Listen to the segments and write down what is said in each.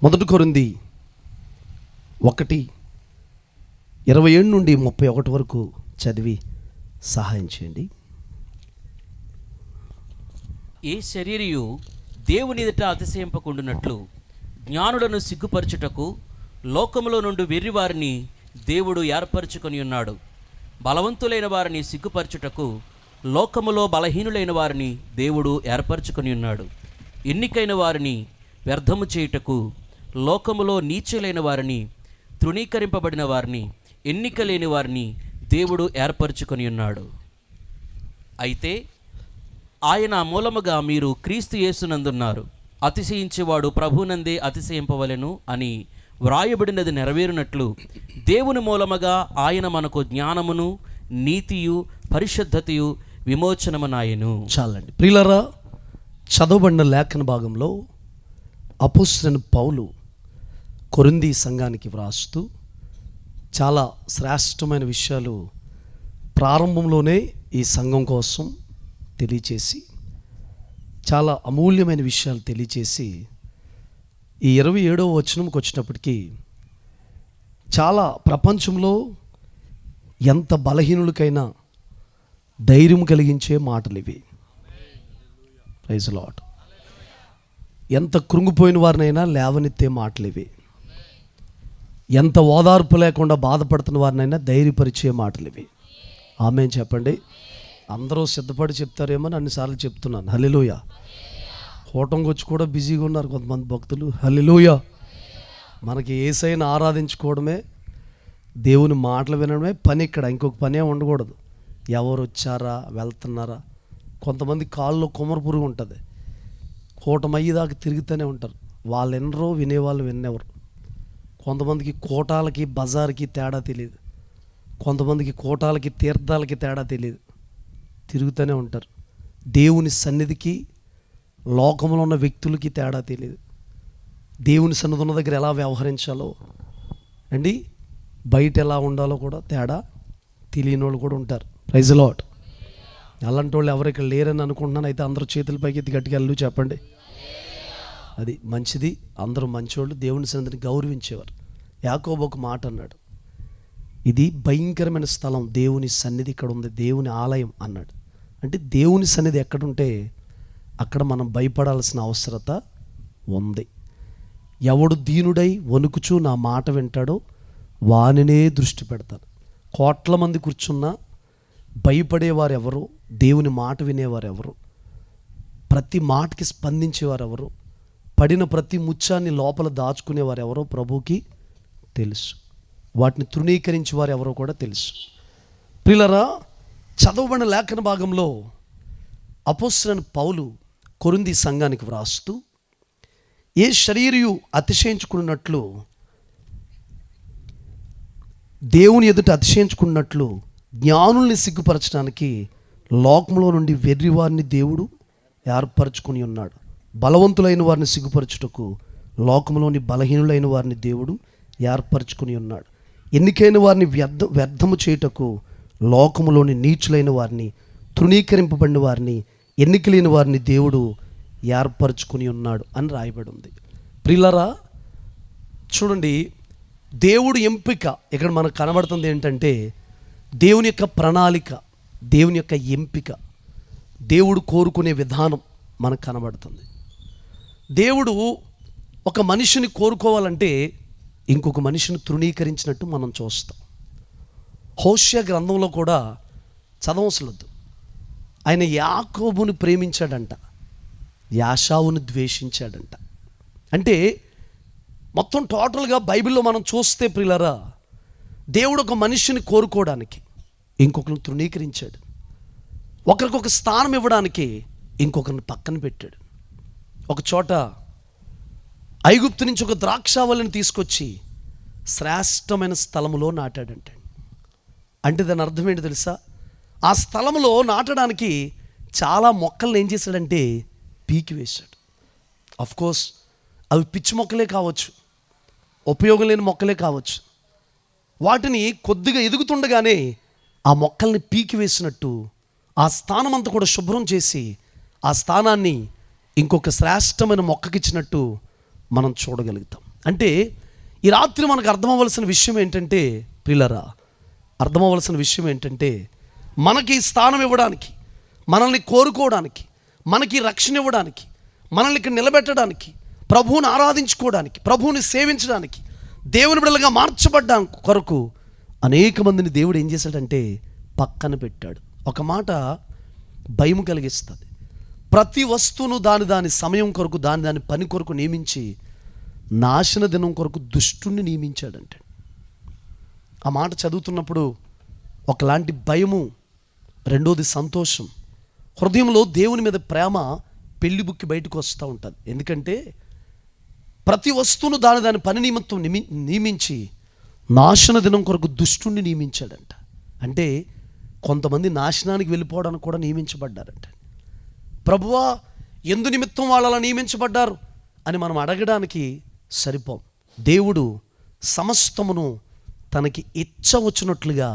మొదటి కొరింథీ 1:27 నుండి 31 వరకు చదివి సహాయం చేయండి. ఏ శరీరియు దేవుని ఎదుట అతిశయింపకుండునట్లు జ్ఞానులను సిగ్గుపరచుటకు లోకములో నుండి వెర్రివారిని దేవుడు ఏర్పరచుకొని ఉన్నాడు. బలవంతులైన వారిని సిగ్గుపరచుటకు లోకములో బలహీనులైన వారిని దేవుడు ఏర్పరచుకొని ఉన్నాడు. ఎన్నికైన వారిని వ్యర్థము చేయుటకు లోకములో నీచులైన వారిని, తృణీకరింపబడిన వారిని, ఎన్నిక లేని వారిని దేవుడు ఏర్పరచుకొని ఉన్నాడు. అయితే ఆయన మూలముగా మీరు క్రీస్తు యేసునందున్నారు. అతిశయించేవాడు ప్రభునందే అతిశయింపవలెను అని వ్రాయబడినది నెరవేరునట్లు దేవుని మూలముగా ఆయన మనకు జ్ఞానమును, నీతియు, పరిశుద్ధతయు, విమోచనమునాయెను. చాలండి ప్రియులారా, చదవబడిన లేఖన భాగంలో అపోస్తలుడైన పౌలు కొరింథీ సంఘానికి వ్రాస్తూ చాలా శ్రేష్టమైన విషయాలు ప్రారంభంలోనే ఈ సంఘం కోసం తెలియచేసి, చాలా అమూల్యమైన విషయాలు తెలియచేసి, ఈ 27వ వచనంకి వచ్చినప్పటికీ చాలా ప్రపంచంలో ఎంత బలహీనులకైనా ధైర్యం కలిగించే మాటలు ఇవి. Praise Lord. ఎంత కృంగిపోయిన వారినైనా లేవనెత్తే మాటలు ఇవి. ఎంత ఓదార్పు లేకుండా బాధపడుతున్న వారినైనా ధైర్యపరిచే మాటలు ఇవి. ఆమేన్ చెప్పండి. అందరూ సిద్ధపడి చెప్తారేమో అన్నిసార్లు చెప్తున్నాను. హల్లెలూయా. హోటంకి వచ్చి కూడా బిజీగా ఉన్నారు కొంతమంది భక్తులు. హల్లెలూయా. మనకి యేసయ్యను ఆరాధించుకోవడమే, దేవుని మాటలు వినడమే పని. ఇక్కడ ఇంకొక పనే ఉండకూడదు. ఎవరు వచ్చారా, వెళ్తున్నారా. కొంతమంది కాళ్ళలో కుమ్మర పురుగు ఉంటుంది. కూటమయ్యేదాకా తిరుగుతూనే ఉంటారు. వాళ్ళు ఎన్నరో వినేవాళ్ళు విన్నెవరు. కొంతమందికి కోటాలకి బజార్కి తేడా తెలియదు. కొంతమందికి కోటాలకి తీర్థాలకి తేడా తెలియదు. తిరుగుతూనే ఉంటారు. దేవుని సన్నిధికి లోకంలో ఉన్న వ్యక్తులకి తేడా తెలియదు. దేవుని సన్నిధి ఉన్న దగ్గర ఎలా వ్యవహరించాలో అండి, బయట ఎలా ఉండాలో కూడా తేడా తెలియని వాళ్ళు కూడా ఉంటారు. Praise Lord. అలాంటి వాళ్ళు ఎవరు ఇక్కడ లేరని అనుకుంటున్నాను. అయితే అందరూ చేతులపైకి ఎత్తి గట్టిగా వెళ్ళి చెప్పండి. అది మంచిది. అందరూ మంచివాళ్ళు, దేవుని సన్నిధిని గౌరవించేవారు. యాకోబు ఒక మాట అన్నాడు, ఇది భయంకరమైన స్థలం, దేవుని సన్నిధి ఇక్కడ ఉంది, దేవుని ఆలయం అన్నాడు. అంటే దేవుని సన్నిధి ఎక్కడుంటే అక్కడ మనం భయపడాల్సిన అవసరత ఉంది. ఎవడు దీనుడై వణుకుచూ నా మాట వింటాడో వానినే దృష్టి పెడతాను. కోట్ల మంది కూర్చున్నా భయపడేవారు ఎవరు, దేవుని మాట వినేవారు ఎవరు, ప్రతి మాటకి స్పందించేవారు ఎవరు, పడిన ప్రతి ముత్యాన్ని లోపల దాచుకునేవారు ఎవరో ప్రభువుకి తెలుసు. వాటిని తృణీకరించే వారు ఎవరో కూడా తెలుసు. ప్రియులారా, చదవబడిన లేఖన భాగంలో అపోస్తలుడైన పౌలు కొరింథీ సంఘానికి వ్రాస్తూ, ఏ శరీరియు అతిశయించుకున్నట్లు దేవుని ఎదుట అతిశయించుకున్నట్లు జ్ఞానుల్ని సిగ్గుపరచడానికి లోకంలో నుండి వెర్రివారిని దేవుడు ఏర్పరచుకుని ఉన్నాడు. బలవంతులైన వారిని సిగ్గుపరచుటకు లోకంలోని బలహీనులైన వారిని దేవుడు ఏర్పరచుకుని ఉన్నాడు. ఎన్నికైన వారిని వ్యర్థము చేయుటకు లోకములోని నీచులైన వారిని, తృణీకరింపబడిన వారిని, ఎన్నిక లేని వారిని దేవుడు ఏర్పరచుకుని ఉన్నాడు అని రాయబడి ఉంది. ప్రియులారా, చూడండి, దేవుడు ఎంపిక ఇక్కడ మనకు కనబడుతుంది ఏంటంటే దేవుని యొక్క ప్రణాళిక, దేవుని యొక్క ఎంపిక, దేవుడు కోరుకునే విధానం మనకు కనబడుతుంది. దేవుడు ఒక మనిషిని కోరుకోవాలంటే ఇంకొక మనిషిని తృణీకరించినట్టు మనం చూస్తాం. హోషేయ గ్రంథంలో కూడా చదవసలొద్దు. ఆయన యాకోబుని ప్రేమించాడంట, యాషావుని ద్వేషించాడంట. అంటే మొత్తం టోటల్గా బైబిల్లో మనం చూస్తే ప్రియులారా, దేవుడు ఒక మనిషిని కోరుకోవడానికి ఇంకొకరిని తృణీకరించాడు. ఒకరికొక స్థానం ఇవ్వడానికి ఇంకొకరిని పక్కన పెట్టాడు. ఒక చోట ఐగుప్తు నుంచి ఒక ద్రాక్షావళిని తీసుకొచ్చి శ్రేష్టమైన స్థలములో నాటాడంటే, అంటే దాని అర్థం ఏంటి తెలుసా? ఆ స్థలంలో నాటడానికి చాలా మొక్కలను ఏం చేశాడంటే పీకి వేశాడు. అఫ్కోర్స్ అవి పిచ్చి మొక్కలే కావచ్చు, ఉపయోగం లేని మొక్కలే కావచ్చు. వాటిని కొద్దిగా ఎదుగుతుండగానే ఆ మొక్కల్ని పీకి వేసినట్టు ఆ స్థానం అంతా కూడా శుభ్రం చేసి ఆ స్థానాన్ని ఇంకొక శ్రేష్టమైన మొక్కకిచ్చినట్టు మనం చూడగలుగుతాం. అంటే ఈ రాత్రి మనకు అర్థమవలసిన విషయం ఏంటంటే ప్రియులారా, అర్థమవలసిన విషయం ఏంటంటే మనకి స్థానం ఇవ్వడానికి, మనల్ని కోరుకోవడానికి, మనకి రక్షణ ఇవ్వడానికి, మనల్ని ఇక్కడ నిలబెట్టడానికి, ప్రభువుని ఆరాధించుకోవడానికి, ప్రభువుని సేవించడానికి, దేవుని బిడ్డలుగా మార్చబడ్డానికి కొరకు అనేక మందిని దేవుడు ఏం చేశాడంటే పక్కన పెట్టాడు. ఒక మాట భయం కలిగిస్తుంది. ప్రతి వస్తువును దాని సమయం కొరకు, దాని పని కొరకు నియమించి నాశన దినం కొరకు దుష్టుణ్ణి నియమించాడంటే, ఆ మాట చదువుతున్నప్పుడు ఒకలాంటి భయము, రెండోది సంతోషం. హృదయంలో దేవుని మీద ప్రేమ పెళ్లి బుక్కి బయటకు వస్తూ ఉంటుంది. ఎందుకంటే ప్రతి వస్తువును దాని పని నిమిత్తం నియమించి నాశన దినం కొరకు దుష్టుణ్ణి నియమించాడంట. అంటే కొంతమంది నాశనానికి వెళ్ళిపోవడానికి కూడా నియమించబడ్డారంట. ప్రభువా, ఎందు నిమిత్తం వాళ్ళు అలా నియమించబడ్డారు అని మనం అడగడానికి సరిపోం. దేవుడు సమస్తమును తనకి ఇచ్చ వచ్చినట్లుగా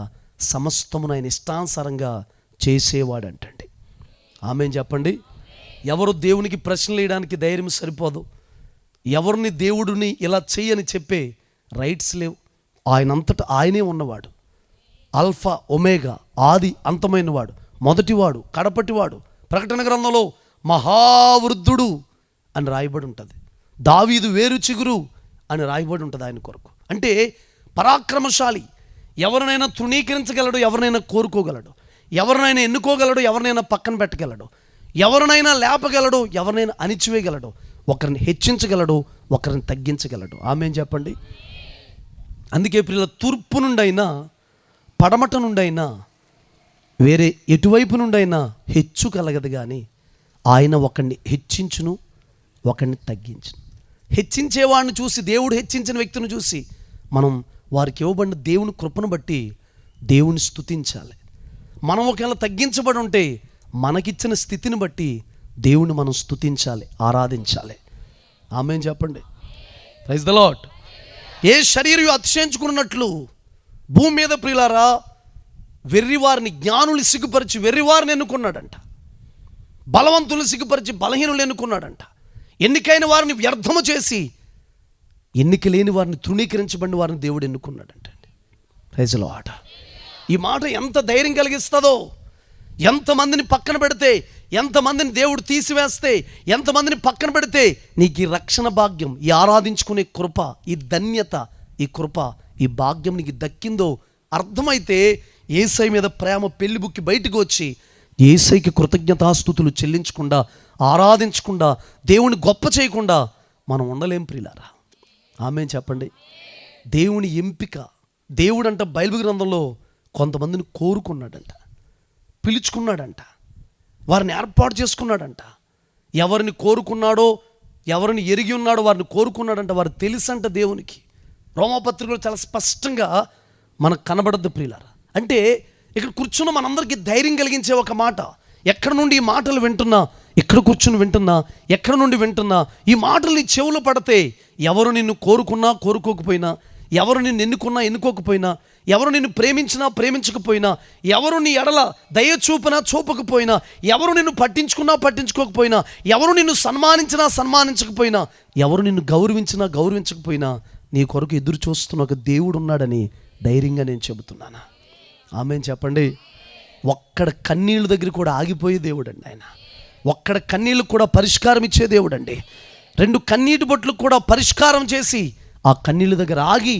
సమస్తమును ఆయన ఇష్టానుసారంగా చేసేవాడంటండి. ఆమేన్ చెప్పండి. ఎవరు దేవునికి ప్రశ్నలు వేయడానికి ధైర్యం సరిపోదు. ఎవరిని దేవుడిని ఇలా చెయ్యని చెప్పే రైట్స్ లేవు. ఆయనంతటా ఆయనే ఉన్నవాడు. ఆల్ఫా ఒమేగా, ఆది అంతమైన వాడు, మొదటివాడు కడపటివాడు. ప్రకటన గ్రంథంలో మహావృద్ధుడు అని రాయబడి ఉంటుంది. దావీదు వేరు చిగురు అని రాయబడి ఉంటుంది ఆయన కొరకు. అంటే పరాక్రమశాలి, ఎవరినైనా తృణీకరించగలడు, ఎవరినైనా కోరుకోగలడు, ఎవరినైనా ఎన్నుకోగలడు, ఎవరినైనా పక్కన పెట్టగలడు, ఎవరినైనా లేపగలడు, ఎవరినైనా అణిచివేయగలడు, ఒకరిని హెచ్చించగలడు, ఒకరిని తగ్గించగలడు. ఆమేన్ చెప్పండి. అందుకే ప్రియుల, తూర్పు నుండైనా పడమట నుండైనా వేరే ఎటువైపు నుండైనా హెచ్చు కలగదు, కానీ ఆయన ఒకరిని హెచ్చించును, ఒకరిని తగ్గించును. హెచ్చించేవాడిని చూసి, దేవుడు హెచ్చించిన వ్యక్తిని చూసి మనం వారికి ఇవ్వబడిన దేవుని కృపను బట్టి దేవుని స్తుతించాలి. మనం ఒకవేళ తగ్గించబడి ఉంటే మనకిచ్చిన స్థితిని బట్టి దేవుని మనం స్తుతించాలి, ఆరాధించాలి. ఆమేన్ చెప్పండి. Praise the lord. ఏ శరీరం అతిశయించుకున్నట్లు భూమి మీద ప్రియులారా వెర్రివారిని జ్ఞానులు సిగ్గుపరిచి వెర్రివారిని ఎన్నుకున్నాడంట. బలవంతులు సిగ్గుపరిచి బలహీనులు ఎన్నుకున్నాడంట. ఎన్నికైన వారిని వ్యర్థము చేసి ఎన్నిక లేని వారిని, తృణీకరించబడిన వారిని దేవుడు ఎన్నుకున్నాడంట. Praise the lord. ఈ మాట ఎంత ధైర్యం కలిగిస్తుందో, ఎంతమందిని పక్కన పెడితే, ఎంతమందిని దేవుడు తీసివేస్తే, ఎంతమందిని పక్కన పెడితే నీకు ఈ రక్షణ భాగ్యం, ఈ ఆరాధించుకునే కృప, ఈ ధన్యత, ఈ కృప, ఈ భాగ్యం నీకు దక్కిందో అర్థమైతే యేసయ్య మీద ప్రేమ పెళ్లి బుక్కి బయటకు వచ్చి యేసయ్యకి కృతజ్ఞతాస్తుతులు చెల్లించకుండా, ఆరాధించకుండా, దేవుని గొప్ప చేయకుండా మనం ఉండలేం ప్రియులారా. ఆమేన్ చెప్పండి. దేవుని ఎంపిక, దేవుడంట బైబిల్ గ్రంథంలో కొంతమందిని కోరుకున్నాడంట, పిలుచుకున్నాడంట, వారిని ఏర్పాటు చేసుకున్నాడంట. ఎవరిని కోరుకున్నాడో, ఎవరిని ఎరిగి ఉన్నాడో వారిని కోరుకున్నాడంట. వారు తెలుసంట దేవునికి. రోమాపత్రికలో చాలా స్పష్టంగా మనకు కనబడద్దు ప్రియులారా. అంటే ఇక్కడ కూర్చున్న మనందరికీ ధైర్యం కలిగించే ఒక మాట. ఎక్కడ నుండి ఈ మాటలు వింటున్నా, ఎక్కడ కూర్చుని వింటున్నా, ఎక్కడ నుండి వింటున్నా, ఈ మాటలు నీ చెవులు పడితే ఎవరు నిన్ను కోరుకున్నా కోరుకోకపోయినా, ఎవరు నిన్ను ఎన్నుకున్నా ఎన్నుకోకపోయినా, ఎవరు నిన్ను ప్రేమించినా ప్రేమించకపోయినా, ఎవరు నీ ఎడల దయ చూపినా చూపకపోయినా, ఎవరు నిన్ను పట్టించుకున్నా పట్టించుకోకపోయినా, ఎవరు నిన్ను సన్మానించినా సన్మానించకపోయినా, ఎవరు నిన్ను గౌరవించినా గౌరవించకపోయినా, నీ కొరకు ఎదురు చూస్తున్న ఒక దేవుడు ఉన్నాడని ధైర్యంగా నేను చెబుతున్నాను. ఆమేన్ చెప్పండి. ఒక్కడ కన్నీళ్ళ దగ్గర కూడా ఆగిపోయే దేవుడు అండి ఆయన. ఒక్కడ కన్నీళ్ళకు కూడా పరిష్కారం ఇచ్చే దేవుడు అండి. 2 కన్నీటి బొట్లకు కూడా పరిష్కారం చేసి ఆ కన్నీళ్ళ దగ్గర ఆగి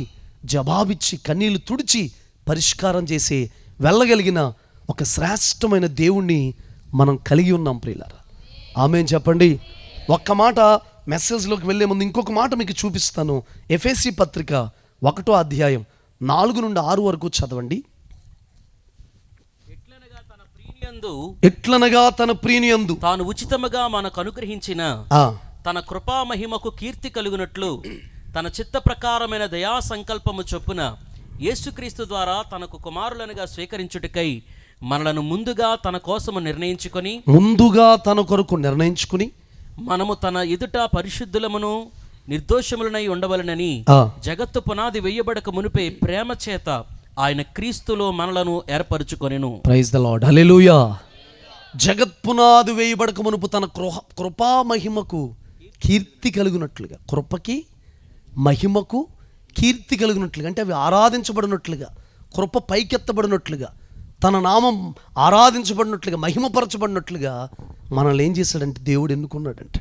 జవాబిచ్చి కన్నీళ్లు తుడిచి పరిష్కారం చేసి వెళ్ళగలిగిన ఒక శ్రేష్టమైన దేవుణ్ణి మనం కలిగి ఉన్నాం ప్రియులారా. ఆమేన్ చెప్పండి. ఒక్క మాట మెసేజ్లోకి వెళ్ళే ముందు ఇంకొక మాట మీకు చూపిస్తాను. ఎఫెసీ పత్రిక 1వ అధ్యాయం 4 నుండి 6 వరకు చదవండి. ఎట్లనగా తన ప్రియనియందు తాను ఉచితముగా మనకు అనుగ్రహించిన తన కృపా మహిమకు కీర్తి కలుగునట్లు తన చిత్త ప్రకారమైన దయా సంకల్పము చొప్పున యేసుక్రీస్తు ద్వారా తనకు కుమారులనుగా స్వీకరించుటకై మనలను ముందుగా తన కోసము తన కొరకు నిర్ణయించుకుని మనము తన ఎదుట పరిశుద్ధులమును నిర్దోషములనై ఉండవలనని జగత్తు పునాది వేయబడక మునిపే ప్రేమ చేత ఆయన క్రీస్తులో మనలను ఏర్పరచుకొనెను. Praise the Lord. హల్లెలూయా. జగత్పునాది వేయబడక మునుపు తన కృపా మహిమకు కీర్తి కలుగునట్లుగా, కృపకి మహిమకు కీర్తి కలిగినట్లుగా, అంటే అవి ఆరాధించబడినట్లుగా, కృప పైకెత్తబడినట్లుగా, తన నామం ఆరాధించబడినట్లుగా, మహిమపరచబడినట్లుగా మనల్ని ఏం చేశాడంటే దేవుడు ఎన్నుకున్నాడంటే.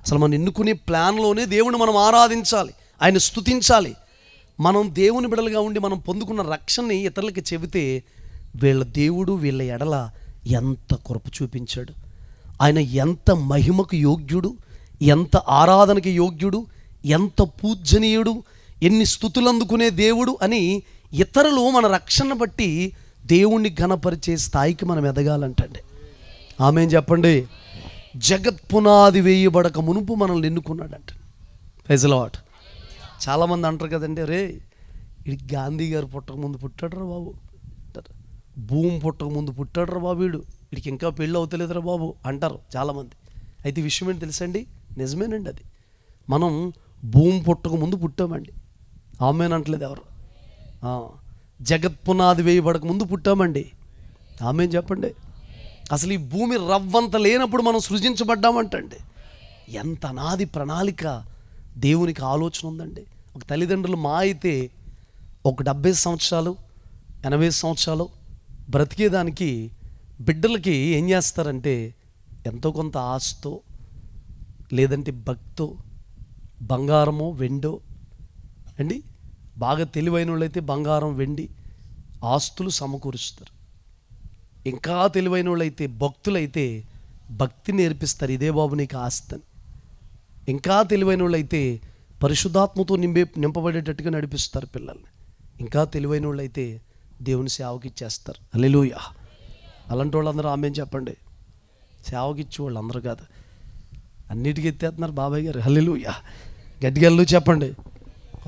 అసలు మనం ఎన్నుకునే ప్లాన్లోనే దేవుని మనం ఆరాధించాలి, ఆయన స్తుతించాలి. మనం దేవుని బిడలుగా ఉండి మనం పొందుకున్న రక్షణని ఇతరులకి చెబితే వీళ్ళ దేవుడు వీళ్ళ ఎడల ఎంత కృప చూపించాడు, ఆయన ఎంత మహిమకు యోగ్యుడు, ఎంత ఆరాధనకి యోగ్యుడు, ఎంత పూజనీయుడు, ఎన్ని స్తుతులు అందుకునే దేవుడు అని ఇతరులు మన రక్షణ బట్టి దేవుణ్ణి ఘనపరిచే స్థాయికి మనం ఎదగాలంటండి. ఆమేన్ చెప్పండి. జగత్ పునాది వేయబడక మునుపు మనల్ని ఎన్నుకున్నాడంట. Praise the lord. చాలామంది అంటారు కదండి, రే ఇది గాంధీ గారు పుట్టక ముందు పుట్టాడురా బాబు అంటారు, భూమి పుట్టక ముందు పుట్టాడురా బాబు, వీడికి ఇంకా పెళ్ళి అవుతలేదురా బాబు అంటారు చాలామంది. అయితే ఈ విషయం ఏంటి తెలుసండి, నిజమేనండి. అది మనం భూమి పుట్టక ముందు పుట్టామండి. ఆమేన్ అంటలేదు ఎవరు. జగత్ పునాది వేయబడక ముందు పుట్టామండి. ఆమేన్ చెప్పండి. అసలు ఈ భూమి రవ్వంత లేనప్పుడు మనం సృజించబడ్డామంటండి. ఎంత అనాది ప్రణాళిక దేవునికి ఆలోచన ఉందండి. ఒక తల్లిదండ్రులు మా అయితే ఒక 70 సంవత్సరాలు 80 సంవత్సరాలు బ్రతికేదానికి బిడ్డలకి ఏం చేస్తారంటే ఎంతో కొంత ఆస్తో లేదంటే భక్తో బంగారమో వెండో అండి, బాగా తెలివైన వాళ్ళు అయితే బంగారం వెండి ఆస్తులు సమకూరుస్తారు. ఇంకా తెలివైన వాళ్ళు అయితే భక్తులైతే భక్తి నేర్పిస్తారు, ఇదే బాబు నీకు ఆస్తి. ఇంకా తెలివైన వాళ్ళు అయితే పరిశుద్ధాత్మతో నింపబడేటట్టుగా నడిపిస్తారు పిల్లల్ని. ఇంకా తెలివైన వాళ్ళు అయితే దేవుని సేవకి ఇచ్చేస్తారు. హల్లెలూయా. అలాంటి వాళ్ళందరూ ఆమేన్ చెప్పండి. సేవకి ఇచ్చే వాళ్ళు అందరూ కాదు, అన్నిటికీ ఎత్తేస్తున్నారు బాబాయ్ గారు. హల్లెలూయా. గట్టిగా చెప్పండి.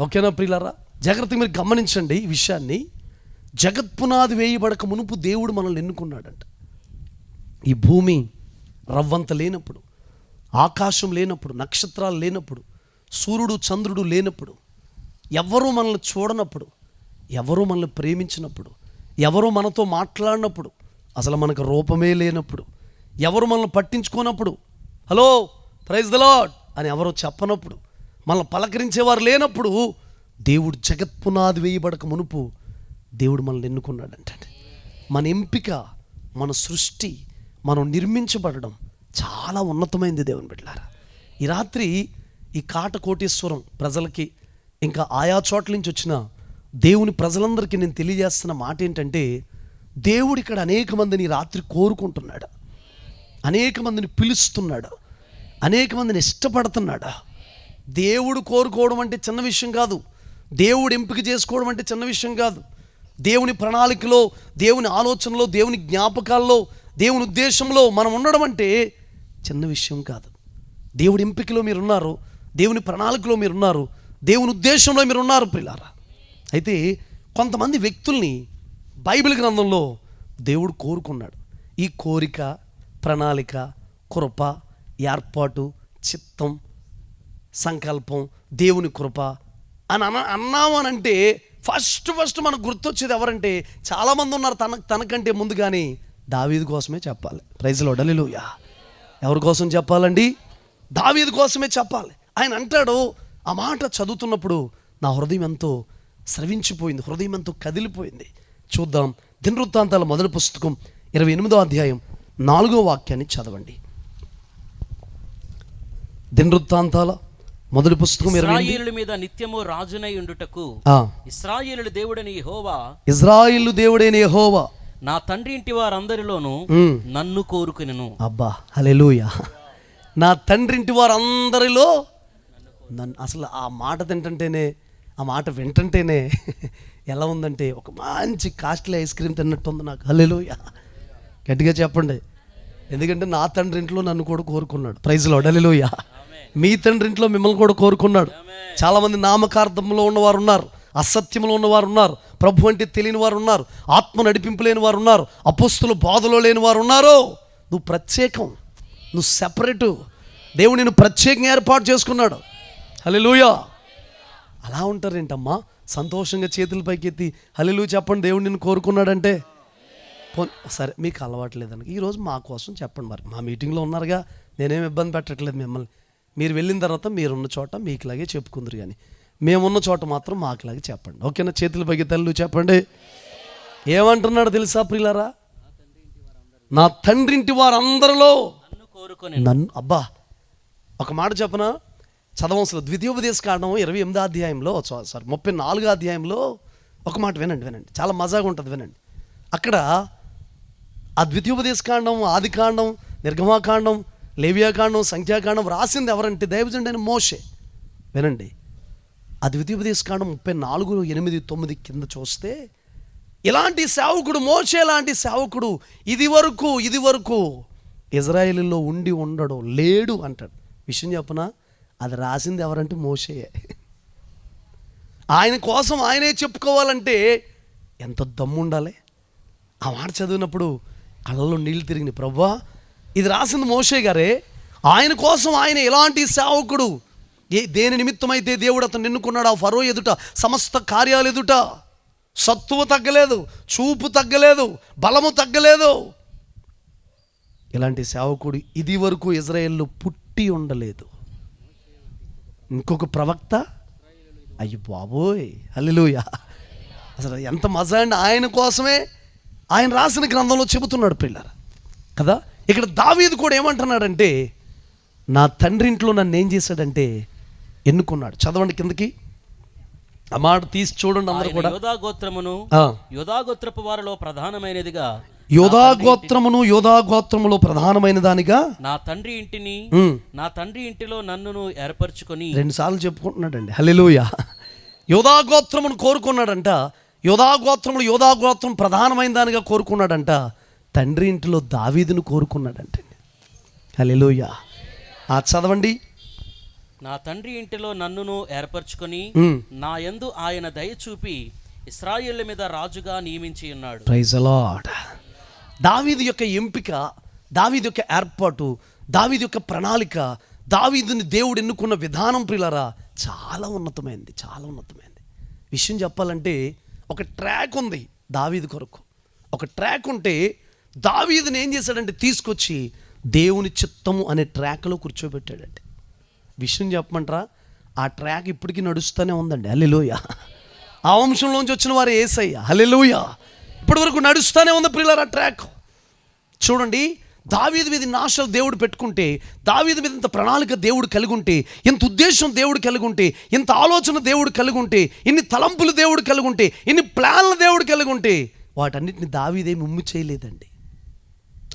ఓకేనా ప్రియులారా? జాగ్రత్తగా మీరు గమనించండి ఈ విషయాన్ని. జగత్ పునాది వేయబడక మునుపు దేవుడు మనల్ని ఎన్నుకున్నాడంట. ఈ భూమి రవ్వంత లేనప్పుడు, ఆకాశం లేనప్పుడు, నక్షత్రాలు లేనప్పుడు, సూర్యుడు చంద్రుడు లేనప్పుడు, ఎవరూ మనల్ని చూడనప్పుడు, ఎవరూ మనల్ని ప్రేమించినప్పుడు, ఎవరూ మనతో మాట్లాడినప్పుడు, అసలు మనకు రూపమే లేనప్పుడు, ఎవరు మనల్ని పట్టించుకోనప్పుడు, హలో ప్రైజ్ ది లార్డ్ అని ఎవరో చెప్పనప్పుడు, మనల్ని పలకరించేవారు లేనప్పుడు, దేవుడు జగత్ పునాది వేయబడక మునుపు దేవుడు మనల్ని ఎన్నుకున్నాడంటే. మన ఎంపిక, మన సృష్టి, మనం నిర్మించబడడం చాలా ఉన్నతమైంది దేవుని బిడ్డలారా. ఈ రాత్రి ఈ కాటకోటేశ్వరం ప్రజలకి ఇంకా ఆయా చోట్ల నుంచి వచ్చిన దేవుని ప్రజలందరికీ నేను తెలియజేస్తున్న మాట ఏంటంటే, దేవుడు ఇక్కడ అనేక మందిని రాత్రి కోరుకుంటున్నాడు, అనేక మందిని పిలుస్తున్నాడు, అనేక మందిని ఇష్టపడుతున్నాడు. దేవుడు కోరుకోవడం అంటే చిన్న విషయం కాదు, దేవుడు ఎంపిక చేసుకోవడం అంటే చిన్న విషయం కాదు. దేవుని ప్రణాళికలో, దేవుని ఆలోచనలో, దేవుని జ్ఞాపకాల్లో, దేవుని ఉద్దేశంలో మనం ఉండడం అంటే చిన్న విషయం కాదు. దేవుడి ఎంపికలో మీరున్నారు, దేవుని ప్రణాళికలో మీరున్నారు, దేవుని ఉద్దేశంలో మీరున్నారు ప్రియులారా. అయితే కొంతమంది వ్యక్తుల్ని బైబిల్ గ్రంథంలో దేవుడు కోరుకున్నాడు. ఈ కోరిక, ప్రణాళిక, కృప, ఏర్పాటు, చిత్తం, సంకల్పం, దేవుని కృప అని అన్నామనంటే ఫస్ట్ మనకు గుర్తొచ్చేది ఎవరంటే, చాలామంది ఉన్నారు తనకంటే ముందు, కానీ దావీదు కోసమే చెప్పాలి. Praise Lord. హల్లెలూయా. ఎవరి కోసం చెప్పాలండి? దావీదు కోసమే చెప్పాలి. ఆయన అంటాడు, ఆ మాట చదువుతున్నప్పుడు నా హృదయం ఎంతో స్రవించిపోయింది, హృదయం ఎంతో కదిలిపోయింది. చూద్దాం. దినవృత్తాంతాల మొదటి పుస్తకం 28వ అధ్యాయం 4వ వాక్యాన్ని చదవండి. దినవృత్తాంతాల మొదటి పుస్తకం ఇశ్రాయేలు మీద నిత్యము రాజునై ఉండుటకు ఇశ్రాయేలు దేవుడైన యెహోవా, ఇశ్రాయేలు దేవుడైన యెహోవా నా తండ్రి ఇంటి వారందరిలోనూ నన్ను కోరుకొనెను. అబ్బా హల్లెలూయా. నా తండ్రి ఇంటి వారందరిలో నన్ను. అసలు ఆ మాట తింటుంటేనే, ఆ మాట వింటుంటేనే ఎలా ఉందంటే ఒక మంచి కాస్ట్లీ ఐస్ క్రీమ్ తిన్నట్టు ఉంది నాకు. హల్లెలూయా. గట్టిగా చెప్పండి. ఎందుకంటే నా తండ్రి ఇంట్లో నన్ను కూడా కోరుకున్నాడు. Praise Lord. హల్లెలూయా. మీ తండ్రి ఇంట్లో మిమ్మల్ని కూడా కోరుకున్నాడు. చాలామంది నామకార్థంలో ఉన్నవారు ఉన్నారు, అసత్యంలో ఉన్నవారు ఉన్నారు, ప్రభు అంటే తెలియని వారు ఉన్నారు, ఆత్మ నడిపింపు లేని వారు ఉన్నారు, అపోస్తుల బోధలో లేని వారు ఉన్నారు. నువ్వు ప్రత్యేకం, నువ్వు సెపరేటు. దేవుడు నిన్ను ప్రత్యేకంగా ఏర్పాటు చేసుకున్నాడు. హల్లెలూయా. అలా ఉంటారేంటమ్మా? సంతోషంగా చేతుల పైకి ఎత్తి హల్లెలూయా చెప్పండి. దేవుడు నిన్ను కోరుకున్నాడంటే సరే, మీకు అలవాటు లేదనుక ఈరోజు మా కోసం చెప్పండి. మరి మా మీటింగ్లో ఉన్నారుగా, నేనేం ఇబ్బంది పెట్టట్లేదు మిమ్మల్ని. మీరు వెళ్ళిన తర్వాత మీరున్న చోట మీకులాగే చెప్పుకుందరు. కానీ మేమున్న చోట మాత్రం మాకులాగా చెప్పండి. ఓకేనా? చేతులు పైకి తల్లు చెప్పండి. ఏమంటున్నాడు తెలుసా ప్రియులారా? నా తండ్రింటి వారందరిలో నన్ను కోరుకొని నన్ను. అబ్బా, ఒక మాట చెప్పనా? చదవసలు ద్వితీయోపదేశకాండం 28వ అధ్యాయంలో, సారీ 34వ అధ్యాయంలో ఒక మాట వినండి. చాలా మజాగా ఉంటుంది, వినండి. అక్కడ ఆ ద్వితీయోపదేశకాండం, ఆదికాండం, నిర్గమాకాండం, లేవియాకాండం, సంఖ్యాకాండం రాసింది ఎవరంటే దైవజనుడైన మోషే. వినండి, ఆ ద్వితీయోపదేశకాండం 34, 8, 9 కింద చూస్తే ఇలాంటి సేవకుడు, మోషే లాంటి సేవకుడు ఇది వరకు ఇజ్రాయేలులో ఉండి ఉండడు, లేడు అంటాడు. విషయం చెప్పనా? అది రాసింది ఎవరంటే మోషేయే. ఆయన కోసం ఆయనే చెప్పుకోవాలంటే ఎంత దమ్ము ఉండాలి. ఆ మాట చదివినప్పుడు కళ్ళలో నీళ్ళు తిరిగినాయి. ప్రభువా, ఇది రాసింది మోషే గారే, ఆయన కోసం ఆయన ఎలాంటి సేవకుడు, దేని నిమిత్తమైతే దేవుడు అతను ఎన్నుకున్నాడు, ఆ ఫరో ఎదుట, సమస్త కార్యాలు ఎదుట సత్తువ తగ్గలేదు, చూపు తగ్గలేదు, బలము తగ్గలేదు. ఇలాంటి సేవకుడు ఇది వరకు ఇజ్రాయేల్లో పుట్టి ఉండలేదు. ఇంకొక ప్రవక్త, అయ్యి బాబోయ్, హల్లెలూయా, అసలు ఎంత మజా అండి. ఆయన కోసమే ఆయన రాసిన గ్రంథంలో చెబుతున్నాడు పిల్లలు కదా. ఇక్కడ దావీదు కూడా ఏమంటున్నాడంటే, నా తండ్రి ఇంట్లో నన్ను ఏం చేశాడంటే ఎన్నుకున్నాడు. చదవండి కిందకి, ఆ మాట తీసి చూడండి అందరూ కూడా. యోధాగోత్రపు వారిలో ప్రధానమైనదిగా, యోధాగోత్రములో ప్రధానమైన దానిగా నా తండ్రి ఇంటిని, నా తండ్రి ఇంటిలో నన్ను ఏర్పరచుకొని 2 సార్లు చెప్పుకుంటున్నాడండి. హల్లెలూయా. యోధాగోత్రమును కోరుకున్నాడంట. యోధాగోత్రం ప్రధానమైన దానిగా కోరుకున్నాడంట. తండ్రి ఇంటిలో దావీదును కోరుకున్నాడంటండి. హల్లెలూయా. చదవండి. నా తండ్రి ఇంటిలో నన్నును ఏర్పరచుకొని నా యందు ఆయన దయ చూపి ఇశ్రాయేలు మీద రాజుగా నియమించి ఉన్నాడు. Praise the Lord. దావీదు యొక్క ఎంపిక, దావీదు యొక్క ఏర్పాటు, దావీదు యొక్క ప్రణాళిక, దావీదుని దేవుడు ఎన్నుకున్న విధానం ప్రియులారా చాలా ఉన్నతమైంది, చాలా ఉన్నతమైంది. విషయం చెప్పాలంటే ఒక ట్రాక్ ఉంది దావీదు కొరకు. ఒక ట్రాక్ ఉంటే దావీదుని ఏం చేశాడంటే తీసుకొచ్చి దేవుని చిత్తము అనే ట్రాక్లో కూర్చోబెట్టాడంటే. విషయం చెప్పమంటారా, ఆ ట్రాక్ ఇప్పటికీ నడుస్తూనే ఉందండి. హల్లెలూయా. ఆ వంశంలోంచి వచ్చిన వారు యేసయ్య. హల్లెలూయా. ఇప్పటి వరకు నడుస్తూనే ఉంది ప్రియులారా ట్రాక్. చూడండి, దావీదు మీద ఆశలు దేవుడు పెట్టుకుంటే, దావీదు మీద ఇంత ప్రణాళిక దేవుడు కలిగి ఉంటే, ఇంత ఉద్దేశం దేవుడు కలిగి ఉంటే, ఇంత ఆలోచన దేవుడు కలిగి ఉంటే, ఇన్ని తలంపులు దేవుడు కలిగి ఉంటే, ఇన్ని ప్లాన్లు దేవుడు కలిగి ఉంటే, వాటన్నిటిని దావీదేమి ఉమ్మి చేయలేదండి.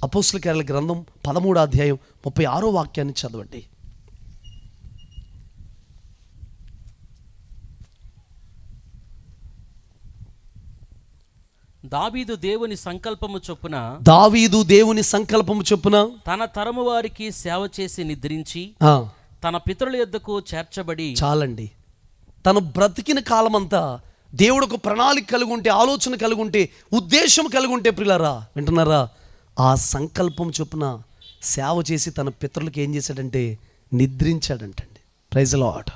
అపోస్తల కార్యాల గ్రంథం 13వ అధ్యాయం 36వ వాక్యాన్ని చదవండి. దావీదు దేవుని సంకల్పము చొప్పున తన తరము వారికి సేవ చేసి నిద్రించి తన పితరుల యొద్దకు చేర్చబడి. చాలండి. తను బ్రతికిన కాలమంతా దేవుడు ఒక ప్రణాళిక కలిగి ఉంటే, ఆలోచన కలిగి ఉంటే, ఉద్దేశం కలిగి ఉంటే ప్రియులారా, వింటున్నారా, ఆ సంకల్పం చొప్పున సేవ చేసి తన పితరులకు ఏం చేశాడంటే నిద్రించాడంటండి. Praise the Lord.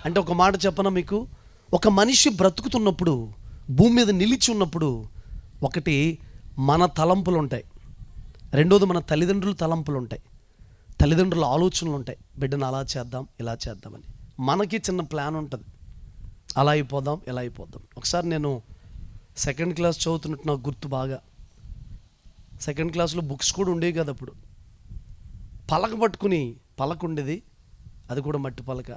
అంటే ఒక మాట చెప్పనా మీకు, ఒక మనిషి బ్రతుకుతున్నప్పుడు, భూమి మీద నిలిచి ఉన్నప్పుడు, ఒకటి మన తలంపులు ఉంటాయి, రెండోది మన తల్లిదండ్రుల తలంపులు ఉంటాయి, తల్లిదండ్రుల ఆలోచనలు ఉంటాయి. బిడ్డను అలా చేద్దాం, ఇలా చేద్దామని మనకి చిన్న ప్లాన్ ఉంటుంది, అలా అయిపోదాం, ఇలా అయిపోదాం. ఒకసారి నేను 2nd క్లాస్ చదువుతున్నట్టు నాకు గుర్తు బాగా. 2nd క్లాస్లో బుక్స్ కూడా ఉండేవి కదా అప్పుడు. పలక పట్టుకుని, పలక ఉండేది, అది కూడా మట్టి పలక.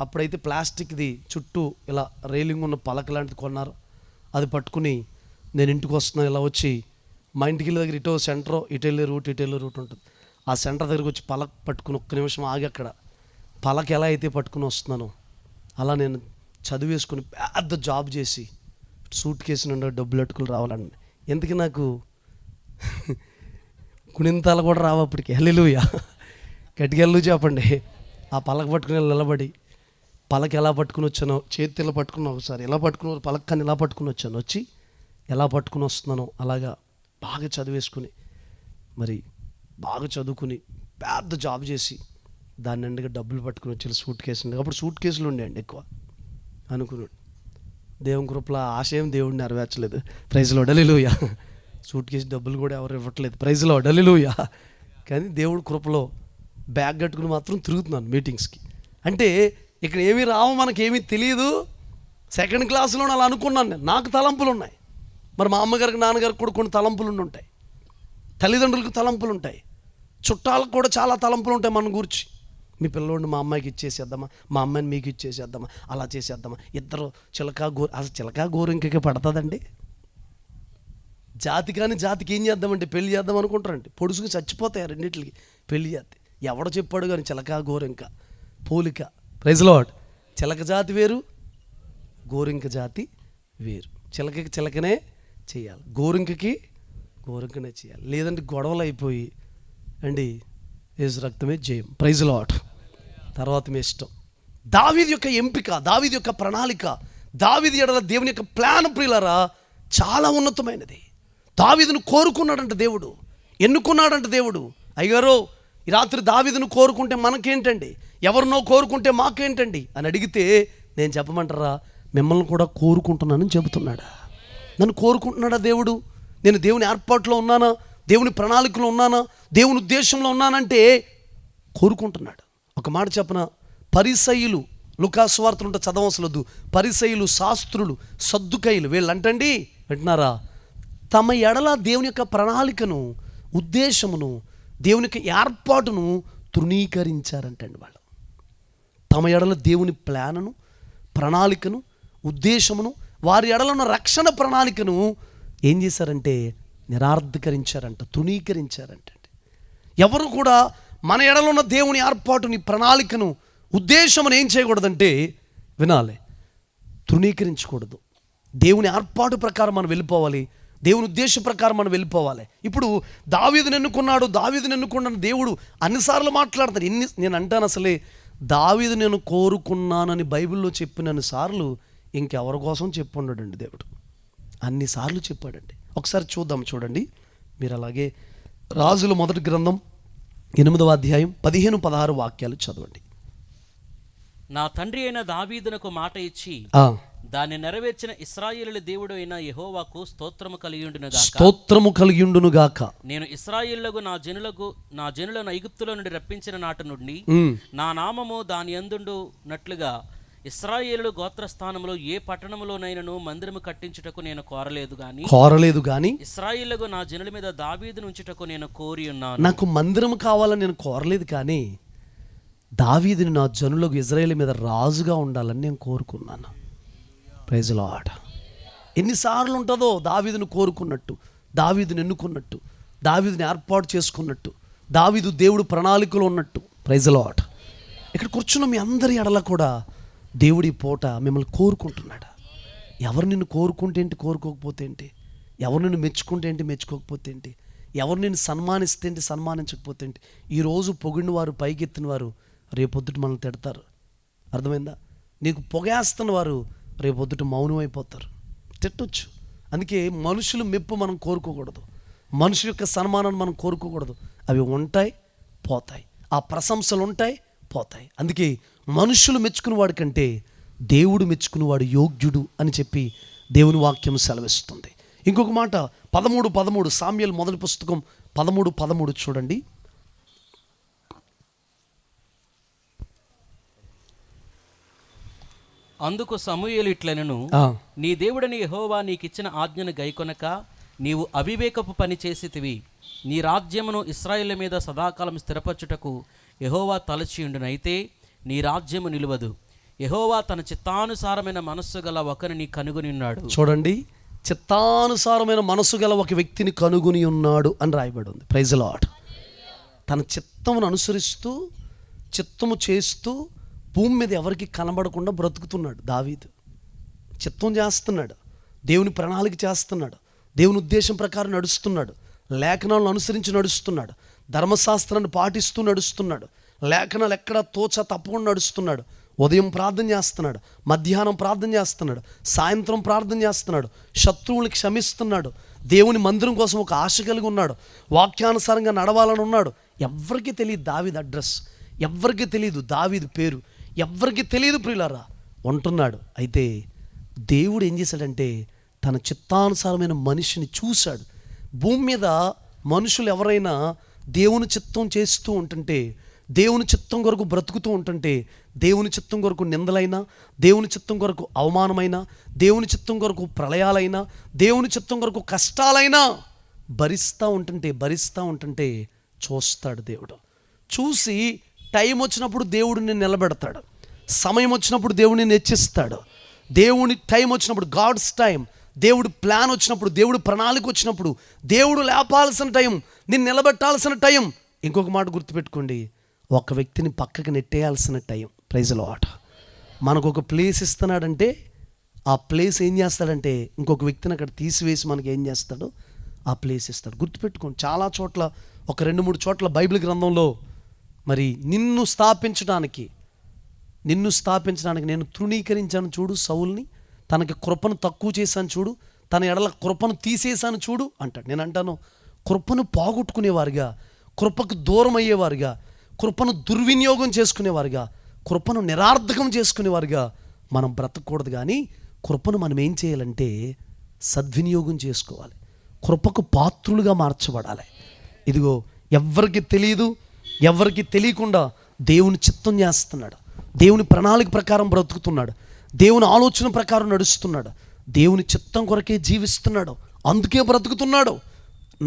అప్పుడైతే ప్లాస్టిక్ది చుట్టూ ఇలా రైలింగ్ ఉన్న పలక లాంటిది కొన్నారు. అది పట్టుకుని నేను ఇంటికి వస్తున్నాను, ఇలా వచ్చి మా ఇంటికి వెళ్ళే దగ్గర ఇటో సెంటర్, ఇటు వెళ్ళే రూట్ ఉంటుంది. ఆ సెంటర్ దగ్గరికి వచ్చి పలక పట్టుకుని ఒక్క నిమిషం ఆగి అక్కడ పలక ఎలా అయితే పట్టుకుని వస్తున్నానో అలా నేను చదివేసుకుని పెద్ద జాబ్ చేసి సూట్ కేసు నుండి డబ్బులు అట్టుకుని రావాలండి. ఎందుకు నాకు గుణింతాలు కూడా రావు అప్పటికి. హల్లెలూయా. గట్టిగెళ్ళు చెప్పండి. ఆ పలక పట్టుకుని నిలబడి పలక ఎలా పట్టుకుని వచ్చానో, చేతి ఇలా పట్టుకున్నా, ఒకసారి ఇలా పట్టుకుని పలకని ఇలా పట్టుకుని వచ్చాను, వచ్చి ఎలా పట్టుకుని వస్తున్నానో అలాగా బాగా చదివేసుకుని, మరి బాగా చదువుకుని పెద్ద జాబ్ చేసి దాని నిండుగా డబ్బులు పట్టుకుని వచ్చి సూట్ కేసు. అప్పుడు సూట్ కేసులు ఉండేయండి ఎక్కువ అనుకున్నాడు. దేవుని కృపలో ఆశయం దేవుడిని నెరవేర్చలేదు. Praise the Lord. Hallelujah. Suitcase డబ్బులు కూడా ఎవరు ఇవ్వట్లేదు. Praise the Lord. హల్లెలూయా. కానీ దేవుడి కృపలో బ్యాగ్ కట్టుకుని మాత్రం తిరుగుతున్నాను మీటింగ్స్కి. అంటే ఇక్కడ ఏమీ రావు, మనకేమీ తెలియదు. సెకండ్ క్లాస్లో అలా అనుకున్నాను నేను. నాకు తలంపులు ఉన్నాయి. మరి మా అమ్మగారికి నాన్నగారికి కూడా కొన్ని తలంపులు ఉంటాయి, తల్లిదండ్రులకు తలంపులు ఉంటాయి, చుట్టాలకు కూడా చాలా తలంపులు ఉంటాయి మన గురించి. మీ పిల్లోడిని మా అమ్మాయికి ఇచ్చేసేద్దామా, మా అమ్మాయిని మీకు ఇచ్చేసేద్దామా, అలా చేసేద్దామా, ఇద్దరు అసలు చిలకా గోరింకకి పడుతుందండి. జాతి కానీ జాతికి ఏం చేద్దామంటే పెళ్లి చేద్దాం అనుకుంటారండి. పొడుసుకు చచ్చిపోతాయి రెండింటికి పెళ్లి చేస్తే. ఎవడో చెప్పాడు కానీ చిలకా గోరింక పోలిక. Praise Lord. చిలక జాతి వేరు, గోరింక జాతి వేరు. చిలకకి చిలకనే చేయాలి, గోరింకకి గోరింకనే చేయాలి. లేదంటే గొడవలు అయిపోయి అండి యేసు రక్తమే జయం. Praise Lord. తర్వాత మీ ఇష్టం. దావీదు యొక్క ఎంపిక, దావీదు యొక్క ప్రణాళిక, దావీదు ఎడల దేవుని యొక్క ప్లాన్ ప్రియులారా చాలా ఉన్నతమైనది. దావీదును కోరుకున్నాడంట దేవుడు, ఎన్నుకున్నాడంట దేవుడు. అయ్యారో ఈ రాత్రి దావీదును కోరుకుంటే మనకేంటండి, ఎవరినో కోరుకుంటే మాకేంటండి అని అడిగితే నేను చెప్పమంటారా, మిమ్మల్ని కూడా కోరుకుంటున్నానని చెబుతున్నాడా. నన్ను కోరుకుంటున్నాడా దేవుడు? నేను దేవుని ఏర్పాటులో ఉన్నానా, దేవుని ప్రణాళికలో ఉన్నానా, దేవుని ఉద్దేశంలో ఉన్నానంటే కోరుకుంటున్నాడు. ఒక మాట చెప్పన, పరిసయ్యులు, లూకాసు వార్తలు ఉంటే చదవసలొద్దు, పరిసయ్యులు, శాస్త్రులు, సద్దుకయ్యులు వీళ్ళంటండి వింటున్నారా, తమ ఎడల దేవుని యొక్క ప్రణాళికను, ఉద్దేశమును, దేవుని యొక్క ఏర్పాటును తృణీకరించారంటండి. వాళ్ళు తమ ఎడల దేవుని ప్లాన్ను, ప్రణాళికను, ఉద్దేశమును, వారి ఎడల ఉన్న రక్షణ ప్రణాళికను ఏం చేశారంటే నిరార్థకరించారంట, తృణీకరించారంట. ఎవరు కూడా మన ఎడల ఉన్న దేవుని ఏర్పాటుని, ప్రణాళికను, ఉద్దేశమును ఏం చేయకూడదంటే వినాలి, తృణీకరించకూడదు. దేవుని ఏర్పాటు ప్రకారం మనం వెళ్ళిపోవాలి, దేవుని ఉద్దేశం ప్రకారం మనం వెళ్ళిపోవాలి. ఇప్పుడు దావీదును ఎన్నుకున్నాడు, దావీదును ఎన్నుకున్న దేవుడు అన్నిసార్లు మాట్లాడతాడు. నేను అంటాను అసలే దావీదు నేను కోరుకున్నానని బైబిల్లో చెప్పినన్ని సార్లు ఇంకెవరి కోసం చెప్పుండడండి దేవుడు, అన్నిసార్లు చెప్పాడండి. ఒకసారి చూద్దాం, చూడండి మీరు. అలాగే రాజుల మొదటి గ్రంథం 8వ అధ్యాయం 15-16 వాక్యాలు చదవండి. నా తండ్రి అయిన దావీదునకు మాట ఇచ్చి దాన్ని నెరవేర్చిన ఇశ్రాయేలు దేవుడు అయిన యెహోవాకు స్తోత్రము కలిగియుండును గాక. నేను ఇశ్రాయేలులకు నా జనులను ఐగుప్తులో నుండి రప్పించిన నాటి నుండి నా నామము దాని యందుండునట్లుగా ఇశ్రాయేలు గోత్రస్థానంలో ఏ పట్టణములోనైనను మందిరము కట్టించుటకు నేను కోరలేదు గాని ఇశ్రాయేలుకు నా జనుల మీద దావీదును ఉంచుటకు నేను కోరి ఉన్నాను. నాకు మందిరం కావాలని నేను కోరలేదు, కానీ దావీదుని నా జనులకు ఇజ్రాయేలు మీద రాజుగా ఉండాలని నేను కోరుకున్నాను. Praise Lord. ఎన్నిసార్లు ఉంటుందో దావీదును కోరుకున్నట్టు, దావీదుని ఎన్నుకున్నట్టు, దావీదుని ఏర్పాటు చేసుకున్నట్టు, దావీదు దేవుడు ప్రణాళికలో ఉన్నట్టు. Praise Lord. ఇక్కడ కూర్చున్న మీ అందరి ఎడల కూడా దేవుడి పూట మిమ్మల్ని కోరుకుంటున్నాడు. ఎవరు నిన్ను కోరుకుంటే ఏంటి, కోరుకోకపోతే ఏంటి, ఎవరు నిన్ను మెచ్చుకుంటే ఏంటి, మెచ్చుకోకపోతే ఏంటి, ఎవరు నిన్ను సన్మానిస్తే ఏంటి, సన్మానించకపోతే ఏంటి. ఈరోజు పొగిడిన వారు, పైకెత్తిన వారు రేపొద్దుట మనల్ని తిడతారు. అర్థమైందా? నీకు పొగేస్తున్న వారు రేపొద్దుట మౌనం అయిపోతారు, తిట్టొచ్చు. అందుకే మనుషుల మెప్పు మనం కోరుకోకూడదు, మనుషుల యొక్క సన్మానాన్ని మనం కోరుకోకూడదు. అవి ఉంటాయి, పోతాయి. ఆ ప్రశంసలు ఉంటాయి, పోతాయి. అందుకే మనుషులు మెచ్చుకునేవాడి కంటే దేవుడు మెచ్చుకునేవాడు యోగ్యుడు అని చెప్పి దేవుని వాక్యం సెలవిస్తుంది. ఇంకొక మాట 13:13 సామ్యుయేలు మొదటి పుస్తకం 13:13 చూడండి. అందుకు సమూయేలు ఇట్లనెను, నీ దేవుడని యెహోవా నీకిచ్చిన ఆజ్ఞను గైకొనక నీవు అవివేకపు పని చేసితివి. నీ రాజ్యమును ఇశ్రాయేలు మీద సదాకాలం స్థిరపరచుటకు యెహోవా తలచియుండునైతే నీ రాజ్యము నిలువదు. యెహోవా తన చిత్తానుసారమైన మనస్సు గల ఒకరిని కనుగొని ఉన్నాడు. చూడండి, చిత్తానుసారమైన మనస్సు గల ఒక వ్యక్తిని కనుగొని ఉన్నాడు అని రాయబడి ఉంది. Praise Lord. తన చిత్తమును అనుసరిస్తూ, చిత్తము చేస్తూ భూమి మీద ఎవరికి కనబడకుండా బ్రతుకుతున్నాడు దావీదు. చిత్తం చేస్తున్నాడు, దేవుని ప్రణాళిక చేస్తున్నాడు, దేవుని ఉద్దేశం ప్రకారం నడుస్తున్నాడు, లేఖనాలను అనుసరించి నడుస్తున్నాడు, ధర్మశాస్త్రాన్ని పాటిస్తూ నడుస్తున్నాడు, లేఖనాలు ఎక్కడ తోచ తప్పకుండా నడుస్తున్నాడు. ఉదయం ప్రార్థన చేస్తున్నాడు, మధ్యాహ్నం ప్రార్థన చేస్తున్నాడు, సాయంత్రం ప్రార్థన చేస్తున్నాడు, శత్రువుని క్షమిస్తున్నాడు, దేవుని మందిరం కోసం ఒక ఆశ కలిగి ఉన్నాడు, వాక్యానుసారంగా నడవాలని ఉన్నాడు. ఎవరికి తెలియదు దావీదు అడ్రస్, ఎవరికి తెలియదు దావీదు పేరు, ఎవరికి తెలియదు ప్రియులారా, ఉంటున్నాడు. అయితే దేవుడు ఏం చేశాడంటే తన చిత్తానుసారమైన మనిషిని చూశాడు. భూమి మీద మనుషులు ఎవరైనా దేవుని చిత్తం చేస్తూ ఉంటుంటే దేవుని చిత్తం కొరకు బ్రతుకుతూ ఉంటుంటే దేవుని చిత్తం కొరకు నిందలైనా, దేవుని చిత్తం కొరకు అవమానమైనా, దేవుని చిత్తం కొరకు ప్రళయాలైనా, దేవుని చిత్తం కొరకు కష్టాలైనా భరిస్తూ ఉంటుంటే చూస్తాడు దేవుడు. చూసి టైం వచ్చినప్పుడు దేవుడిని నిలబెడతాడు, సమయం వచ్చినప్పుడు దేవుడిని హెచ్చిస్తాడు. దేవుని టైం వచ్చినప్పుడు, గాడ్స్ టైం, దేవుడి ప్లాన్ వచ్చినప్పుడు, దేవుడి ప్రణాళిక వచ్చినప్పుడు, దేవుడు లేపాల్సిన టైం, నిన్ను నిలబెట్టాల్సిన టైం. ఇంకొక మాట గుర్తుపెట్టుకోండి, ఒక వ్యక్తిని పక్కకి నెట్టేయాల్సిన టైం. Praise the Lord. మనకు ఒక ప్లేస్ ఇస్తున్నాడంటే ఆ ప్లేస్ ఏం చేస్తాడంటే ఇంకొక వ్యక్తిని అక్కడ తీసివేసి మనకి ఏం చేస్తాడు, ఆ ప్లేస్ ఇస్తాడు. గుర్తుపెట్టుకోండి, చాలా చోట్ల, ఒక 2-3 చోట్ల బైబిల్ గ్రంథంలో మరి నిన్ను స్థాపించడానికి నేను తృణీకరించాను చూడు సౌల్ని, తనకి కృపను తక్కువ చేశాను చూడు, తన ఎడల కృపను తీసేశాను చూడు అంటాడు. నేను అంటాను, కృపను పోగొట్టుకునేవారుగా, కృపకు దూరం అయ్యేవారుగా, కృపను దుర్వినియోగం చేసుకునేవారుగా, కృపను నిరార్థకం చేసుకునేవారుగా మనం బ్రతకూడదు. కానీ కృపను మనం ఏం చేయాలంటే సద్వినియోగం చేసుకోవాలి, కృపకు పాత్రులుగా మార్చబడాలి. ఇదిగో ఎవరికి తెలియదు, ఎవరికి తెలియకుండా దేవుని చిత్తం చేస్తున్నాడు, దేవుని ప్రణాళిక ప్రకారం బ్రతుకుతున్నాడు, దేవుని ఆలోచన ప్రకారం నడుస్తున్నాడు, దేవుని చిత్తం కొరకే జీవిస్తున్నాడు, అందుకే బ్రతుకుతున్నాడు.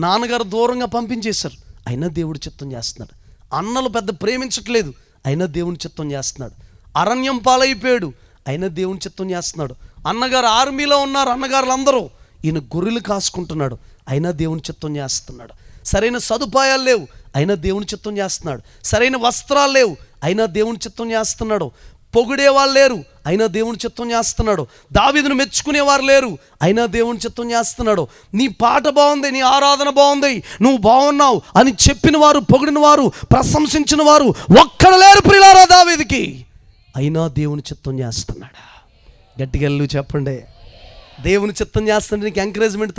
నాన్నగారు దూరంగా పంపించేశారు, అయినా దేవుడి చిత్తం చేస్తున్నాడు. అన్నలు పెద్ద ప్రేమించట్లేదు, అయినా దేవుని చిత్తం చేస్తున్నాడు. అరణ్యం పాలైపోయాడు, అయినా దేవుని చిత్తం చేస్తున్నాడు. అన్నగారు ఆర్మీలో ఉన్నారు, అన్నగారులు అందరూ, ఈయన గొర్రెలు కాసుకుంటున్నాడు, అయినా దేవుని చిత్తం చేస్తున్నాడు. సరైన సదుపాయాలు లేవు, అయినా దేవుని చిత్తం చేస్తున్నాడు. సరైన వస్త్రాలు లేవు, అయినా దేవుని చిత్తం చేస్తున్నాడు. పొగిడే వాళ్ళు లేరు, అయినా దేవుని చిత్తం చేస్తున్నాడు. దావీదును మెచ్చుకునేవారు లేరు, అయినా దేవుని చిత్తం చేస్తున్నాడు. నీ పాట బాగుంది, నీ ఆరాధన బాగుంది, నువ్వు బాగున్నావు అని చెప్పిన వారు, పొగిడిన వారు, ప్రశంసించిన వారు ఒక్కడు లేరు ప్రియులారా దావీదుకి, అయినా దేవుని చిత్తం చేస్తున్నాడు. గట్టిగా వెళ్ళి చెప్పండి. దేవుని చిత్తం చేస్తుంటే నీకు ఎంకరేజ్మెంట్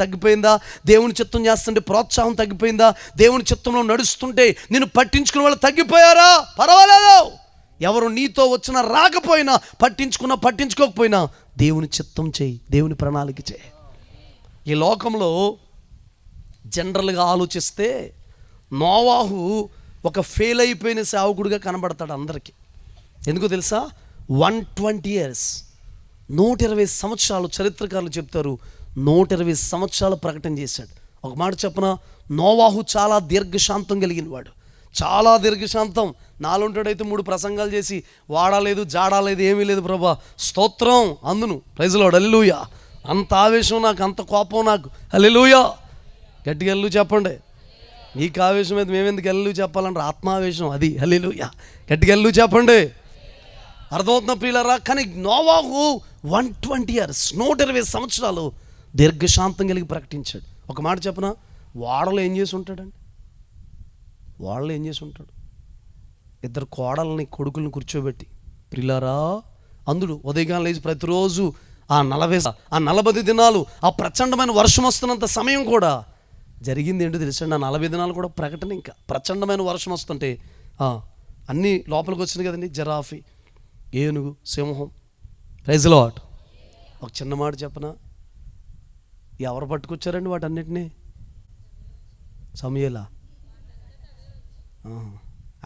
తగ్గిపోయిందా? దేవుని చిత్తం చేస్తుంటే ప్రోత్సాహం తగ్గిపోయిందా? దేవుని చిత్తంలో నడుస్తుంటే నిన్ను పట్టించుకునే వాళ్ళు తగ్గిపోయారా? పర్వాలేదు, ఎవరు నీతో వచ్చినా రాకపోయినా, పట్టించుకోకపోయినా దేవుని చిత్తం చేయి, దేవుని ప్రణాళిక చేయి. ఈ లోకంలో జనరల్గా ఆలోచిస్తే నోవాహు ఒక ఫెయిల్ అయిపోయిన సేవకుడిగా కనబడతాడు అందరికీ. ఎందుకో తెలుసా? 120 years, 120 సంవత్సరాలు చరిత్రకారులు చెప్తారు, 120 సంవత్సరాలు ప్రకటన చేశాడు. ఒక మాట చెప్పనా, నోవాహు చాలా దీర్ఘశాంతం కలిగిన వాడు, చాలా దీర్ఘశాంతం. నాలుంటాడైతే 3 ప్రసంగాలు చేసి వాడాలేదు, జాడాలేదు, ఏమీ లేదు ప్రభా స్తోత్రం అందును, ప్రైజ్ ది లార్డ్, హల్లెలూయా. అంత ఆవేశం నాకు, అంత కోపం నాకు, హల్లెలూయా. గట్టిగా హల్లెలూయా చెప్పండి. మీకు ఆవేశం అయితే మేమెందుకు హల్లెలూయా చెప్పాలంటే ఆత్మావేశం అది, హల్లెలూయా. గట్టిగా హల్లెలూయా చెప్పండి. అర్థమవుతున్న ప్రియులారా? కానీ నోవాహు 120 years, 120 సంవత్సరాలు దీర్ఘశాంతం కలిగి ప్రకటించాడు. ఒక మాట చెప్పనా, వాడలో ఏం చేసి ఉంటాడండి? వాళ్ళు ఏం చేసి ఉంటాడు? 2 కోడల్ని, కొడుకుల్ని కూర్చోబెట్టి, ప్రియులారా అందుడు ఉదయకాలం లేచి ప్రతిరోజు ఆ 40 దినాలు ఆ ప్రచండమైన వర్షం వస్తున్నంత సమయం కూడా జరిగింది ఏంటో తెలుసండి? ఆ 40 దినాలు కూడా ప్రకటన. ఇంకా ప్రచండమైన వర్షం వస్తుంటే అన్నీ లోపలికి వచ్చినాయి కదండి, జిరాఫీ, ఏనుగు, సింహం, ప్రైజ్ ది లార్డ్. ఒక చిన్న మాట చెప్పనా, ఎవరు పట్టుకొచ్చారండి వాటన్నిటినీ? సమూయేలా?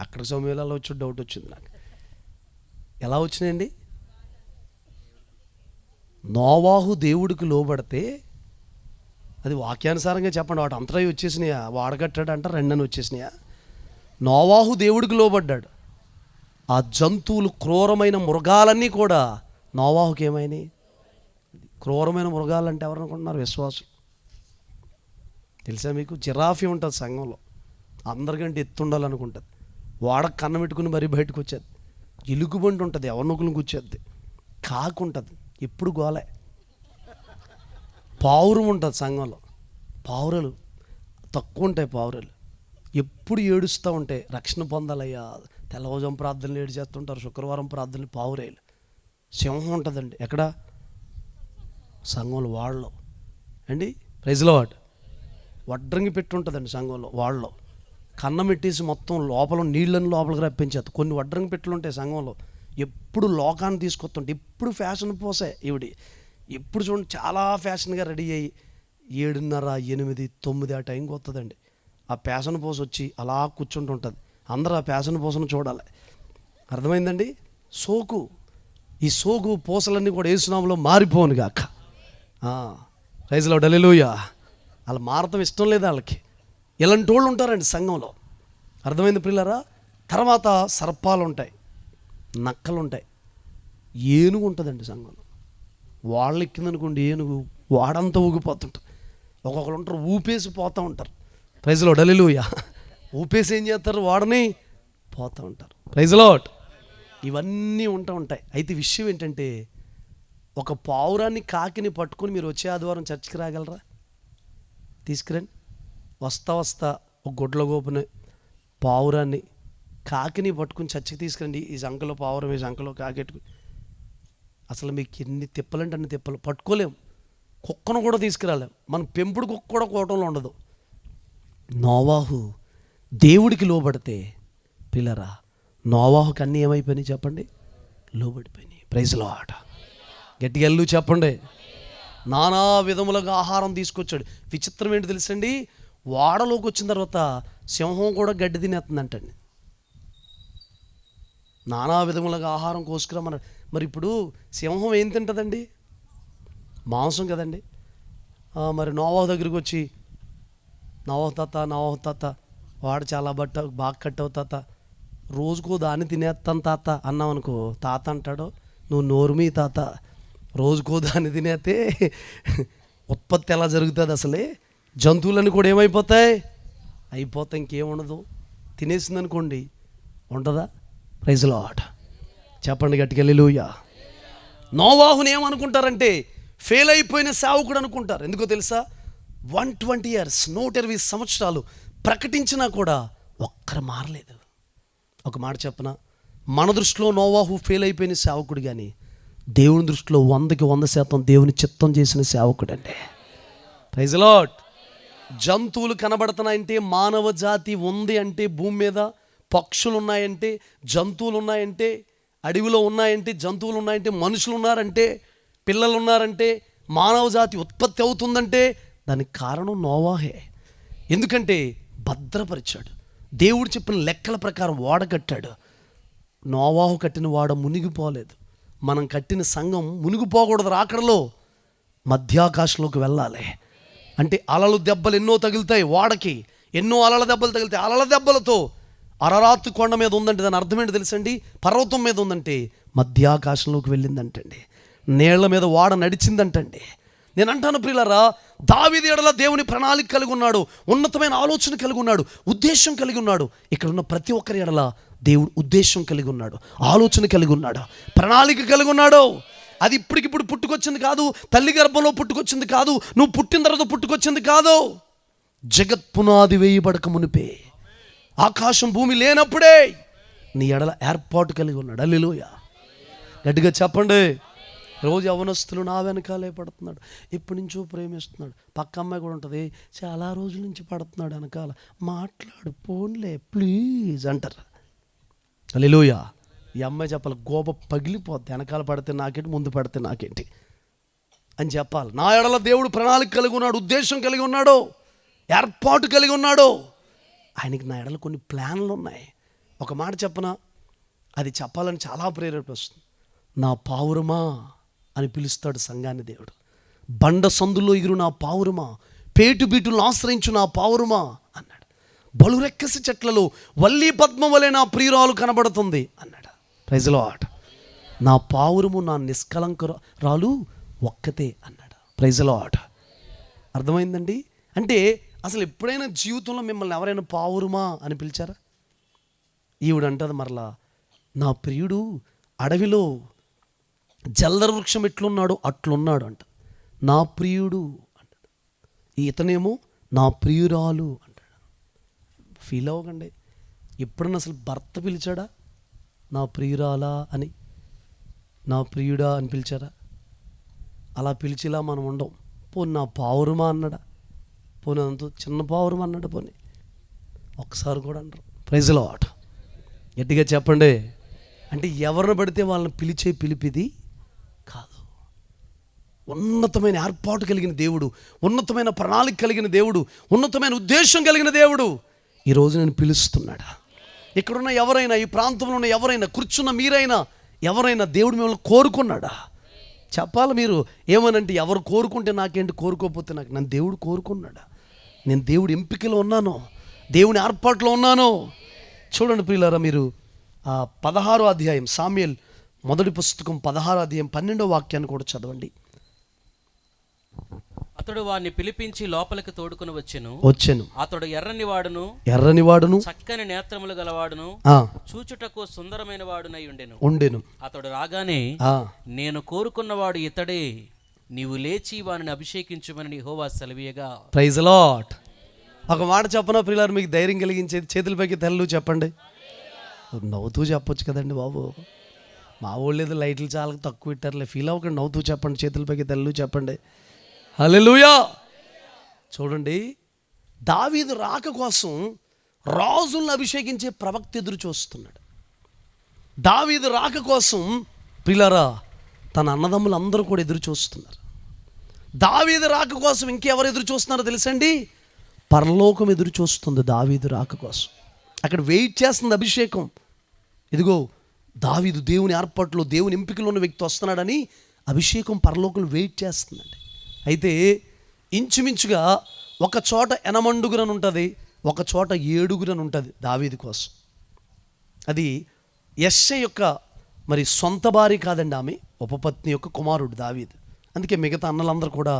అక్కడ సమూయేలాలో వచ్చి డౌట్ వచ్చింది నాకు. ఎలా వచ్చినాయండి? నోవాహు దేవుడికి లోబడితే, అది వాక్యానుసారంగా చెప్పండి, వాటి అంతటా వచ్చేసినాయా? వాడగట్టాడు అంట 2 అని వచ్చేసినాయా? నోవాహు దేవుడికి లోబడ్డాడు. ఆ జంతువులు, క్రూరమైన మృగాలన్నీ కూడా నోవాహుకి ఏమైనాయి? క్రూరమైన మృగాలు అంటే ఎవరనుకుంటున్నారు? విశ్వాసులు. తెలుసా మీకు? జిరాఫీ ఉంటుంది సంఘంలో, అందరికంటే ఎత్తుండాలనుకుంటుంది, వాడకు కన్నం పెట్టుకుని మరీ బయటకు వచ్చేది. ఎలుగుబంటి ఉంటుంది, ఎవరినొకరిని కూర్చోద్ది. కాకు ఉంటుంది, ఎప్పుడు గోలే. పావురం ఉంటుంది సంఘంలో, పావురలు తక్కువ ఉంటాయి, పావురలు ఎప్పుడు ఏడుస్తూ ఉంటాయి, రక్షణ పొందాలయ్యా. తెల్లవజం ప్రార్థనలు ఏడు చేస్తుంటారు, శుక్రవారం ప్రార్థనలు పావురేలు. సింహం ఉంటుందండి ఎక్కడ? సంఘంలో వాళ్ళలో అండి, ప్రైజ్ ది లార్డ్. వడ్రంగి పెట్టి ఉంటుందండి సంఘంలో, వాళ్ళలో కన్నం పెట్టేసి మొత్తం లోపల నీళ్ళని లోపలికి రప్పించేది. కొన్ని వడ్రంగి పెట్టులు ఉంటాయి సంఘంలో, ఎప్పుడు లోకాన్ని తీసుకొస్తుంటే, ఎప్పుడు ఫ్యాషన్ పోసే ఈవిడి. ఎప్పుడు చూడండి చాలా ఫ్యాషన్గా రెడీ అయ్యి 7:30, 8, 9 ఆ టైంకి వస్తుందండి. ఆ ఫ్యాషన్ పోసి వచ్చి అలా కూర్చుంటుంటుంది. అందరూ ఆ పేసన పూసను చూడాలి. అర్థమైందండి? సోకు, ఈ సోకు పూసలన్నీ కూడా యేసునామములో మారిపోను గాక. రైజ్లో హల్లెలూయా. వాళ్ళు మారతం ఇష్టం లేదు వాళ్ళకి. ఇలాంటి వాళ్ళు ఉంటారండి సంఘంలో. అర్థమైంది ప్రియులారా? తర్వాత సర్పాలు ఉంటాయి, నక్కలు ఉంటాయి, ఏనుగు ఉంటుందండి సంఘంలో. వాళ్ళు ఎక్కిందనుకోండి ఏనుగు, వాడంతా ఊగిపోతుంటారు. ఒక్కొక్కరు ఉంటారు ఊపేసి పోతూ ఉంటారు. ప్రైజ్ లార్డ్ హల్లెలూయా. ఊపేసి ఏం చేస్తారు? వాడని పోతూ ఉంటారు. Praise Lord. ఇవన్నీ ఉంటూ ఉంటాయి. అయితే విషయం ఏంటంటే, ఒక పావురాన్ని, కాకిని పట్టుకొని మీరు వచ్చే ఆదివారం చర్చికి రాగలరా? తీసుకురండి. వస్తా ఒక గుడ్ల గోపుని, పావురాన్ని, కాకిని పట్టుకుని చర్చికి తీసుకురండి. ఈ సంఖలో పావురం, ఈ సంఖలో కాకెట్టుకుని. అసలు మీకు ఎన్ని తిప్పలంటే అన్ని తిప్పలు. పట్టుకోలేము. కుక్కను కూడా తీసుకురాలేము. మన పెంపుడు కుక్క కూడా కోటంలో ఉండదు. నోవాహు దేవుడికి లోబడితే పిల్లరా, నోవాహుకి అన్నీ ఏమైపోయినాయి చెప్పండి? లోబడిపోయినాయి. Praise Lord. గట్టిగా ఎల్లు చెప్పండి. నానా విధములుగా ఆహారం తీసుకొచ్చాడు. విచిత్రం ఏంటి తెలుసండి? వాడలోకి వచ్చిన తర్వాత సింహం కూడా గడ్డి తినేస్తుందంటండి. నానా విధములుగా ఆహారం కోసుకురమ్మన్నాడు. మరి ఇప్పుడు సింహం ఏం తింటుందండి? మాంసం కదండి. మరి నోవాహు దగ్గరికి వచ్చి, నోవాహు తాత వాడు చాలా బాగా కట్టవు తాత, రోజుకో దాన్ని తినేస్తాను తాత అన్నాం అనుకో, తాత అంటాడు, నువ్వు నోరుమీ తాత, రోజుకో దాన్ని తినేస్తే ఉత్పత్తి ఎలా జరుగుతుంది? అసలే జంతువులన్నీ కూడా ఏమైపోతాయి? అయిపోతాయి, ఇంకేముండదు. తినేసింది అనుకోండి, ఉంటుందా? Praise Lord. చెప్పండి గట్టిగా హల్లెలూయా. నోవాహుని ఏమనుకుంటారంటే ఫెయిల్ అయిపోయిన సేవకుడు అనుకుంటారు. ఎందుకో తెలుసా? 120 years 120 సంవత్సరాలు ప్రకటించినా కూడా ఒక్కరు మారలేదు. ఒక మాట చెప్పనా? మన దృష్టిలో నోవాహు ఫెయిల్ అయిపోయిన సేవకుడు, కానీ దేవుని దృష్టిలో 100కి 100% దేవుని చిత్తం చేసిన సేవకుడు అండి. Praise Lord. జంతువులు కనబడుతున్నాయంటే, మానవ జాతి ఉంది అంటే, భూమి మీద పక్షులు ఉన్నాయంటే, జంతువులు ఉన్నాయంటే, అడవిలో ఉన్నాయంటే, జంతువులు ఉన్నాయంటే, మనుషులు ఉన్నారంటే, పిల్లలు ఉన్నారంటే, మానవ జాతి ఉత్పత్తి అవుతుందంటే దానికి కారణం నోవాహే. ఎందుకంటే భద్రపరిచాడు. దేవుడు చెప్పిన లెక్కల ప్రకారం వాడ కట్టాడు. నోవాహు కట్టిన వాడ మునిగిపోలేదు. మనం కట్టిన సంఘం మునిగిపోకూడదు. రాకడలో మధ్యాకాశంలోకి వెళ్ళాలి అంటే అలలు దెబ్బలు ఎన్నో తగులుతాయి. వాడకి ఎన్నో అలల దెబ్బలు తగులుతాయి. అలల దెబ్బలతో అరరాతు కొండ మీద ఉందంటే దాని అర్థం ఏంటి తెలుసండి? పర్వతం మీద ఉందంటే మధ్యాకాశంలోకి వెళ్ళిందంటండి. నీళ్ల మీద వాడ నడిచిందంటండి. నేను అంటాను ప్రియులారా, దావీదు ఎడల దేవుని ప్రణాళిక కలిగి ఉన్నాడు, ఉన్నతమైన ఆలోచన కలిగి ఉన్నాడు, ఉద్దేశం కలిగి ఉన్నాడు. ఇక్కడ ఉన్న ప్రతి ఒక్కరి ఎడల దేవుడు ఉద్దేశం కలిగి ఉన్నాడు, ఆలోచన కలిగి ఉన్నాడు, ప్రణాళిక కలిగి ఉన్నాడు. అది ఇప్పటికిప్పుడు పుట్టుకొచ్చింది కాదు, తల్లి గర్భంలో పుట్టుకొచ్చింది కాదు, నువ్వు పుట్టిన తర్వాత పుట్టుకొచ్చింది కాదు. జగత్ పునాది వేయబడక మునిపే, ఆకాశం భూమి లేనప్పుడే నీ ఎడల ఏర్పాటు కలిగి ఉన్నాడు. హల్లెలూయా. గట్టిగా చెప్పండి. రోజు యవ్వనస్తులు నా వెనకాలే పడుతున్నాడు, ఎప్పటి నుంచో ప్రేమిస్తున్నాడు. పక్క అమ్మాయి కూడా ఉంటుంది, చాలా రోజుల నుంచి పడుతున్నాడు వెనకాల, మాట్లాడు పోన్లే ప్లీజ్ అంటారు. హల్లెలూయా. ఈ అమ్మాయి చెప్పాలి, గోప పగిలిపోద్ది, వెనకాల పడితే నాకేంటి, ముందు పడితే నాకేంటి అని చెప్పాలి. నా ఎడల దేవుడు ప్రణాళిక కలిగి ఉన్నాడు, ఉద్దేశం కలిగి ఉన్నాడు, ఏర్పాటు కలిగి ఉన్నాడు. ఆయనకి నా ఎడల కొన్ని ప్లాన్లు ఉన్నాయి. ఒక మాట చెప్పనా, అది చెప్పాలని చాలా ప్రేరేపణ వస్తుంది. నా పావురమా అని పిలుస్తాడు సంఘాన్ని దేవుడు. బండ సందులో ఎగురు నా పావురమా, పేటు బీటులను ఆశ్రయించు నా పావురమా అన్నాడు. బలురెక్కసి చెట్లలో వల్లి పద్మ వలె నా ప్రియురాలు కనబడుతుంది అన్నాడు. Praise Lord. నా పావురము నా నిష్కలంకరాలు ఒక్కతే అన్నాడు. Praise Lord. అర్థమైందండి? అంటే అసలు ఎప్పుడైనా జీవితంలో మిమ్మల్ని ఎవరైనా పావురమా అని పిలిచారా? ఈవిడంటది మరలా, నా ప్రియుడు అడవిలో జల్దర వృక్షం ఎట్లున్నాడో అట్లున్నాడు అంట. నా ప్రియుడు అంటాడు. ఇతనేమో నా ప్రియురాలు అంటాడు. ఫీల్ అవ్వకండి. ఎప్పుడన్నా అసలు భర్త పిలిచాడా నా ప్రియురాలా అని, నా ప్రియుడా అని పిలిచారా? అలా పిలిచిలా మనం ఉండం. పోనీ నా పావురమా అన్నాడా? పోనీ అంత చిన్న పావురం అన్నాడు? పోనీ ఒకసారి కూడా అంటారు. Praise Lord. గట్టిగా చెప్పండి. అంటే ఎవరిని పడితే వాళ్ళని పిలిచే పిలిపిది కాదు. ఉన్నతమైన ఏర్పాటు కలిగిన దేవుడు, ఉన్నతమైన ప్రణాళిక కలిగిన దేవుడు, ఉన్నతమైన ఉద్దేశం కలిగిన దేవుడు ఈరోజు నేను పిలుస్తున్నాడా? ఇక్కడున్న ఎవరైనా, ఈ ప్రాంతంలో ఉన్న ఎవరైనా, కూర్చున్న మీరైనా, ఎవరైనా దేవుడు మిమ్మల్ని కోరుకున్నాడా? చెప్పాలి మీరు. ఏమనంటే ఎవరు కోరుకుంటే నాకేంటి, కోరుకోకపోతే నాకు. నన్ను దేవుడు కోరుకున్నాడా? నేను దేవుడి ఎంపికలో ఉన్నాను, దేవుని ఏర్పాట్లో ఉన్నాను. చూడండి ప్రియులారా, మీరు 16వ అధ్యాయం, సామ్యుయేలు మొదటి పుస్తకం 16వ అధ్యాయం 12వ వాక్యాన్ని కూడా చదవండి. అతడు వాడిని పిలిపించి లోపలికి తోడుకుని వచ్చెను. అతడు ఎర్రని వాడును చక్కని నేత్రములు గలవాడును చూచుటకు సుందరమైన వాడునై ఉండెను. అతడు రాగానే, నేను కోరుకున్నవాడు ఇతడే, నీవు లేచి వానిని అభిషేకించుమని యెహోవా సెలవీయగా. Praise the Lord. ఒక మాట చెప్పనా ప్రియులారా, మీకు ధైర్యం కలిగించేది? చేతులపైకి తెల్లు చెప్పండి. నవ్వుతూ చెప్పొచ్చు కదండి బాబు. మా వాళ్ళు ఏదో లైట్లు చాలా తక్కువ పెట్టారులే, ఫీల్ అవ్వకండి. నవ్వుతూ చెప్పండి, చేతులపైకి తెల్లు చెప్పండి. హల్లెలూయా. చూడండి, దావీదు రాక కోసం రాజులను అభిషేకించే ప్రవక్త ఎదురు చూస్తున్నాడు. దావీదు రాక కోసం ప్రియులారా తన అన్నదమ్ములు అందరూ కూడా ఎదురు చూస్తున్నారు. దావీదు రాక కోసం ఇంకెవరు ఎదురు చూస్తున్నారో తెలుసండి? పరలోకం ఎదురు చూస్తుంది దావీదు రాక కోసం. అక్కడ వెయిట్ చేస్తుంది అభిషేకం. ఇదిగో దావీదు దేవుని ఏర్పాట్లో, దేవుని ఎంపికలో ఉన్న వ్యక్తి వస్తున్నాడని అభిషేకం పరలోకం వెయిట్ చేస్తుందండి. అయితే ఇంచుమించుగా ఒక చోట 8 అని ఉంటుంది, ఒక చోట 7 అని ఉంటుంది దావీదు కోసం. అది యెష్షై యొక్క మరి సొంత భార్య కాదండి, ఆమె ఉపపత్ని యొక్క కుమారుడు దావీదు. అందుకే మిగతా అన్నలందరూ కూడా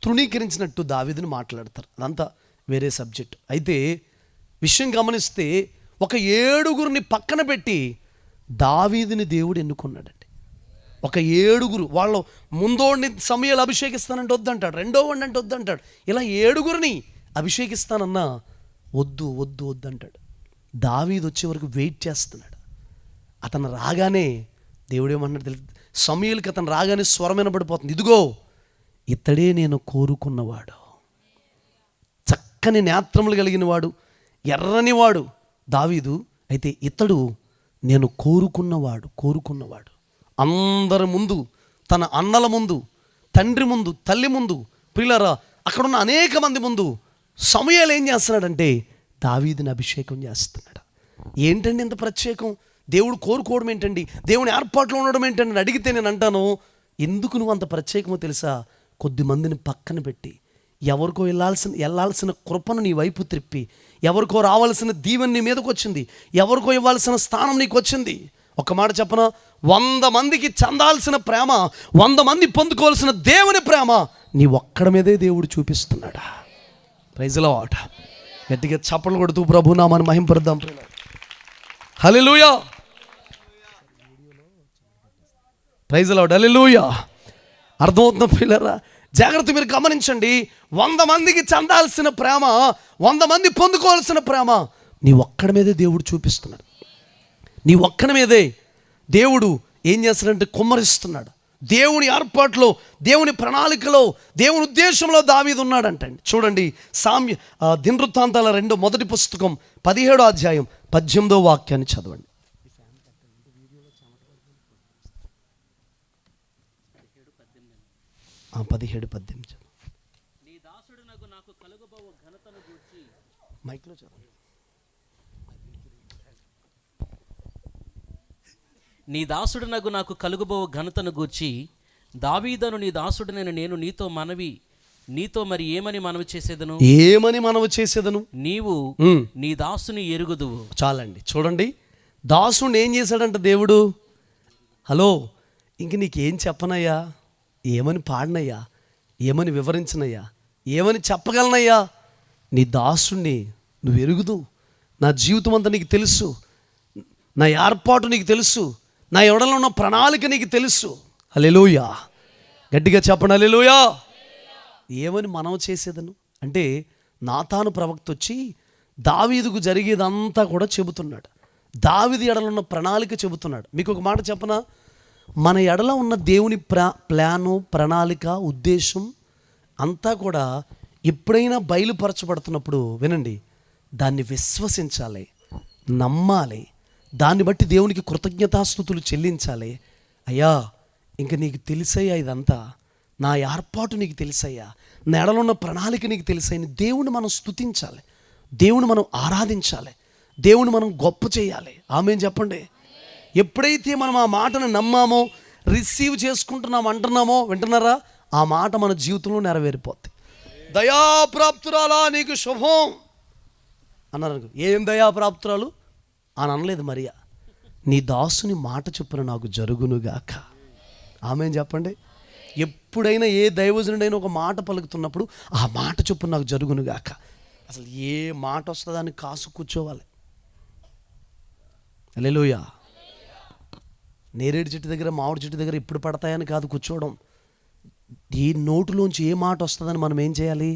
తృణీకరించినట్టు దావీదుని మాట్లాడతారు. అదంతా వేరే సబ్జెక్ట్. అయితే విషయం గమనిస్తే ఒక 7 పక్కన పెట్టి దావీదుని దేవుడు ఎన్నుకున్నాడండి. ఒక 7 వాళ్ళు ముందోడిని సమయాలు అభిషేకిస్తానంటే వద్దంటాడు, రెండో వాడిని అంటే వద్దంటాడు. ఇలా 7 అభిషేకిస్తానన్నా వద్దు వద్దు వద్దంటాడు. దావీదు వచ్చే వరకు వెయిట్ చేస్తున్నాడు. అతను రాగానే దేవుడు ఏమన్నాడు తెలుసు? సమూయేలుకి అతను రాగానే స్వరం వినబడిపోతుంది, ఇదిగో ఇతడే నేను కోరుకున్నవాడు, చక్కని నేత్రములు కలిగిన వాడు, ఎర్రని వాడు దావీదు. అయితే ఇతడు నేను కోరుకున్నవాడు. అందరి ముందు, తన అన్నల ముందు, తండ్రి ముందు, తల్లి ముందు, ప్రియులారా అక్కడున్న అనేక మంది ముందు సమూయేలు ఏం చేస్తున్నాడంటే దావీదుని అభిషేకం చేస్తున్నాడు. ఏంటండి ఇంత ప్రత్యేకం? దేవుడు కోరుకోవడం ఏంటండి, దేవుని ఏర్పాట్లో ఉండడం ఏంటండి అడిగితే నేను అంటాను, ఎందుకు నువ్వు అంత ప్రత్యేకమో తెలుసా? కొద్ది మందిని పక్కన పెట్టి ఎవరికో వెళ్ళాల్సిన కృపను నీ వైపు త్రిప్పి, ఎవరికో రావాల్సిన దీవెన నీ మీదకి వచ్చింది, ఎవరికో ఇవ్వాల్సిన స్థానం నీకు వచ్చింది. ఒక మాట చెప్పనా, 100 మందికి చెందాల్సిన ప్రేమ, 100 మంది పొందుకోవాల్సిన దేవుని ప్రేమ నీ ఒక్కడి మీదే దేవుడు చూపిస్తున్నాడా? Praise the Lord. గట్టిగా చప్పట్లు కొడుతూ ప్రభు నామాన్ని మహింపరుద్దాం. Hallelujah. Praise the Lord. Hallelujah. అర్థమవుతుందా పిల్లరా? జాగ్రత్త, మీరు గమనించండి. 100 మందికి చెందాల్సిన ప్రేమ, 100 మంది పొందుకోవాల్సిన ప్రేమ నీ ఒక్కడి మీదే దేవుడు చూపిస్తున్నాడు. నీ ఒక్కడి మీదే దేవుడు ఏం చేస్తాడంటే కుమ్మరిస్తున్నాడు. దేవుని ఏర్పాట్లో, దేవుని ప్రణాళికలో, దేవుని ఉద్దేశంలో దావీదు ఉన్నాడంటండి. చూడండి, దినవృత్తాంతాల 2వ పుస్తకం 17వ అధ్యాయం 18వ వాక్యాన్ని చదవండి. 17-18 నీ దాసుడునగు నాకు కలుగబోవు ఘనతను గూర్చి మైక్లో చదవండి. నీ దాసుడునగు నాకు కలుగబోవు ఘనతను గూర్చి దావీదను నీ దాసుడనైన నేను నీతో మరి ఏమని మనవి చేసేదను? నీవు నీ దాసుని ఎరుగుదువు. చాలండి. చూడండి, దాసుని ఏం చేశాడంట దేవుడు? హలో, ఇంక నీకేం చెప్పనయ్యా, ఏమని పాడనయ్యా, ఏమని వివరించనయ్యా, ఏమని చెప్పగలనయ్యా? నీ దాసుని నువ్వు ఎరుగుదు. నా జీవితం అంతా నీకు తెలుసు, నా ఏర్పాటు నీకు తెలుసు, నా ఎడలో ఉన్న ప్రణాళిక నీకు తెలుసు. హల్లెలూయా. గట్టిగా చెప్పండి హల్లెలూయా. ఏమని మనం చేసేదను అంటే, నాతాను ప్రవక్త వచ్చి దావీదుకు జరిగేదంతా కూడా చెబుతున్నాడు. దావీదు ఎడలో ఉన్న ప్రణాళిక చెబుతున్నాడు. మీకు ఒక మాట చెప్పనా? మన ఎడల ఉన్న దేవుని ప్లాను, ప్రణాళిక, ఉద్దేశం అంతా కూడా ఎప్పుడైనా బయలుపరచబడుతున్నప్పుడు వినండి, దాన్ని విశ్వసించాలి, నమ్మాలి, దాన్ని బట్టి దేవునికి కృతజ్ఞతాస్తుతులు చెల్లించాలి. అయ్యా, ఇంక నీకు తెలుసయ్యా, ఇదంతా నా ఏర్పాటు నీకు తెలుసయ్యా, నా ఎడలో ఉన్న ప్రణాళిక నీకు తెలుసని దేవుని మనం స్తుతించాలి, దేవుని మనం ఆరాధించాలి, దేవుని మనం గొప్ప చేయాలి. ఆమేన్ చెప్పండి. ఎప్పుడైతే మనం ఆ మాటను నమ్మామో, రిసీవ్ చేసుకుంటున్నాం అంటున్నామో, వింటున్నారా, ఆ మాట మన జీవితంలో నెరవేరిపోద్ది. దయాప్రాప్తురాలా నీకు శుభం అన్నారు. ఏం దయాప్రాప్తురాలు అని అనలేదు మరియా. నీ దాసుని మాట చొప్పున నాకు జరుగునుగాక. ఆమేన్ చెప్పండి. ఎప్పుడైనా ఏ దైవజనుడైనా ఒక మాట పలుకుతున్నప్పుడు ఆ మాట చొప్పున నాకు జరుగునుగాక. అసలు ఏ మాట వస్తుందని కాసు కూర్చోవాలి. హల్లెలూయా. నేరేడు చెట్టు దగ్గర, మామిడి చెట్టు దగ్గర ఇప్పుడు పడతాయని కాదు కూర్చోవడం. ఈ నోటులోంచి ఏ మాట వస్తుందని మనం ఏం చేయాలి?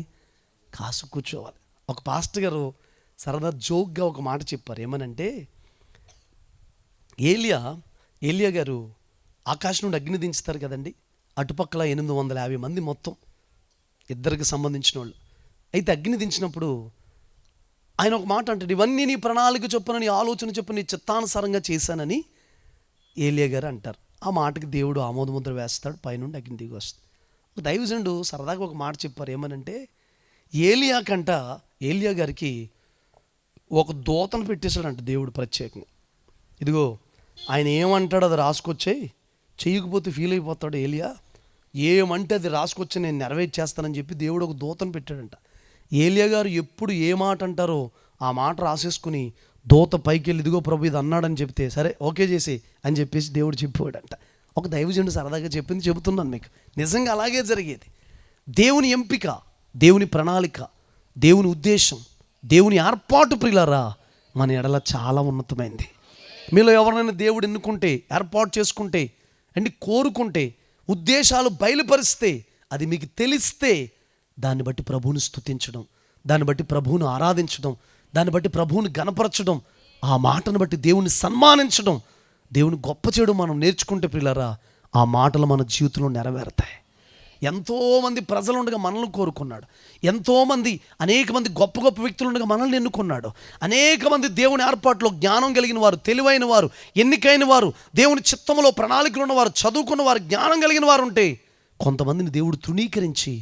కాసు కూర్చోవాలి. ఒక పాస్టర్ గారు సరదా జోక్గా ఒక మాట చెప్పారు. ఏమనంటే, ఏలియా గారు ఆకాశం నుండి అగ్ని దించుతారు కదండి. అటుపక్కల 850 మంది మొత్తం, ఇద్దరికి సంబంధించిన వాళ్ళు. అయితే అగ్ని దించినప్పుడు ఆయన ఒక మాట అంటాడు, ఇవన్నీ నీ ప్రణాళిక చొప్పున, నీ ఆలోచన చొప్పున, నీ చిత్తానుసారంగా చేశానని ఏలియా గారు అంటారు. ఆ మాటకి దేవుడు ఆమోదముద్ర వేస్తాడు, పైనుండి అగ్ని దిగి వస్తుంది. ఒక దైవజనుడు సరదాగా ఒక మాట చెప్పారు. ఏమనంటే, ఏలియా గారికి ఒక దూతను పెట్టేశాడంట దేవుడు ప్రత్యేకంగా. ఇదిగో ఆయన ఏమంటాడు అది రాసుకొచ్చేయి, చేయకపోతే ఫీల్ అయిపోతాడు ఏలియా, ఏమంటే అది రాసుకొచ్చి నేను నెరవేర్చేస్తానని చెప్పి దేవుడు ఒక దూతను పెట్టాడంట. ఏలియా గారు ఎప్పుడు ఏ మాట అంటారో ఆ మాట రాసేసుకుని దూత పైకి వెళ్ళి, ఇదిగో ప్రభు ఇది అన్నాడని చెప్తే, సరే ఓకే చేసి అని చెప్పేసి దేవుడు చెప్పాడంట. ఒక దైవజనుడు సరదాగా చెప్పింది చెబుతున్నాను మీకు. నిజంగా అలాగే జరిగేది. దేవుని ఎంపిక, దేవుని ప్రణాళిక, దేవుని ఉద్దేశం, దేవుని ఏర్పాటు ప్రియులారా మన ఎడల చాలా ఉన్నతమైంది. మీలో ఎవరినైనా దేవుడు ఎన్నుకుంటే, ఏర్పాటు చేసుకుంటే అండ్ కోరుకుంటే, ఉద్దేశాలు బయలుపరిస్తే, అది మీకు తెలిస్తే, దాన్ని బట్టి ప్రభువుని స్తుతించడం, దాన్ని బట్టి ప్రభువును ఆరాధించడం, దాన్ని బట్టి ప్రభువుని గణపరచడం, ఆ మాటను బట్టి దేవుని సన్మానించడం, దేవుని గొప్ప చేయడం మనం నేర్చుకుంటే ప్రియులారా ఆ మాటలు మన జీవితంలో నెరవేరుతాయి. ఎంతోమంది ప్రజలు ఉండగా మనల్ని కోరుకున్నాడు. ఎంతోమంది అనేక మంది గొప్ప గొప్ప వ్యక్తులు ఉండగా మనల్ని ఎన్నుకున్నాడు. అనేక మంది దేవుని ఏర్పాట్లో జ్ఞానం కలిగిన వారు, తెలివైన వారు, ఎన్నికైన వారు, దేవుని చిత్తంలో ప్రణాళికలు ఉన్నవారు, చదువుకున్న వారు, జ్ఞానం కలిగిన వారు ఉంటే, కొంతమందిని దేవుడు తృణీకరించి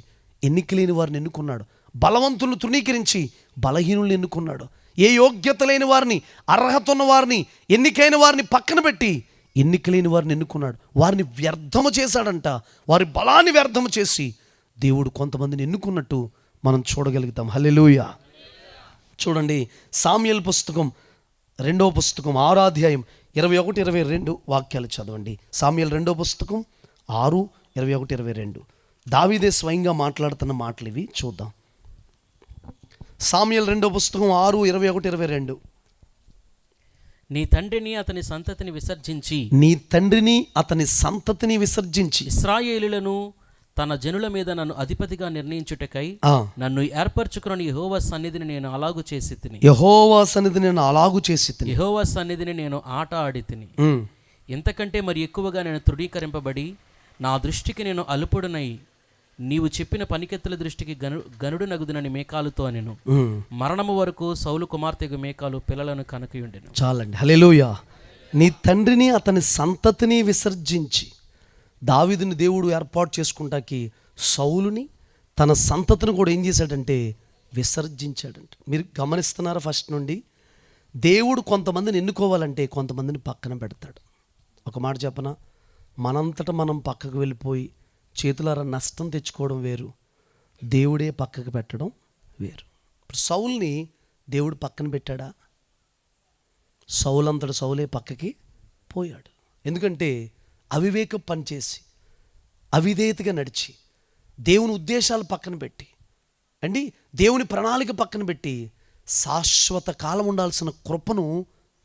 ఎన్నికలేని వారిని ఎన్నుకున్నాడు. బలవంతులను తృణీకరించి బలహీనులను ఎన్నుకున్నాడు. ఏ యోగ్యత లేని వారిని, అర్హత ఉన్న వారిని, ఎన్నికైన వారిని పక్కన పెట్టి ఎన్నికలేని వారిని ఎన్నుకున్నాడు. వారిని వ్యర్థము చేశాడంట. వారి బలాన్ని వ్యర్థము చేసి దేవుడు కొంతమందిని ఎన్నుకున్నట్టు మనం చూడగలుగుతాం. హల్లెలూయా. చూడండి, సామ్యుయేలు పుస్తకం 2వ పుస్తకం 6వ అధ్యాయం 21-22 వాక్యాలు చదవండి. సామ్యుయేలు 2వ పుస్తకం 6:21-22 దావీదే స్వయంగా మాట్లాడుతున్న మాటలు ఇవి. చూద్దాం. సామ్యుయేలు 2వ పుస్తకం 6:21-22. నీ తండ్రిని అతని సంతతిని విసర్జించి ఇశ్రాయేలులను తన జనుల మీద నన్ను అధిపతిగా నిర్ణయించుటకై నన్ను ఏర్పరచుకున్న యెహోవా సన్నిధిని నేను అలాగు చేసి తిని, యెహోవా సన్నిధిని నేను ఆట ఆడి తిని, ఇంతకంటే మరి ఎక్కువగా నేను తృణీకరింపబడి నా దృష్టికి నేను అల్పుడనై నీవు చెప్పిన పనికెత్తుల దృష్టికి గనుడు నగుదునని మేకాలుతో అనెను. మరణము వరకు సౌలు కుమార్తెకు మేకాలు పిల్లలను కనకయుండెను. చాలండి. హల్లెలూయా. నీ తండ్రిని అతని సంతతిని విసర్జించి, దావీదుని దేవుడు ఏర్పాటు చేసుకుంటాకి సౌలుని తన సంతతిని కూడా ఏం చేశాడంటే విసర్జించాడంట. మీరు గమనిస్తున్నారా? ఫస్ట్ నుండి దేవుడు కొంతమందిని ఎన్నుకోవాలంటే కొంతమందిని పక్కన పెడతాడు. ఒక మాట చెప్పనా, మనంతటా మనం పక్కకు వెళ్ళిపోయి చేతులారా నష్టం తెచ్చుకోవడం వేరు, దేవుడే పక్కకు పెట్టడం వేరు. ఇప్పుడు సౌల్ని దేవుడు పక్కన పెట్టాడా? సౌలంతట సౌలే పక్కకి పోయాడు. ఎందుకంటే అవివేక పనిచేసి, అవిధేయతగా నడిచి, దేవుని ఉద్దేశాలు పక్కన పెట్టి అండి, దేవుని ప్రణాళిక పక్కన పెట్టి శాశ్వత కాలం ఉండాల్సిన కృపను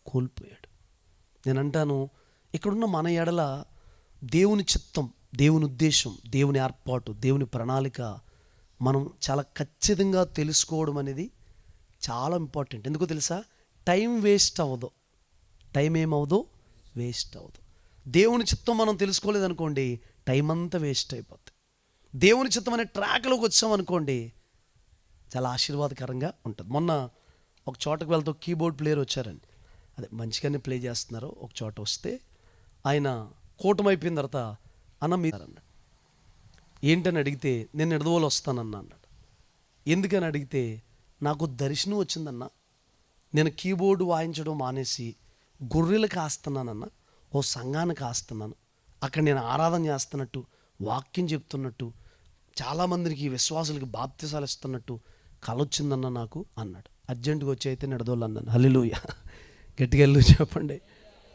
కోల్పోయాడు. నేను అంటాను, ఇక్కడున్న మన ఎడల దేవుని చిత్తం, దేవుని ఉద్దేశం, దేవుని ఏర్పాటు, దేవుని ప్రణాళిక మనం చాలా ఖచ్చితంగా తెలుసుకోవడం అనేది చాలా ఇంపార్టెంట్. ఎందుకో తెలుసా? టైం వేస్ట్ అవ్వదు. టైం ఏమవుదో వేస్ట్ అవ్వదు. దేవుని చిత్తం మనం తెలుసుకోలేదనుకోండి, టైం అంతా వేస్ట్ అయిపోతుంది. దేవుని చిత్తం అనే ట్రాక్లోకి వచ్చామనుకోండి, చాలా ఆశీర్వాదకరంగా ఉంటుంది. మొన్న ఒక చోటకు వెళ్తూ కీబోర్డ్ ప్లేయర్ వచ్చారండి. అదే మంచిగానే ప్లే చేస్తున్నారు. ఒక చోట వస్తే ఆయన కూటమి అయిపోయిన తర్వాత, అన్న మీరు అన్నాడు. ఏంటని అడిగితే, నేను నిడదవోలు వస్తానన్నా అన్నాడు. ఎందుకని అడిగితే, నాకు దర్శనం వచ్చిందన్న, నేను కీబోర్డు వాయించడం మానేసి గొర్రెలు కాస్తున్నానన్న, ఓ సంఘాన్ని కాస్తున్నాను, అక్కడ నేను ఆరాధన చేస్తున్నట్టు, వాక్యం చెప్తున్నట్టు, చాలామందికి విశ్వాసులకి బాప్తిసాలు ఇస్తున్నట్టు కల వచ్చిందన్న నాకు అన్నాడు. అర్జెంటుగా వచ్చి అయితే నడదోళ్ళు అన్నాను. హల్లెలూయా, గట్టిగా వెళ్ళు చెప్పండి.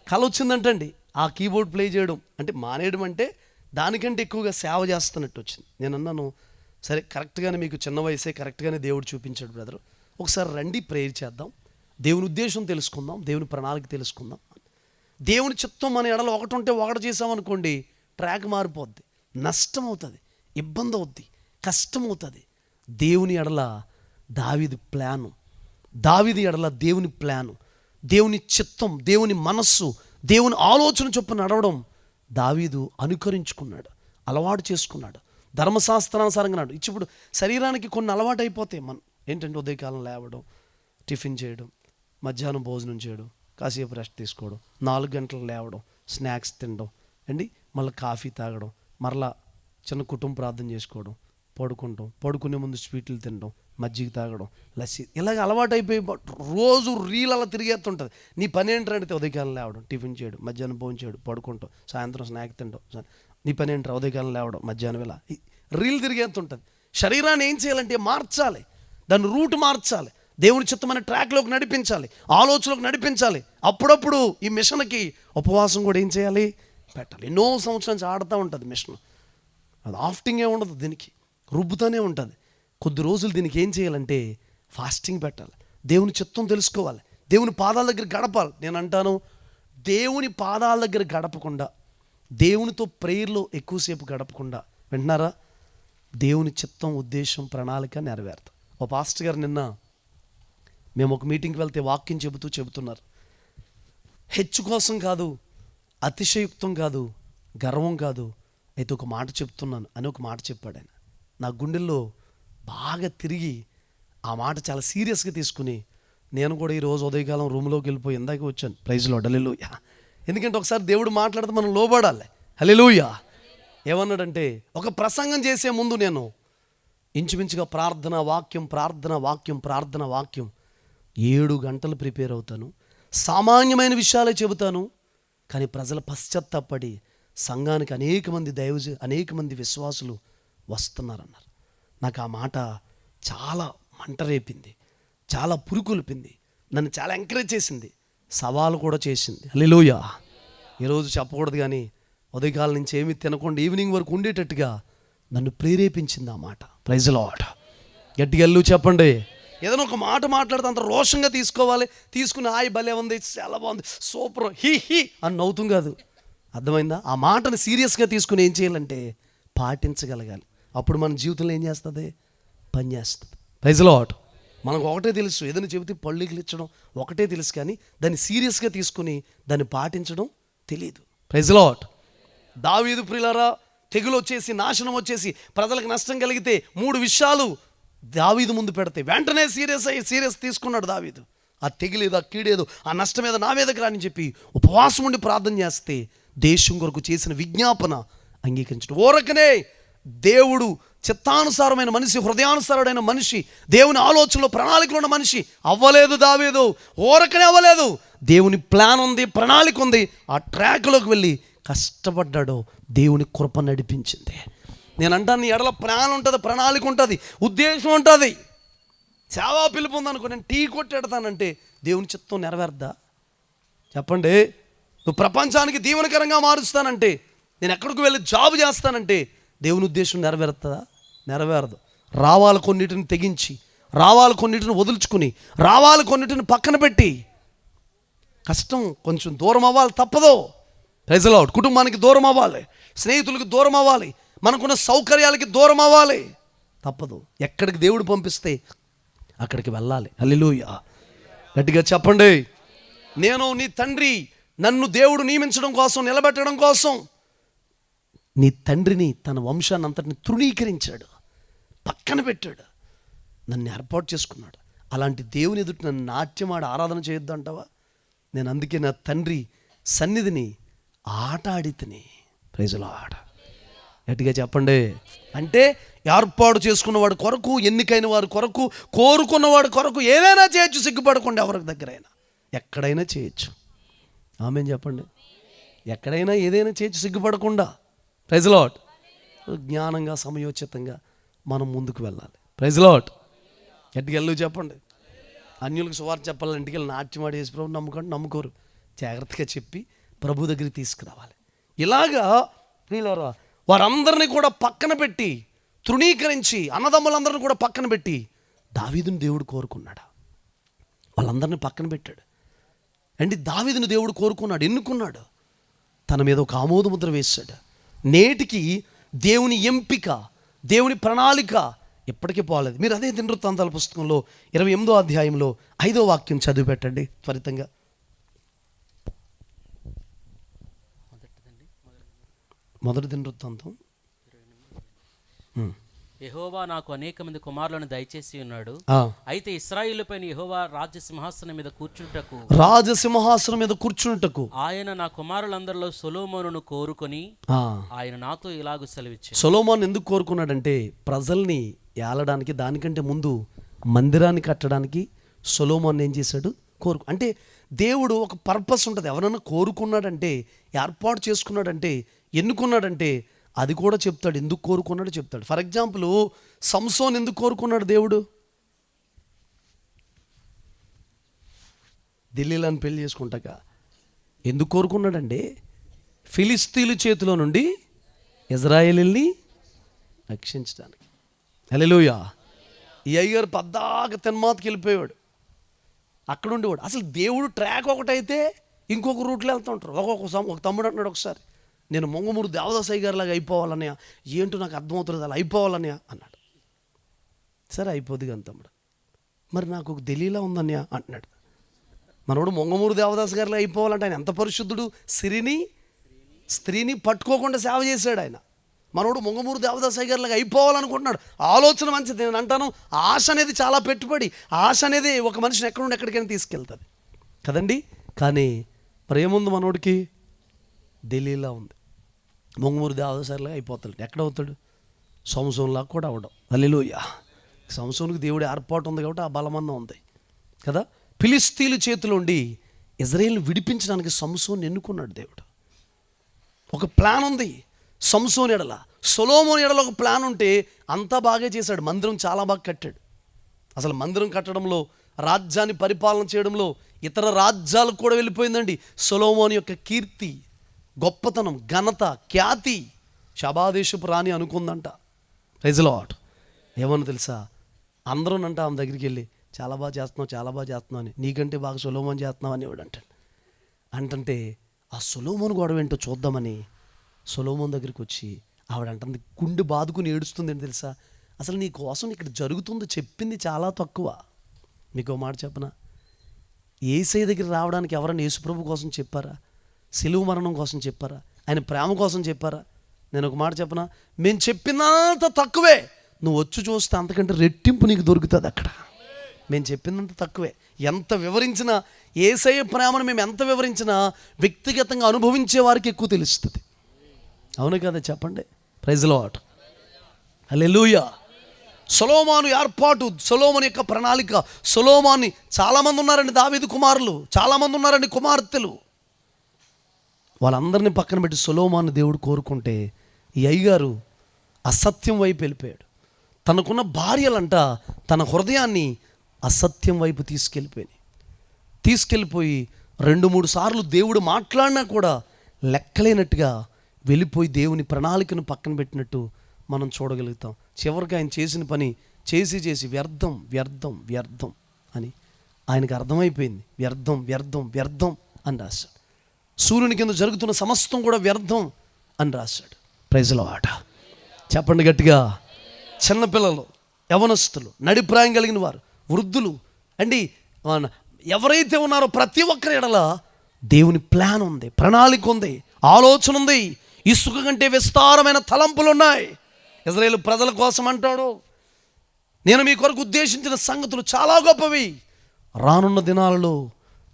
కల వచ్చిందంటండి. ఆ కీబోర్డ్ ప్లే చేయడం అంటే మానేయడం అంటే దానికంటే ఎక్కువగా సేవ చేస్తున్నట్టు వచ్చింది. నేను అన్నాను, సరే కరెక్ట్గానే మీకు చిన్న వయసే, కరెక్ట్గానే దేవుడు చూపించాడు బ్రదర్, ఒకసారి రండి ప్రేయర్ చేద్దాం, దేవుని ఉద్దేశం తెలుసుకుందాం, దేవుని ప్రణాళిక తెలుసుకుందాం. దేవుని చిత్తం మన ఎడలో ఒకటి ఉంటే ఒకటి చేసామనుకోండి, ట్రాక్ మారిపోద్ది, నష్టం అవుతుంది, ఇబ్బంది అవుద్ది, కష్టం అవుతుంది. దేవుని ఎడల దావీదు ప్లాను, దావీదు ఎడల దేవుని ప్లాను, దేవుని చిత్తం, దేవుని మనస్సు, దేవుని ఆలోచన చొప్పున నడవడం దావీదు అనుకరించుకున్నాడు, అలవాటు చేసుకున్నాడు, ధర్మశాస్త్రానుసారంగా నాడు. ఇప్పుడు శరీరానికి కొన్ని అలవాటు అయిపోతాయి. మనం ఏంటంటే ఉదయకాలం లేవడం, టిఫిన్ చేయడం, మధ్యాహ్నం భోజనం చేయడం, కాసేపు రెస్ట్ తీసుకోవడం, 4 గంటలకు లేవడం, స్నాక్స్ తినడం అండి, మళ్ళీ కాఫీ తాగడం, మరలా చిన్న కుటుంబ ప్రార్థన చేసుకోవడం, పడుకుంటాం, పడుకునే ముందు స్వీట్లు తినడం, మజ్జిగ తాగడం, లస్సీ, ఇలాగ అలవాటు అయిపోయి రోజు రీల్ అలా తిరిగేస్తుంటుంది. నీ పని ఏంటంటే అడిగితే ఉదయకాలం లేవడం, టిఫిన్ చేయడం, మధ్యాహ్నం భోజనం చేయడం, పడుకుంటాం, సాయంత్రం స్నాక్ తినడం. నీ పని ఏంటారు? ఉదయకాలం లేవడం, మధ్యాహ్నం వేళ రీల్ తిరిగేస్తుంటుంది. శరీరాన్ని ఏం చేయాలంటే మార్చాలి, దాన్ని రూట్ మార్చాలి, దేవుని చిత్తమైన ట్రాక్లోకి నడిపించాలి, ఆలోచనలోకి నడిపించాలి. అప్పుడప్పుడు ఈ మిషన్కి ఉపవాసం కూడా ఏం చేయాలి? పెట్టాలి. ఎన్నో సంవత్సరాల నుంచి ఆడుతూ ఉంటుంది మిషన్, అది ఆఫ్టింగ్ ఏ ఉండదు, దీనికి రుబ్బుతూనే ఉంటుంది. కొద్ది రోజులు దీనికి ఏం చేయాలంటే ఫాస్టింగ్ పెట్టాలి, దేవుని చిత్తం తెలుసుకోవాలి, దేవుని పాదాల దగ్గర గడపాలి. నేను అంటాను, దేవుని పాదాల దగ్గర గడపకుండా, దేవునితో ప్రేయర్లో ఎక్కువసేపు గడపకుండా, వింటున్నారా, దేవుని చిత్తం, ఉద్దేశం, ప్రణాళిక నెరవేరుతాం. ఓ పాస్టర్ గారు నిన్న మేము ఒక మీటింగ్కి వెళ్తే వాక్యం చెబుతున్నారు, హెచ్చు కోసం కాదు, అతిశయుక్తం కాదు, గర్వం కాదు, అయితే ఒక మాట చెప్తున్నాను అని ఒక మాట చెప్పాడు ఆయన. నా గుండెల్లో బాగా తిరిగి ఆ మాట చాలా సీరియస్గా తీసుకుని నేను కూడా ఈరోజు ఉదయకాలం రూమ్లోకి వెళ్ళిపోయి ఇందాక వచ్చాను. ప్రైజ్లో హల్లెలూయా. ఎందుకంటే ఒకసారి దేవుడు మాట్లాడితే మనం లోబడాలి. హల్లెలూయా. ఏమన్నాడంటే, ఒక ప్రసంగం చేసే ముందు నేను ఇంచుమించుగా ప్రార్థన వాక్యం 7 గంటలు ప్రిపేర్ అవుతాను. సామాన్యమైన విషయాలే చెబుతాను, కానీ ప్రజల పశ్చాత్తాపడి సంఘానికి అనేక మంది విశ్వాసులు వస్తున్నారన్నారు. నాకు ఆ మాట చాలా మంట రేపింది, చాలా పురుకొల్పింది, నన్ను చాలా ఎంకరేజ్ చేసింది, సవాలు కూడా చేసింది. హల్లెలూయా. ఈరోజు చెప్పకూడదు కానీ ఉదయకాలం నుంచి ఏమీ తినకుండా ఈవినింగ్ వరకు ఉండేటట్టుగా నన్ను ప్రేరేపించింది ఆ మాట. Praise the Lord. గట్టిగా ఎల్లు చెప్పండి. ఏదైనా ఒక మాట మాట్లాడితే అంత రోషంగా తీసుకోవాలి, తీసుకుని హాయ్ భలే ఉంది, చాలా బాగుంది, సూపర్, హీ అని నవ్వుతాం కాదు, అర్థమైందా? ఆ మాటను సీరియస్గా తీసుకుని ఏం చేయాలంటే పాటించగలగాలి. అప్పుడు మన జీవితంలో ఏం చేస్తుంది? పని చేస్తుంది. Praise the Lord. మనకు ఒకటే తెలుసు, ఏదైనా చెబితే పళ్ళికి ఇచ్చడం ఒకటే తెలుసు, కానీ దాన్ని సీరియస్గా తీసుకుని దాన్ని పాటించడం తెలియదు. Praise the Lord. దావీదు ప్రియులారా, తెగులు వచ్చేసి, నాశనం వచ్చేసి, ప్రజలకు నష్టం కలిగితే 3 విషయాలు దావీదు ముందు పెడితే వెంటనే సీరియస్ తీసుకున్నాడు దావీదు. ఆ తెగిలేదు, ఆ కీడేదో, ఆ నష్టం ఏదో నా మీదకి రాని చెప్పి ఉపవాసం ఉండి ప్రార్థన చేస్తే దేశం కొరకు చేసిన విజ్ఞాపన అంగీకరించడం. ఓరకనే దేవుడు చిత్తానుసారమైన మనిషి, హృదయానుసారుడైన మనిషి, దేవుని ఆలోచనలో ప్రణాళికలో ఉన్న మనిషి అవ్వలేదు దావీదు. ఓరకనే అవ్వలేదు. దేవుని ప్లాన్ ఉంది, ప్రణాళిక ఉంది. ఆ ట్రాక్లోకి వెళ్ళి కష్టపడ్డాడో దేవుని కృప నడిపించింది. నేను అంటాను, నీ ఎడల ప్లాన్ ఉంటుంది, ప్రణాళిక ఉంటుంది, ఉద్దేశం ఉంటుంది. సేవా పిలుపు ఉందనుకో, నేను టీ కొట్టెడతానంటే దేవుని చిత్తం నెరవేర్దా? చెప్పండి. నువ్వు ప్రపంచానికి దీవెనకరంగా మారుస్తానంటే, నేను ఎక్కడికి వెళ్ళి జాబ్ చేస్తానంటే దేవుని ఉద్దేశం నెరవేరుతుందా? నెరవేరదు. రావాలి కొన్నిటిని తెగించి, రావాలి కొన్నిటిని వదులుచుకుని, రావాలి కొన్నిటిని పక్కన పెట్టి, కష్టం కొంచెం దూరం అవ్వాలి, తప్పదు. Praise the Lord. కుటుంబానికి దూరం అవ్వాలి, స్నేహితులకు దూరం అవ్వాలి, మనకున్న సౌకర్యాలకి దూరం అవ్వాలి, తప్పదు. ఎక్కడికి దేవుడు పంపిస్తే అక్కడికి వెళ్ళాలి. హల్లెలూయా. గట్టిగా చెప్పండి. నేను నీ తండ్రి, నన్ను దేవుడు నియమించడం కోసం, నిలబెట్టడం కోసం నీ తండ్రిని, తన వంశాన్ని అంతటిని తృణీకరించాడు, పక్కన పెట్టాడు, నన్ను ఏర్పాటు చేసుకున్నాడు. అలాంటి దేవుని ఎదుట నన్ను నాట్యమాడి ఆరాధన చేయొద్దు అంటావా? నేను అందుకే నా తండ్రి సన్నిధిని ఆట ఆడితిని. Praise the Lord. గట్టిగా చెప్పండి. అంటే ఏర్పాటు చేసుకున్న వాడి కొరకు, ఎన్నికైన వారి కొరకు, కోరుకున్నవాడి కొరకు ఏదైనా చేయొచ్చు, సిగ్గుపడకుండా. ఎవరికి దగ్గరైనా ఎక్కడైనా చేయొచ్చు. ఆమేన్ చెప్పండి. ఎక్కడైనా ఏదైనా చేయొచ్చు సిగ్గుపడకుండా. Praise lord. జ్ఞానంగా, సమయోచితంగా మనం ముందుకు వెళ్ళాలి. Praise Lord. గట్టిగా వెళ్ళు చెప్పండి. అన్యులకు సువార్త చెప్పాలి, ఇంటికి వెళ్ళి నాట్యం ఆడి యేసు ప్రభు నమ్ముకోండి, నమ్ముకోరు. జాగ్రత్తగా చెప్పి ప్రభు దగ్గరికి తీసుకురావాలి. ఇలాగా ప్రియులారా వారందరినీ కూడా పక్కన పెట్టి, తృణీకరించి, అన్నదమ్ములందరినీ కూడా పక్కన పెట్టి దావీదుని దేవుడు కోరుకున్నాడు. వాళ్ళందరినీ పక్కన పెట్టాడు. అండి దావీదుని దేవుడు కోరుకున్నాడు, ఎన్నుకున్నాడు, తన మీద ఒక ఆమోద ముద్ర వేశాడు. నేటికి దేవుని ఎంపిక, దేవుని ప్రణాళిక ఎప్పటికీ పోలేదు. మీరు అదే దినవృత్తాంతాల పుస్తకంలో 28వ అధ్యాయంలో 5వ వాక్యం చదివి పెట్టండి త్వరితంగా. మొదటి దినవృత్తాంతం. యెహోవా నాకు అనేక మంది కుమారులను దయచేసి ఉన్నాడు. అయితే ఇశ్రాయేలు పైన యెహోవా రాజసింహాసనం మీద కూర్చుంటకు ఆయన నా కుమారులందరిలో సొలొమోనును కోరుకొని ఆయన నాతో ఇలాగ సెలవిచ్చాడు. సొలొమోను ఎందుకు కోరుకున్నాడంటే ప్రజల్ని ఏలడానికి, దానికంటే ముందు మందిరాన్ని కట్టడానికి సొలొమోను ఏం చేశాడు? అంటే దేవుడు ఒక పర్పస్ ఉంటుంది. ఎవరన్నా కోరుకున్నాడంటే, ఏర్పాటు చేసుకున్నాడంటే, ఎన్నుకున్నాడంటే అది కూడా చెప్తాడు. ఎందుకు కోరుకున్నాడో చెప్తాడు. ఫర్ ఎగ్జాంపుల్ సంసోన్ ఎందుకు కోరుకున్నాడు దేవుడు? ఢిల్లీలో పెళ్లి చేసుకుంటాక ఎందుకు కోరుకున్నాడండి? ఫిలిస్తీన్ల చేతిలో నుండి ఇజ్రాయేలీల్ని రక్షించడానికి. హల్లెలూయా. ఈ అయ్యగారు పద్దాక తెన్మాతకి వెళ్ళిపోయాడు, అక్కడ ఉండేవాడు. అసలు దేవుడు ట్రాక్ ఒకటైతే ఇంకొక రూట్లో వెళ్తూ ఉంటారు. ఒక తమ్ముడు అంటున్నాడు ఒకసారి, నేను మొంగమూరు దేవదాసయ్య గారిలాగా అయిపోవాలన్నయ్య, ఏంటో నాకు అర్థమవుతుంది, అలా అయిపోవాలన్నయ్య అన్నాడు. సరే అయిపోద్ది కానీ తమ్ముడు, మరి నాకు ఒక ఢిల్లీలో ఉందన్నయ్య అంటున్నాడు. మనోడు మొంగమూరు దేవదాస్ గారిలా అయిపోవాలంటే ఆయన ఎంత పరిశుద్ధుడు! స్త్రీని పట్టుకోకుండా సేవ చేశాడు ఆయన. మనోడు మొంగమూరు దేవదాసయ్య గారిలాగా అయిపోవాలనుకుంటున్నాడు. ఆలోచన మంచిది. నేను అంటాను, ఆశ అనేది చాలా పెట్టుబడి. ఆశ అనేది ఒక మనిషిని ఎక్కడ నుండి ఎక్కడికైనా తీసుకెళ్తుంది కదండి. కానీ మరి ఏముంది మనోడికి? ఢిల్లీలో ఉంది. మొంగమూరు దేవదాసయ్యలాగా అయిపోతాడు. ఎక్కడ అవుతాడు? సంసోన్లాగా కూడా అవడం. హల్లెలూయా. సంసోనుకు దేవుడి ఏర్పాటు ఉంది కాబట్టి ఆ బలమన్నా ఉంది కదా. ఫిలిస్తీన్ల చేతిలో ఉండి ఇజ్రాయేల్ని విడిపించడానికి సంసోన్ని ఎన్నుకున్నాడు దేవుడు. ఒక ప్లాన్ ఉంది సంసోన్ ఎడల. సొలొమోను ఎడల ఒక ప్లాన్ ఉంటే అంతా బాగా చేశాడు. మందిరం చాలా బాగా కట్టాడు. అసలు మందిరం కట్టడంలో, రాజ్యాన్ని పరిపాలన చేయడంలో ఇతర రాజ్యాలకు కూడా వెళ్ళిపోయిందండి సొలొమోను యొక్క కీర్తి, గొప్పతనం, ఘనత, ఖ్యాతి. శబాదేశపు రాణి అనుకుందంట. Praise lord. ఏమన్నా తెలుసా? అందరూ అంట ఆమె దగ్గరికి వెళ్ళి, చాలా బాగా చేస్తున్నావు అని, నీకంటే బాగా సొలొమోను చేస్తున్నావు అని వాడు అంటాడు. అంటే ఆ సొలొమోను గొడవ ఏంటో చూద్దామని సొలొమోను దగ్గరికి వచ్చి ఆవిడంటుంది, గుండె బాదుకుని ఏడుస్తుంది. ఏంటి తెలుసా? అసలు నీ కోసం ఇక్కడ జరుగుతుందో చెప్పింది చాలా తక్కువ. మీకు మాట చెప్పనా? యేసయ్య దగ్గర రావడానికి ఎవరైనా యేసుప్రభు కోసం చెప్పారా? సిలువ మరణం కోసం చెప్పారా? ఆయన ప్రేమ కోసం చెప్పారా? నేను ఒక మాట చెప్పనా, మేము చెప్పినంత తక్కువే. నువ్వు వచ్చి చూస్తే అంతకంటే రెట్టింపు నీకు దొరుకుతుంది అక్కడ. మేము చెప్పినంత తక్కువే. ఎంత వివరించినా, యేసయ్య ప్రేమను మేము ఎంత వివరించినా వ్యక్తిగతంగా అనుభవించే వారికి ఎక్కువ తెలుస్తుంది. అవును కదా చెప్పండి. Praise Lord. హల్లెలూయా. సొలొమోను ఏర్పాటు, సొలొమోను యొక్క ప్రణాళిక. సొలొమోన్ని చాలామంది ఉన్నారండి, దావీదు కుమారులు చాలామంది ఉన్నారండి, కుమార్తెలు. వాళ్ళందరినీ పక్కన పెట్టి సొలొమోను దేవుడు కోరుకుంటే ఈ అయ్యగారు అసత్యం వైపు వెళ్ళిపోయాడు. తనకున్న భార్యలంట తన హృదయాన్ని అసత్యం వైపు తీసుకెళ్ళిపోయి 2-3 సార్లు దేవుడు మాట్లాడినా కూడా లెక్కలేనట్టుగా వెళ్ళిపోయి దేవుని ప్రణాళికను పక్కన పెట్టినట్టు మనం చూడగలుగుతాం. చివరికి ఆయన చేసిన పని చేసి వ్యర్థం వ్యర్థం వ్యర్థం అని ఆయనకు అర్థమైపోయింది. వ్యర్థం వ్యర్థం వ్యర్థం అని రాశాడు. సూర్యుని కింద జరుగుతున్న సమస్తం కూడా వ్యర్థం అని రాశాడు. Praise Lord. చెప్పండి గట్టిగా. చిన్నపిల్లలు, యవనస్తులు, నడిప్రాయం కలిగిన వారు, వృద్ధులు అండి, ఎవరైతే ఉన్నారో ప్రతి ఒక్కరి ఎడల దేవుని ప్లాన్ ఉంది, ప్రణాళిక ఉంది, ఆలోచన ఉంది. ఇసుక కంటే విస్తారమైన తలంపులు ఉన్నాయి. ఇజ్రాయేలు ప్రజల కోసం అంటాడు, నేను మీ కొరకు ఉద్దేశించిన సంగతులు చాలా గొప్పవి. రానున్న దినాలలో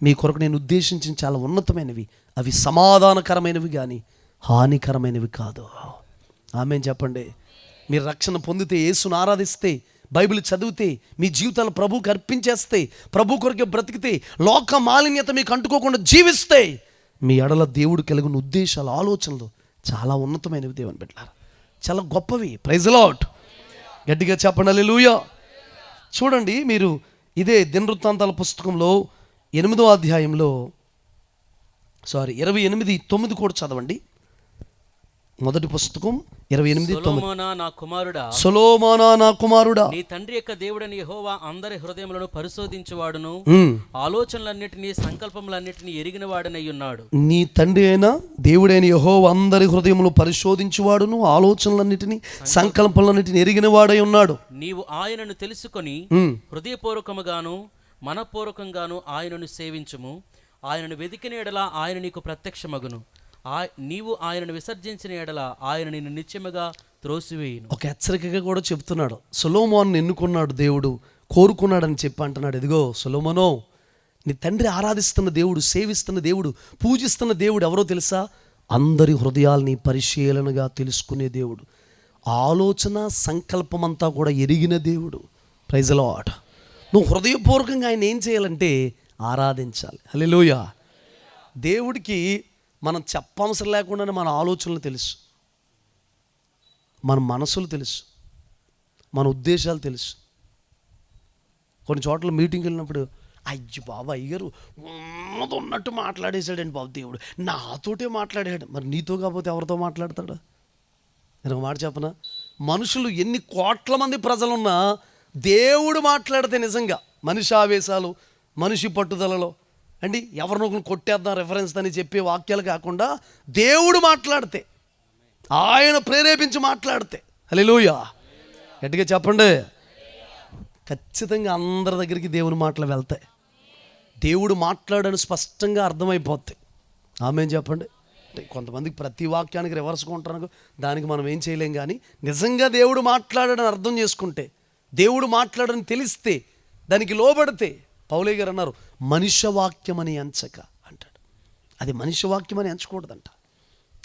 మీ కొరకు నేను ఉద్దేశించిన చాలా ఉన్నతమైనవి. అవి సమాధానకరమైనవి కానీ హానికరమైనవి కాదు. ఆమేన్ చెప్పండి. మీరు రక్షణ పొందితే, యేసును ఆరాధిస్తే, బైబిల్ చదివితే, మీ జీవితాలు ప్రభువుకి అర్పించేస్తే, ప్రభు కొరకే బ్రతికితే, లోక మాలిన్యత మీకు అంటుకోకుండా జీవిస్తే, మీ ఎడల దేవుడు కలిగిన ఉద్దేశాలు, ఆలోచనలు చాలా ఉన్నతమైనవి దేవుని బిడ్డలారా, చాలా గొప్పవి. Praise Lord. గట్టిగా చెప్పండి హల్లెలూయా. చూడండి, మీరు ఇదే దినవృత్తాంతాల పుస్తకంలో 8వ అధ్యాయంలో 28:9 కూడా చదవండి. మొదటి పుస్తకం 28:9. సొలొమోనా నా కుమారుడా, సొలొమోనా నా కుమారుడా, నీ తండ్రి యొక్క దేవుడని యెహోవా అందరి హృదయములను పరిశోధించువాడును, ఆలోచనలన్నిటినీ సంకల్పములన్నిటినీ ఎరిగిన వాడనై ఉన్నాడు. నీ తండ్రి అయిన దేవుడైన యెహోవా అందరి హృదయములు పరిశోధించువాడును, ఆలోచనలన్నిటినీ సంకల్పములన్నిటిని ఎరిగిన వాడై ఉన్నాడు. నీవు ఆయనను తెలుసుకొని హృదయపూర్వకముగాను మనపూర్వకంగాను ఆయనను సేవించుము. ఆయనను వెదికిన ఎడల ఆయన నీకు ప్రత్యక్షమగును. నీవు ఆయనను విసర్జించిన ఎడల ఆయన నిన్ను నిత్యముగా త్రోసివేయును. ఒక హెచ్చరికగా కూడా చెప్తున్నాడు. సొలొమోనును ఎన్నుకున్నాడు దేవుడు, కోరుకున్నాడని చెప్పి అంటున్నాడు. ఇదిగో సొలొమోనో, నీ తండ్రి ఆరాధిస్తున్న దేవుడు, సేవిస్తున్న దేవుడు, పూజిస్తున్న దేవుడు ఎవరో తెలుసా? అందరి హృదయాల్ని పరిశీలనగా తెలుసుకునే దేవుడు, ఆలోచన సంకల్పమంతా కూడా ఎరిగిన దేవుడు. Praise the Lord. నువ్వు హృదయపూర్వకంగా ఆయన ఏం చేయాలంటే ఆరాధించాలి. హల్లెలూయా. దేవుడికి మనం చెప్పవసరం లేకుండానే మన ఆలోచనలు తెలుసు, మన మనసులు తెలుసు, మన ఉద్దేశాలు తెలుసు. కొన్ని చోట్ల మీటింగ్కి వెళ్ళినప్పుడు, అయ్యి బాబా అయ్యారు ఉన్నట్టు మాట్లాడేశాడండి బాబు దేవుడు, నాతోటే మాట్లాడాడు. మరి నీతో కాకపోతే ఎవరితో మాట్లాడతాడు? నేను ఒక మాట చెప్పనా, మనుషులు ఎన్ని కోట్ల మంది ప్రజలున్నా దేవుడు మాట్లాడితే నిజంగా మనిషి ఆవేశాలు, మనిషి పట్టుదలలో అండి ఎవరినొకరు కొట్టేద్దాం రెఫరెన్స్ అని చెప్పే వాక్యాలు కాకుండా దేవుడు మాట్లాడితే, ఆయన ప్రేరేపించి మాట్లాడితే, హల్లెలూయా గట్టిగా చెప్పండి, ఖచ్చితంగా అందరి దగ్గరికి దేవుని మాటలు వెళ్తాయి. దేవుడు మాట్లాడని స్పష్టంగా అర్థమైపోతాయి. ఆమేన్ చెప్పండి. కొంతమందికి ప్రతి వాక్యానికి రివర్స్గా ఉంటారు, దానికి మనం ఏం చేయలేం. కానీ నిజంగా దేవుడు మాట్లాడని అర్థం చేసుకుంటే, దేవుడు మాట్లాడని తెలిస్తే, దానికి లోబడితే, పౌలయ్య గారు అన్నారు మనుష్యవాక్యం అని ఎంచక అంటాడు. అది మనుష్యవాక్యం అని ఎంచకూడదంట.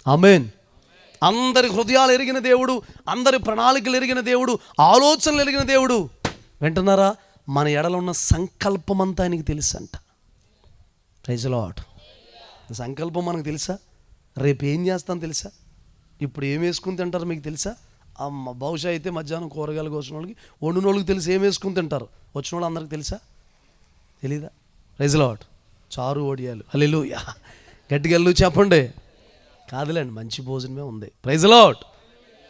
ఆమేన్. అందరి హృదయాలు ఎరిగిన దేవుడు, అందరి ప్రణాళికలు ఎరిగిన దేవుడు, ఆలోచనలు ఎరిగిన దేవుడు. వింటున్నారా? మన ఎడలో ఉన్న సంకల్పం అంతా ఆయనకి తెలుసు అంట. Praise the Lord. సంకల్పం మనకు తెలుసా? రేపు ఏం చేస్తాను తెలుసా? ఇప్పుడు ఏం వేసుకుని తింటారు మీకు తెలుసా? అమ్మ బహుశా అయితే మధ్యాహ్నం కూరగాయలు కోసిన వాళ్ళకి, వండిన వాళ్ళకి తెలిసి ఏం వేసుకుని తింటారు. వచ్చిన వాళ్ళు అందరికి తెలుసా? తెలీదా? Praise the Lord. చారు వడియాలు, హల్లెలూయా గట్టిగా చెప్పండి. కాదులేండి, మంచి భోజనమే ఉంది. ప్రైజ్ ది లార్డ్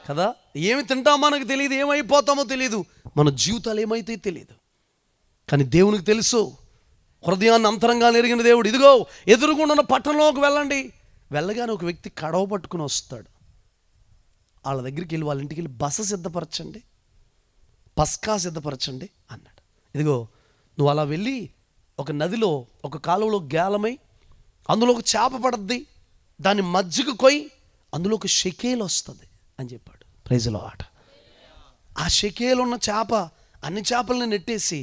కదా. ఏమి తింటామో మనకు తెలియదు, ఏమైపోతామో తెలియదు, మన జీవితాలు ఏమైతే తెలియదు. కానీ దేవునికి తెలుసు, హృదయాన్ని అంతరంగా ఎరిగిన దేవుడు. ఇదిగో ఎదురుగుండా ఉన్న పట్టణంలోకి వెళ్ళండి. వెళ్ళగానే ఒక వ్యక్తి కడవ పట్టుకుని వస్తాడు. వాళ్ళ దగ్గరికి వెళ్ళి, వాళ్ళ ఇంటికి వెళ్ళి బస సిద్ధపరచండి, పస్కా సిద్ధపరచండి అన్నాడు. ఇదిగో నువ్వు అలా వెళ్ళి ఒక నదిలో, ఒక కాలువలో గేలమై, అందులో ఒక చేప పడద్ది, దాన్ని మజ్జిగ కొయ్యి, అందులో ఒక షెకేల్ వస్తుంది అని చెప్పాడు. Praise the Lord. ఆ షెకేల్ ఉన్న చేప అన్ని చేపల్ని నెట్టేసి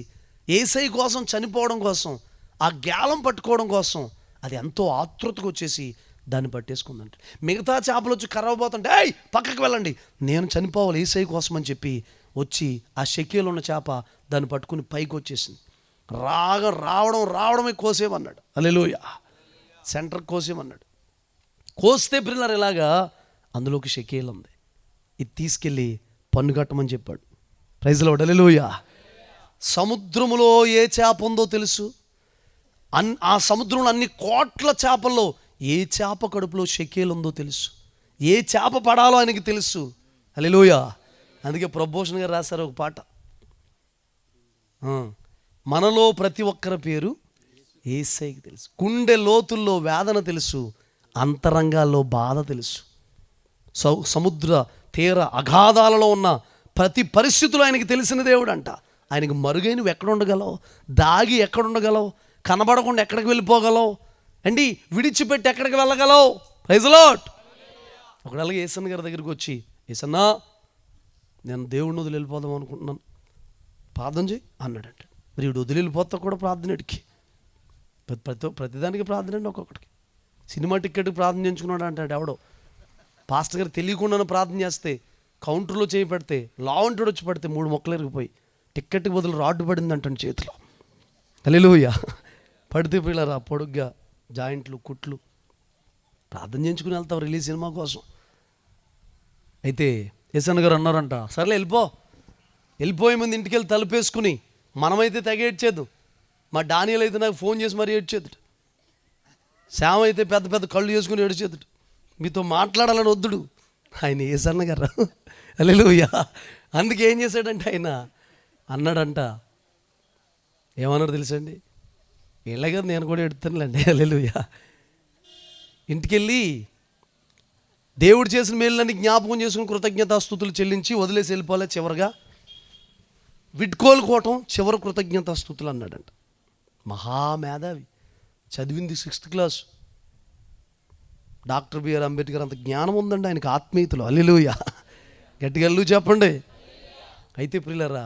యేసయ్య కోసం చనిపోవడం కోసం, ఆ గేలం పట్టుకోవడం కోసం అది ఎంతో ఆతృతగా వచ్చేసి దాన్ని పట్టేసుకుందంట. మిగతా చేపలు వచ్చి కరవబోతుంటే, ఏయ్ పక్కకు వెళ్ళండి, నేను చనిపోవాలి యేసయ్య కోసం అని చెప్పి వచ్చి ఆ షెకేల్ ఉన్న చేప దాన్ని పట్టుకుని పైకి వచ్చేసింది. రావడమే కోసేమన్నాడు. హల్లెలూయా. సెంటర్ కోసేమన్నాడు. కోస్తే పిల్లలు ఇలాగా అందులోకి షెకేల్ ఉంది, ఇది తీసుకెళ్ళి పన్ను కట్టమని చెప్పాడు. Praise the Lord. హల్లెలూయా. సముద్రములో ఏ చేప ఉందో తెలుసు. ఆ సముద్రంలో అన్ని కోట్ల చేపల్లో ఏ చేప కడుపులో షెకేల్ ఉందో తెలుసు. ఏ చేప పడాలో ఆయనకి తెలుసు. హల్లెలూయా. అందుకే ప్రభోషణ్ గారు రాశారు ఒక పాట, మనలో ప్రతి ఒక్కరి పేరు యేసయ్యకి తెలుసు. గుండె లోతుల్లో వేదన తెలుసు, అంతరంగాల్లో బాధ తెలుసు. సముద్ర తీర అగాధాలలో ఉన్న ప్రతి పరిస్థితులు ఆయనకి తెలిసిన దేవుడు అంట. ఆయనకు మరుగై నువ్వు ఎక్కడ ఉండగలవు, దాగి ఎక్కడ ఉండగలవు, కనబడకుండా ఎక్కడికి వెళ్ళిపోగలవు అండి, విడిచిపెట్టి ఎక్కడికి వెళ్ళగలవు. Praise the lord. ఒకవేళ యేసన్న గారి దగ్గరికి వచ్చి, యేసన్నా నేను దేవుడిని వదిలి వెళ్ళిపోదాం అనుకుంటున్నాను, ప్రార్థన చేయి అన్నాడంట. మరి వీడు వదిలి వెళ్ళిపోతా కూడా ప్రార్థనకి, ప్రతిదానికి ప్రార్థన అండి. ఒక్కొక్కడికి సినిమా టికెట్కి ప్రార్థన చేయించుకున్నాడు అంటాడు ఎవడో. పాస్టర్ గారు తెలియకుండానే ప్రార్థన చేస్తే కౌంటర్లో చేయి పెడితే లావంటుడు వచ్చి పడితే 3 మొక్కలు ఎరిగిపోయి టిక్కెట్కి బదులు రాడ్డు పడింది అంటాను చేతిలో. హల్లెలూయా. పడితే పిల్లరా పొడుగ్గా జాయింట్లు కుట్లు ప్రార్థన చేయించుకుని వెళ్తాం రిలీజ్ సినిమా కోసం. అయితే ఎస్ఎన్ గారు అన్నారంట, సర్లే వెళ్ళిపోయే ముందు ఇంటికి వెళ్ళి తలుపేసుకుని మనమైతే తెగ ఏడ్చేద్దు. మా డానియల్ అయితే నాకు ఫోన్ చేసి మరీ ఏడ్చేద్దుడు. శ్యామ్ అయితే పెద్ద పెద్ద కళ్ళు చేసుకుని ఏడ్చేద్దుడు. మీతో మాట్లాడాలని వద్దుడు. ఆయన ఎస్ఎన్ గారు హల్లెలూయా. అందుకే ఏం చేశాడంటే ఆయన అన్నాడంట, ఏమన్నాడు తెలుసండి, ఇలాగ నేను కూడా ఎడుతానులేండి. హల్లెలూయా. ఇంటికెళ్ళి దేవుడు చేసిన మేలులన్నీ జ్ఞాపకం చేసుకుని కృతజ్ఞతాస్తుతులు చెల్లించి వదిలేసి వెళ్ళిపోలే. చివరిగా విడ్కోలుకోవటం చివరి కృతజ్ఞతాస్తుతులు అన్నాడంట. మహామేధావి, చదివింది 6th class. Doctor BR Ambedkar అంత జ్ఞానం ఉందండి ఆయనకి ఆత్మీయతలో. హల్లెలూయా. గట్టిగా హల్లెలూయా చెప్పండి. అయితే ప్రియులారా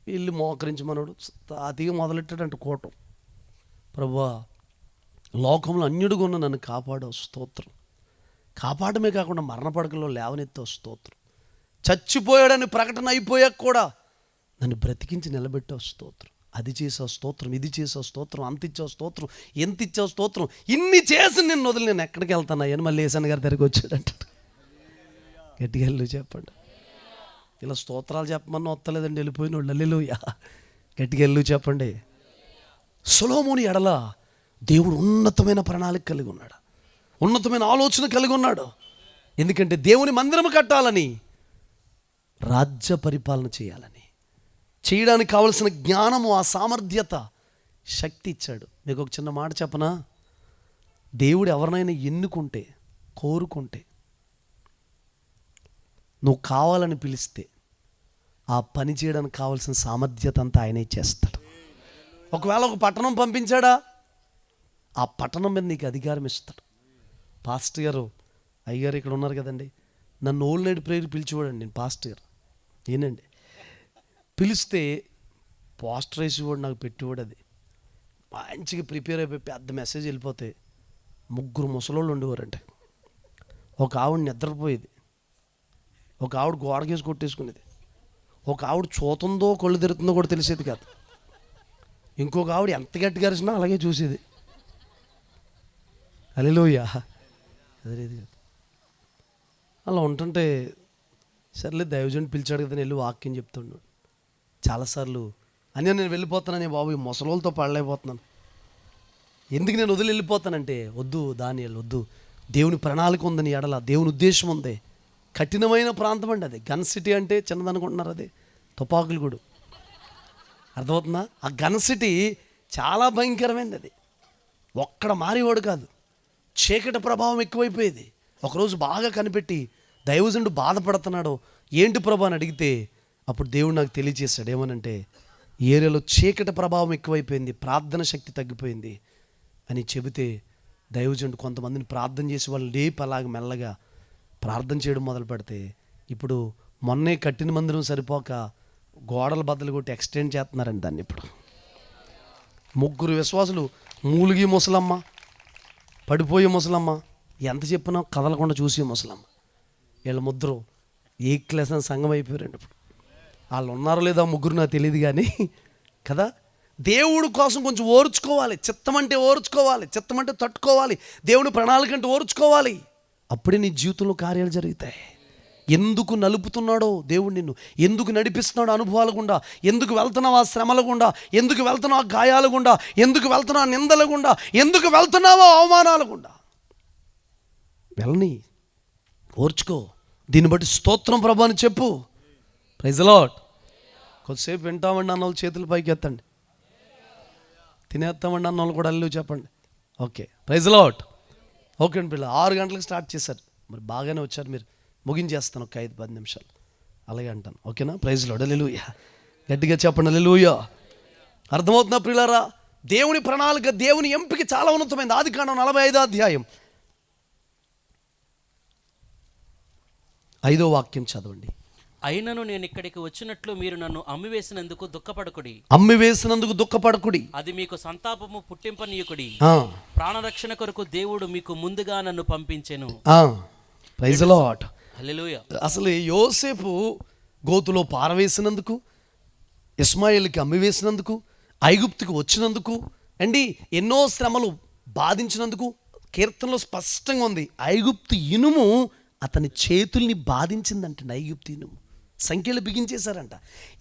వీళ్ళు మోకరించమన్నాడు. అతిగా మొదలెట్టాడంట కోటం. ప్రభువా, లోకంలో అన్యుడుగా ఉన్న నన్ను కాపాడవు స్తోత్రం. కాపాడమే కాకుండా మరణపడకలో లేవనెత్తావు స్తోత్రం. చచ్చిపోయాడని ప్రకటన అయిపోయాక కూడా నన్ను బ్రతికించి నిలబెట్టావు స్తోత్రం. అది చేసావు స్తోత్రం, ఇది చేసావు స్తోత్రం, అంత ఇచ్చావు స్తోత్రం, ఎంత ఇచ్చావు స్తోత్రం. ఇన్ని చేసి నిన్ను వదిలి నేను ఎక్కడికి వెళ్తాను అని మళ్ళీ ఏసన్ గారి దగ్గరికి వచ్చాడంట. గట్టిగా హల్లెలూయా చెప్పండి. ఇలా స్తోత్రాలు చెప్పమన్నా వస్తలేదండి వెళ్ళిపోయిన వాళ్ళు. హల్లెలూయా. గట్టిగా హల్లెలూయా చెప్పండి. సొలొమోను ఎడల దేవుడు ఉన్నతమైన ప్రణాళిక కలిగి ఉన్నాడు, ఉన్నతమైన ఆలోచన కలిగి ఉన్నాడు. ఎందుకంటే దేవుని మందిరం కట్టాలని, రాజ్య పరిపాలన చేయాలని, చేయడానికి కావలసిన జ్ఞానము, ఆ సామర్థ్యత, శక్తి ఇచ్చాడు. మీకు ఒక చిన్న మాట చెప్పనా, దేవుడు ఎవరినైనా ఎన్నుకుంటే, కోరుకుంటే, నువ్వు కావాలని పిలిస్తే ఆ పని చేయడానికి కావాల్సిన సామర్థ్యత అంతా ఆయనే చేస్తాడు. ఒకవేళ ఒక పట్టణం పంపించాడా, ఆ పట్టణం మీద నీకు అధికారం ఇస్తాడు. పాస్టర్ గారు అయ్యగారు ఇక్కడ ఉన్నారు కదండి, నన్ను ఓల్డ్ నైట్ ప్రేయర్ పిలిచివాడండి. నేను పాస్టర్ గారు ఏనండి పిలిస్తే పోస్టర్ వేసేవాడు, నాకు పెట్టేవాడు. అది మంచిగా ప్రిపేర్ అయిపోయి పెద్ద మెసేజ్ వెళ్ళిపోతే 3 ముసలోళ్ళు ఉండేవారంటే. ఒక ఆవిడ నిద్రపోయేది, ఒక ఆవిడ గోడకేసి కొట్టేసుకునేది, ఒక ఆవిడ చూతుందో కళ్ళు తిరుగుతుందో కూడా తెలిసేది కాదు, ఇంకొక ఆవిడ ఎంత గట్టిగా అరిచినా అలాగే చూసేది. హల్లెలూయా. అదే అలా ఉంటుంటే సర్లే దైవజనుడు పిలిచాడు కదా వెళ్ళి వాక్యం చెప్తున్నాడు. చాలాసార్లు అని నేను వెళ్ళిపోతానని, బాబు ఈ ముసలోళ్ళతో పడలేకపోతున్నాను, ఎందుకు నేను వదిలి వెళ్ళిపోతానంటే, వద్దు దానియేలు వద్దు, దేవుని ప్రణాళిక ఉందని ఎడల, దేవుని ఉద్దేశం ఉంది. కఠినమైన ప్రాంతం అండి అది. గన్ సిటీ అంటే చిన్నదనుకుంటున్నారు, అది తుపాకులు కూడా. అర్థమవుతుందా? ఆ గన్ సిటీ చాలా భయంకరమైనది. అది ఒక్కడ మారేవాడు కాదు, చీకటి ప్రభావం ఎక్కువైపోయేది. ఒకరోజు బాగా కనిపెట్టి దైవజనుడు బాధపడుతున్నాడు, ఏంటి ప్రభా అని అడిగితే అప్పుడు దేవుడు నాకు తెలియజేశాడు. ఏమనంటే, ఏరియాలో చీకటి ప్రభావం ఎక్కువైపోయింది, ప్రార్థన శక్తి తగ్గిపోయింది అని చెబితే దైవజనుడు కొంతమందిని ప్రార్థన చేసి వాళ్ళు లేపి అలాగ మెల్లగా ప్రార్థన చేయడం మొదలు పెడితే, ఇప్పుడు మొన్నే కట్టిన మందిరం సరిపోక గోడల బద్దలు కొట్టి ఎక్స్టెండ్ చేస్తున్నారండి దాన్ని. ఇప్పుడు 3 విశ్వాసులు, మూలిగి ముసలమ్మ, పడిపోయే ముసలమ్మ, ఎంత చెప్పినా కదలకుండా చూసే ముసలమ్మ, వీళ్ళ 3 ఏ క్లాస్ అని సంఘం అయిపోయారండి. ఇప్పుడు వాళ్ళు ఉన్నారో లేదో 3 నాకు తెలియదు కానీ కదా. దేవుడి కోసం కొంచెం ఓర్చుకోవాలి. చిత్తం అంటే ఓర్చుకోవాలి, చిత్తం అంటే తట్టుకోవాలి, దేవుని ప్రణాళిక అంటే ఓర్చుకోవాలి. అప్పుడే నీ జీవితంలో కార్యాలు జరుగుతాయి. ఎందుకు నలుపుతున్నాడో దేవుడు నిన్ను, ఎందుకు నడిపిస్తున్నాడో అనుభవాల గుండా, ఎందుకు వెళ్తున్నావు ఆ శ్రమల గుండా, ఎందుకు వెళ్తున్నావు ఆ గాయాల గుండా, ఎందుకు వెళ్తున్నావు నిందల గుండా, ఎందుకు వెళ్తున్నావో అవమానాల గుండా, వెళ్ళని ఓర్చుకో. దీన్ని బట్టి స్తోత్రం ప్రభు అని చెప్పు. Praise the Lord. కొద్దిసేపు వింటామండి అన్న వాళ్ళు చేతుల పైకి ఎత్తండి, తినేస్తామండి అన్న వాళ్ళు కూడా అల్లు చెప్పండి. Okay, praise the Lord. Okay అండి పిల్ల, 6 గంటలకు స్టార్ట్ చేశారు, మరి బాగానే వచ్చారు మీరు. ముగించేస్తాను ఒక 5-10 నిమిషాలు అలాగే అంటాను. ఓకేనా? Praise the Lord. హల్లెలూయా. గట్టిగా చెప్పండి హల్లెలూయా. అర్థమవుతుందా ప్రియులారా? దేవుని ప్రణాళిక, దేవుని ఎంపిక చాలా ఉన్నతమైంది. ఆదికాండం 45వ అధ్యాయం 5వ వాక్యం చదవండి. అయినను నేను ఇక్కడికి వచ్చినట్లు మీరు నన్ను అమ్మివేసినందుకు దుఃఖపడకుడి, అది మీకు సంతాపము పుట్టింపనీయుకుడి. ప్రాణరక్షణ కొరకు దేవుడు మీకు ముందుగా నన్ను పంపించెను. Praise the Lord. హల్లెలూయా. అసలు యోసేపు గోతులో పారవేసినందుకు, ఇస్మాయిల్కి అమ్మివేసినందుకు, ఐగుప్తుకు వచ్చినందుకు అండి ఎన్నో శ్రమలు బాధించినందుకు కీర్తనలో స్పష్టంగా ఉంది. ఐగుప్తు ఇనుము అతని చేతుల్ని బాధించిందంట. ఐగుప్తు ఇనుము సంఖ్యలు బిగించేశారంట.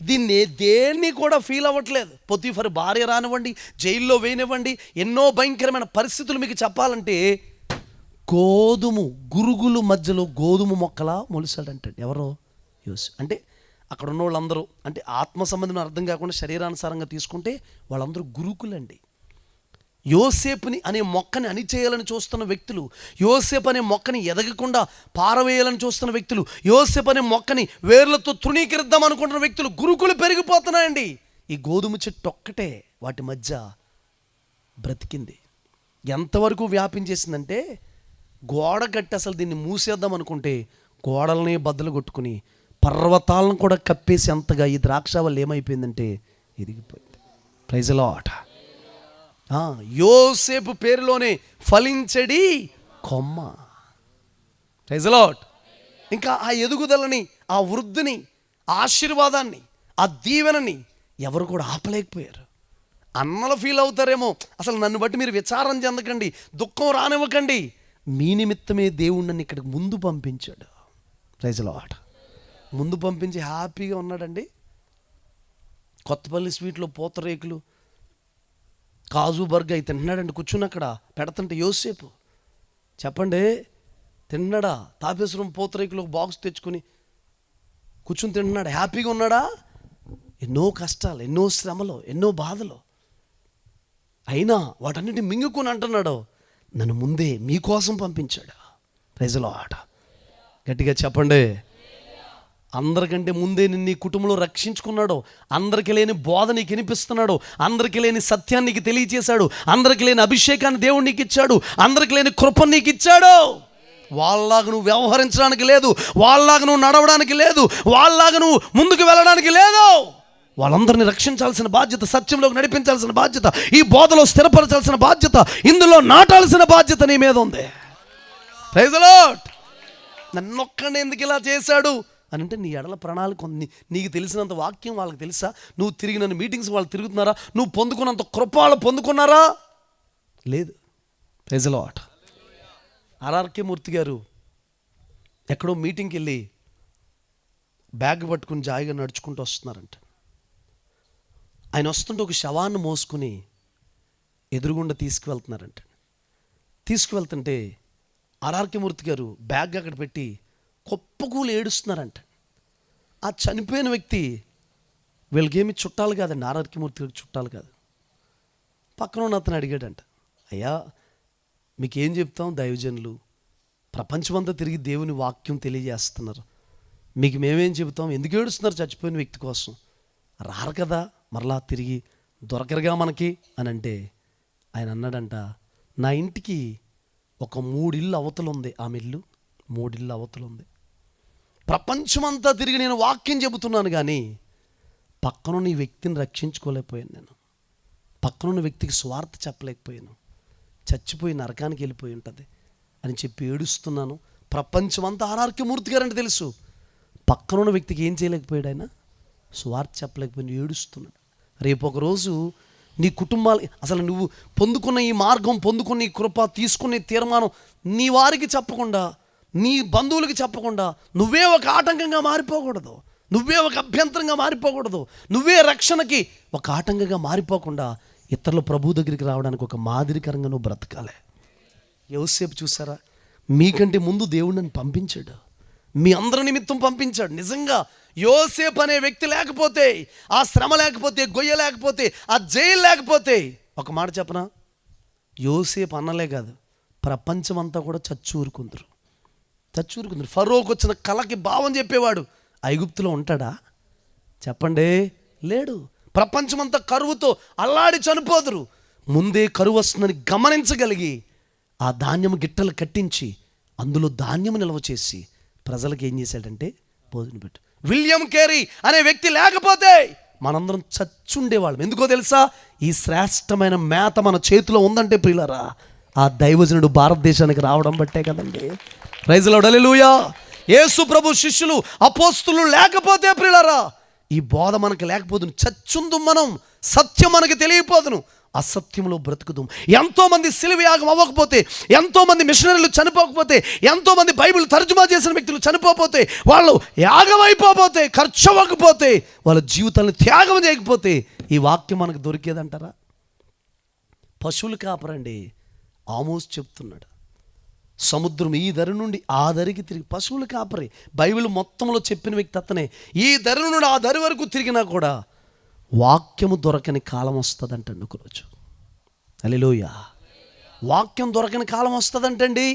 దీన్ని దేన్ని కూడా ఫీల్ అవ్వట్లేదు. పొతీఫర్ భార్య రానివ్వండి, జైల్లో వేయనివ్వండి, ఎన్నో భయంకరమైన పరిస్థితులు మీకు చెప్పాలంటే గురుగుల మధ్యలో గోధుమ మొక్కలా మొలిసాడంట. ఎవరో అంటే అక్కడ ఉన్న వాళ్ళందరూ అంటే ఆత్మ సంబంధం అర్థం కాకుండా శరీరానుసారంగా తీసుకుంటే వాళ్ళందరూ గురుకులండి. యోసేపుని అనే మొక్కని అణిచేయాలని చూస్తున్న వ్యక్తులు, యోసేపు అనే మొక్కని ఎదగకుండా పారవేయాలని చూస్తున్న వ్యక్తులు, యోసేపు అనే మొక్కని వేర్లతో తృణీకరిద్దాం అనుకుంటున్న వ్యక్తులు, గురుకులు పెరిగిపోతున్నాయండి. ఈ గోధుమ చెట్టు ఒక్కటే వాటి మధ్య బ్రతికింది. ఎంతవరకు వ్యాపించేసిందంటే గోడ కట్టి అసలు దీన్ని మూసేద్దాం అనుకుంటే గోడల్ని బద్దలు కొట్టుకుని పర్వతాలను కూడా కప్పేసి అంతగా ఈ ద్రాక్ష వల్ల ఏమైపోయిందంటే ఎదిగిపోయింది. Praise the Lord. యోసేపు పేరులోనే ఫలించడి కొమ్మ. Praise the Lord. ఇంకా ఆ ఎదుగుదలని, ఆ వృద్ధిని, ఆ ఆశీర్వాదాన్ని, ఆ దీవెనని ఎవరు కూడా ఆపలేకపోయారు. అన్నలు ఫీల్ అవుతారేమో, అసలు నన్ను బట్టి మీరు విచారం చెందకండి, దుఃఖం రానివ్వకండి, మీ నిమిత్తమే దేవుడు నన్ను ఇక్కడికి ముందు పంపించాడు. Praise the Lord. ముందు పంపించి హ్యాపీగా ఉన్నాడండి. కొత్తపల్లి స్వీట్లో పూతరేకులు, కాజు బర్గా అయి తింటున్నాడండి. కూర్చుని అక్కడ పెడతంటే యోసేపు చెప్పండి తిన్నాడా? తాపేశ్వరం పూతరేకులు బాక్స్ తెచ్చుకుని కూర్చుని తింటున్నాడు. హ్యాపీగా ఉన్నాడా? ఎన్నో కష్టాలు, ఎన్నో శ్రమలు, ఎన్నో బాధలు అయినా వాటన్నిటిని మింగుకొని అంటున్నాడు, నన్ను ముందే మీకోసం పంపించాడు. Praise the Lord. గట్టిగా చెప్పండి. అందరికంటే ముందే నిన్ను నీ కుటుంబంలో రక్షించుకున్నాడు. అందరికి లేని బోధ నీకు వినిపిస్తున్నాడు. అందరికి లేని సత్యాన్ని నీకు తెలియజేశాడు. అందరికి లేని అభిషేకాన్ని దేవుడు నీకు ఇచ్చాడు. అందరికి లేని కృపను నీకు ఇచ్చాడు. వాళ్ళలాగా నువ్వు వ్యవహరించడానికి లేదు, వాళ్ళలాగా నువ్వు నడవడానికి లేదు, వాళ్ళలాగా నువ్వు ముందుకు వెళ్ళడానికి లేదు. వాళ్ళందరినీ రక్షించాల్సిన బాధ్యత, సత్యంలోకి నడిపించాల్సిన బాధ్యత, ఈ బోధలో స్థిరపరచాల్సిన బాధ్యత, ఇందులో నాటాల్సిన బాధ్యత నీ మీద ఉంది. Praise the lord. నన్నొక్కడే ఎందుకు ఇలా చేశాడు అని అంటే నీ ఎడల ప్రణాళిక ఉంది. నీకు తెలిసినంత వాక్యం వాళ్ళకి తెలుసా? నువ్వు తిరిగిన మీటింగ్స్ వాళ్ళు తిరుగుతున్నారా? నువ్వు పొందుకున్నంత కృప వాళ్ళు పొందుకున్నారా? లేదు. Praise the Lord. RRK Murthy గారు ఎక్కడో మీటింగ్కి వెళ్ళి బ్యాగ్ పట్టుకుని జాయిగా నడుచుకుంటూ వస్తున్నారంట. ఆయన వస్తుంటే ఒక శవాన్ని మోసుకుని ఎదురుగుండా తీసుకువెళ్తున్నారంట. తీసుకువెళ్తుంటే ఆర్ఆర్కే మూర్తి గారు బ్యాగ్ అక్కడ పెట్టి కుప్పకూలు ఏడుస్తున్నారంట. ఆ చనిపోయిన వ్యక్తి వీళ్ళకేమి చుట్టాలు కాదండి, ఆర్ఆర్కే మూర్తి గారికి చుట్టాలు కాదు. పక్కన ఉన్న అతను అడిగాడంట, అయ్యా మీకేం చెప్తాం, దైవజనులు ప్రపంచమంతా తిరిగి దేవుని వాక్యం తెలియజేస్తున్నారు, మీకు మేమేం చెబుతాం, ఎందుకు ఏడుస్తున్నారు చచ్చిపోయిన వ్యక్తి కోసం? రారు కదా మరలా తిరిగి దొరకరుగా మనకి అని అంటే ఆయన అన్నాడంట, నా ఇంటికి ఒక 3 ఇళ్ళు అవతల ఉంది, ఆమె ఇల్లు 3 ఇళ్ళు అవతల ఉంది. ప్రపంచమంతా తిరిగి నేను వాక్యం చెబుతున్నాను కానీ పక్కనున్న ఈ వ్యక్తిని రక్షించుకోలేకపోయాను. నేను పక్కనున్న వ్యక్తికి స్వార్థ చెప్పలేకపోయాను. చచ్చిపోయి నరకానికి వెళ్ళిపోయి ఉంటుంది అని చెప్పి ఏడుస్తున్నాను. ప్రపంచమంతా ఆర్ఆర్కే మూర్తి గారంటే తెలుసు, పక్కనున్న వ్యక్తికి ఏం చేయలేకపోయాడు, ఆయన స్వార్థ చెప్పలేకపోయినా ఏడుస్తున్నాడు. రేపు ఒకరోజు నీ కుటుంబాలు అసలు నువ్వు పొందుకున్న ఈ మార్గం, పొందుకున్న ఈ కృప, తీసుకునే తీర్మానం నీ వారికి చెప్పకుండా, నీ బంధువులకి చెప్పకుండా నువ్వే ఒక ఆటంకంగా మారిపోకూడదు, నువ్వే ఒక అభ్యంతరంగా మారిపోకూడదు, నువ్వే రక్షణకి ఒక ఆటంకంగా మారిపోకుండా ఇతరుల ప్రభు దగ్గరికి రావడానికి ఒక మాదిరికరంగా నువ్వు బ్రతకాలి. యోసేపు చూసారా, మీకంటే ముందు దేవుడు నన్ను పంపించాడు, మీ అందరి నిమిత్తం పంపించాడు. నిజంగా యోసేపు అనే వ్యక్తి లేకపోతే, ఆ శ్రమ లేకపోతే, గొయ్య లేకపోతే, ఆ జైలు లేకపోతే, ఒక మాట చెప్పనా, యోసేపు అన్నలే కాదు ప్రపంచమంతా కూడా చచ్చూరుకుందరు. ఫరోకు వచ్చిన కళకి భావం చెప్పేవాడు ఐగుప్తులో ఉంటాడా చెప్పండి? లేడు. ప్రపంచమంతా కరువుతో అల్లాడి చనిపోదురు. ముందే కరువు వస్తుందని గమనించగలిగి ఆ ధాన్యం గిట్టలు కట్టించి అందులో ధాన్యం నిల్వ చేసి ప్రజలకు ఏం చేశాడంటే భోజనం పెట్టు. విలియం కేరీ అనే వ్యక్తి లేకపోతే మనందరం చచ్చుండేవాళ్ళం. ఎందుకో తెలుసా? ఈ శ్రేష్టమైన మేత మన చేతిలో ఉందంటే ప్రియులారా, ఆ దైవజనుడు భారతదేశానికి రావడం బట్టే కదండి. Praise the Lord. హల్లెలూయా. యేసు ప్రభు శిష్యులు అపోస్తులు లేకపోతే ప్రియులారా ఈ బోధ మనకు లేకపోదును, చచ్చుందు మనం, సత్యం మనకు తెలియపోదును, అసత్యంలో బ్రతుకుదాం. ఎంతోమంది శిలువ యాగం అవ్వకపోతే, ఎంతోమంది మిషనరీలు చనిపోకపోతే, ఎంతోమంది బైబిల్ తర్జుమా చేసిన వ్యక్తులు చనిపోతే, వాళ్ళు యాగం అయిపోతే, ఖర్చు అవ్వకపోతే, వాళ్ళ జీవితాలను త్యాగం చేయకపోతే ఈ వాక్యం మనకు దొరికేదంటారా? పశువులు కాపరండి ఆమోస్ చెప్తున్నాడు. సముద్రం ఈ దరి నుండి ఆ దరికి తిరిగి, పశువులు కాపరి బైబిల్ మొత్తంలో చెప్పిన వ్యక్తి అతనే. ఈ దరి నుండి ఆ దరి వరకు తిరిగినా కూడా వాక్యము దొరకని కాలం వస్తుందంటండి ఒకరోజు. హల్లెలూయా. వాక్యం దొరకని కాలం వస్తుందంటండి.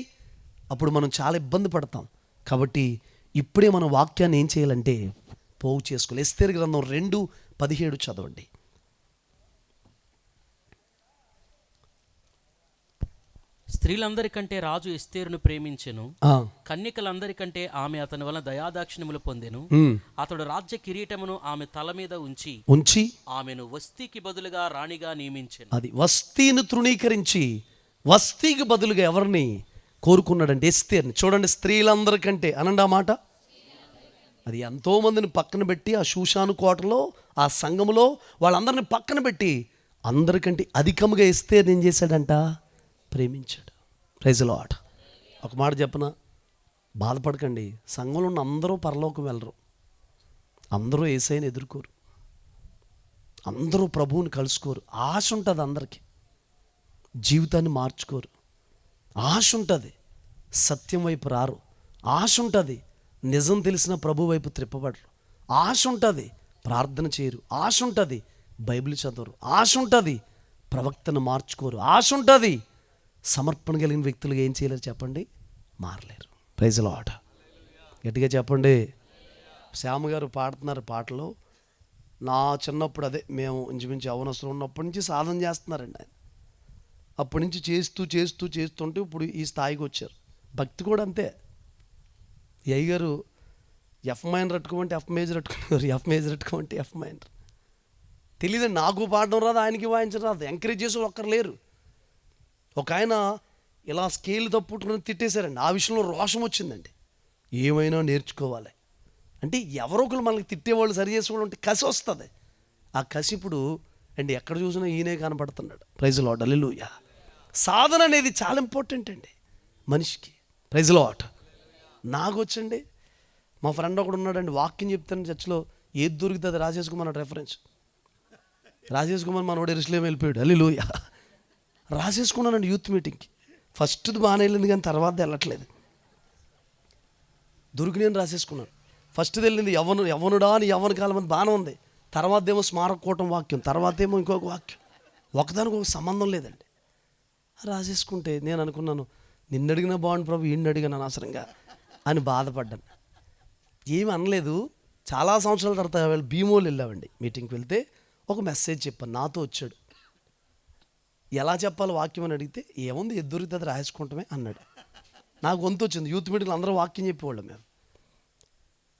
అప్పుడు మనం చాలా ఇబ్బంది పడతాం. కాబట్టి ఇప్పుడే మనం వాక్యాన్ని ఏం చేయాలంటే పోగు చేసుకోవాలి. ఎస్తేరు గ్రంథం 2:17 చదవండి. స్త్రీలందరికంటే రాజు ఎస్తేరును ప్రేమించెను, కన్యకలందరికంటే ఆమె అతని వలన దయాదాక్షిణ్యములు పొందెను. అతడు రాజ్య కిరీటమును ఆమె తల మీద ఉంచి ఆమెను వస్తీకి బదులుగా రాణిగా నియమించెను. అది వస్తీని తృణీకరించి వస్తీకి బదులుగా ఎవరిని కోరుకున్నాడంటే ఎస్తేరుని. చూడండి, స్త్రీలందరికంటే అనండి ఆ మాట. అది ఎంతోమందిని పక్కన పెట్టి ఆ షూషాను కోటలో ఆ సంఘములో వాళ్ళందరిని పక్కన పెట్టి అందరికంటే అధికముగా ఎస్తేరుని ఏం చేశాడంట? ప్రేమించాడు. Praise the Lord. ఒక మాట చెప్పనా, బాధపడకండి. సంఘంలో ఉన్న అందరూ పరలోకం వెళ్ళరు, అందరూ యేసయ్యను ఎదుర్కోరు, అందరూ ప్రభువుని కలుసుకోరు. ఆశ ఉంటుంది అందరికీ, జీవితాన్ని మార్చుకోరు. ఆశ ఉంటుంది, సత్యం వైపు రారు. ఆశ ఉంటుంది, నిజం తెలిసిన ప్రభు వైపు త్రిప్పబడరు. ఆశ ఉంటుంది, ప్రార్థన చేయరు. ఆశ ఉంటుంది, బైబిల్ చదవరు. ఆశ ఉంటుంది, ప్రవక్తను మార్చుకోరు. ఆశ ఉంటుంది, సమర్పణ కలిగిన వ్యక్తులుగా ఏం చేయలేరు చెప్పండి? మారలేరు. Praise the Lord. గట్టిగా చెప్పండి. శ్యామ గారు పాడుతున్నారు పాటలో. నా చిన్నప్పుడు అదే మేము ఇంచుమించు యవ్వనస్తులు ఉన్నప్పటి నుంచి సాధన చేస్తున్నారండి ఆయన. అప్పటి నుంచి చేస్తుంటే ఇప్పుడు ఈ స్థాయికి వచ్చారు. భక్తి కూడా అంతే. ఈ అయ్యగారు ఎఫ్ మైనర్ అట్టుకోమంటే ఎఫ్ మేజర్ అట్టుకున్నారు, ఎఫ్ మేజర్ అట్టుకోమంటే ఎఫ్ మైనర్. తెలియదండి, నాకు పాడడం రాదు, ఆయనకి వాయించడం రాదు. ఎంకరేజ్ చేసే ఒక్కరు లేరు. ఒక ఆయన ఇలా స్కేల్ తప్పుట్టుకుని తిట్టేశారండి. ఆ విషయంలో రోషం వచ్చిందండి. ఏమైనా నేర్చుకోవాలి అంటే ఎవరో ఒకరు మనకి తిట్టేవాళ్ళు సరి చేసుకోవడం అంటే కసి వస్తుంది. ఆ కసి ఇప్పుడు అండి ఎక్కడ చూసినా ఈయనే కనపడుతున్నాడు. Praise the Lord. హల్లెలూయా. సాధన అనేది చాలా ఇంపార్టెంట్ అండి మనిషికి. Praise the Lord. నాకు వచ్చండి, మా ఫ్రెండ్ ఒకడు ఉన్నాడండి, వాక్యం చెప్తాను చర్చిలో ఏది దొరికితే అది రాసేసుకోమన్నాడు. రెఫరెన్స్ రాసేసుకోమని మనోడు ఎరుసలేం వెళ్ళిపోయాడు. హల్లెలూయా. రాసేసుకున్నానండి యూత్ మీటింగ్కి. ఫస్ట్ది బాగానే వెళ్ళింది కానీ తర్వాత వెళ్ళట్లేదు. దొరికినేని రాసేసుకున్నాను. ఫస్ట్ది వెళ్ళింది యవ్వనుడా అని యవ్వన కాలం మంది బాగానే ఉంది. తర్వాత ఏమో స్మారక కూటం వాక్యం, తర్వాత ఏమో ఇంకొక వాక్యం. ఒకదానికి ఒక సంబంధం లేదండి. రాసేసుకుంటే నేను అనుకున్నాను, నిన్ను అడిగినా బాగుండు ప్రభు, ఈయన్ని అడిగాను అనవసరంగా అని బాధపడ్డాను. ఏమి అనలేదు. చాలా సంవత్సరాల తర్వాత భీమోలు వెళ్ళామండి మీటింగ్కి. వెళ్తే ఒక మెసేజ్ చెప్పాను. నాతో వచ్చాడు. ఎలా చెప్పాలి వాక్యం అని అడిగితే ఏముంది ఎదురుతుంది అది రాసుకుంటామే అన్నాడు. నాకు వంతు వచ్చింది. యూత్ మీటింగ్లో అందరూ వాక్యం చెప్పేవాళ్ళం మేము.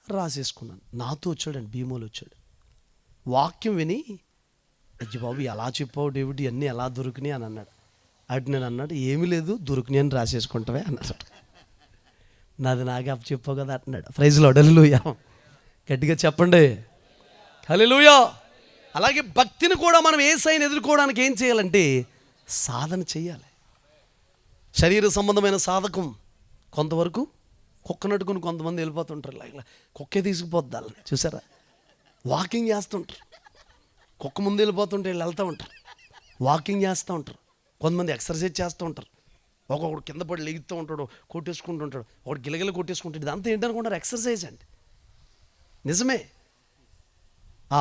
రాసేసుకున్నాను. నాతో వచ్చాడండి, భీమోలు వచ్చాడు. వాక్యం విని అయ్యి బాబు ఎలా చెప్పావు డేవిడ్, ఇవన్నీ ఎలా దొరికినాయి అని అన్నాడు. అటు నేను అన్నాడు, ఏమీ లేదు దొరికినాయి అని రాసేసుకుంటావే అన్నాడు. నాది నాకే అప్పు చెప్పావు కదా అంటున్నాడు. Praise the Lord. హల్లెలూయా. గట్టిగా చెప్పండి హల్లెలూయా. అలాగే భక్తిని కూడా మనం యేసయ్యను ఎదుర్కోవడానికి ఏం చేయాలంటే సాధన చేయాలి. శరీర సంబంధమైన సాధకం కొంతవరకు కుక్కనట్టుకుని కొంతమంది వెళ్ళిపోతుంటారు. ఇలా కుక్కే తీసుకుపోద్ది వాళ్ళని చూసారా, వాకింగ్ చేస్తుంటారు. కుక్క ముందు వెళ్ళిపోతుంటే వీళ్ళు వెళ్తూ ఉంటారు, వాకింగ్ చేస్తూ ఉంటారు. కొంతమంది ఎక్సర్సైజ్ చేస్తూ ఉంటారు. ఒక్కొక్కడు కింద పడి లెగుతూ ఉంటాడు, కొట్టేసుకుంటూ ఉంటాడు, ఒకటి గిలగిల కొట్టేసుకుంటాడు. ఇదంతా ఏంటనుకుంటారు? ఎక్సర్సైజ్ అండి. నిజమే. ఆ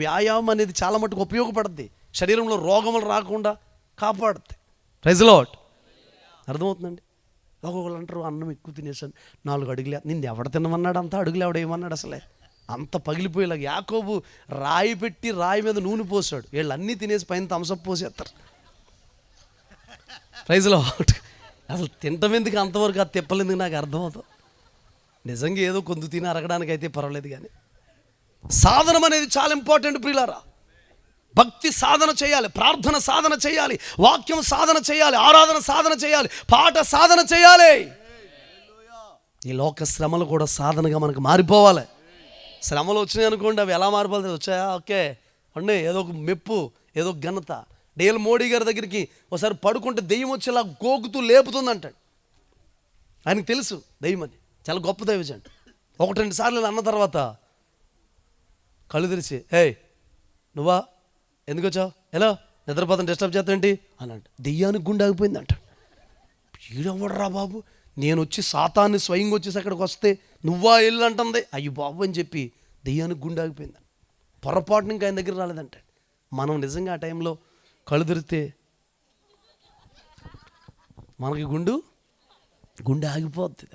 వ్యాయామం అనేది చాలా మటుకు ఉపయోగపడుద్ది. శరీరంలో రోగములు రాకుండా కాపాడుద్ది. Praise the lord. అర్థమవుతుందండి. ఒక్కొక్కరు అంటారు, అన్నం ఎక్కువ తినేసాను 4 అడుగులే. నిన్ను ఎవడ తినమన్నాడు? అంత అడుగులు ఎవడేమన్నాడు? అసలే అంత పగిలిపోయేలాగా యాకోబు రాయి పెట్టి రాయి మీద నూనె పోసాడు. వీళ్ళు అన్నీ తినేసి పైన థమ్సప్ పోసేస్తారు. Praise the Lord. అసలు తింటం ఎందుకు అంతవరకు, అది తిప్పలేందుకు నాకు అర్థమవుతుంది. నిజంగా ఏదో కొంత తిని అరగడానికి అయితే పర్వాలేదు, కానీ సాధనం అనేది చాలా ఇంపార్టెంట్ ప్రియులారా. భక్తి సాధన చేయాలి, ప్రార్థన సాధన చేయాలి, వాక్యం సాధన చేయాలి, ఆరాధన సాధన చేయాలి, పాట సాధన చేయాలి. ఈ లోక శ్రమలు కూడా సాధనగా మనకు మారిపోవాలి. శ్రమలు వచ్చినాయి అనుకోండి, అవి ఎలా మారిపోతాయి? వచ్చాయా, ఓకే అండి, ఏదో ఒక మెప్పు, ఏదో ఒక ఘనత. డేల్ మోడీ గారి దగ్గరికి ఒకసారి పడుకుంటే దెయ్యం వచ్చేలా గోకుతూ లేపుతుంది అంటాడు. ఆయనకు తెలుసు దెయ్యం అని, చాలా గొప్ప దైవజండి. 1-2 సార్లు ఇలా అన్న తర్వాత కళ్ళు తెరిచి, ఏయ్ నువ్వా, ఎందుకు వచ్చావు, ఎలా నిద్రపోతాను డిస్టర్బ్ చేస్తాంటి అని అంటే దెయ్యానికి గుండె ఆగిపోయింది అంటాడు. ఈడెవడరా బాబు, నేను వచ్చి సాతాన్ని స్వయంగా వచ్చేసి అక్కడికి వస్తే నువ్వా ఇల్లు అంటుంది, అయ్యి బాబు అని చెప్పి దెయ్యానికి గుండె ఆగిపోయింది. పొరపాటున ఇంకా ఆయన దగ్గర రాలేదంటాడు. మనం నిజంగా ఆ టైంలో కళ్ళు తెరిస్తే మనకి గుండె ఆగిపోద్ది.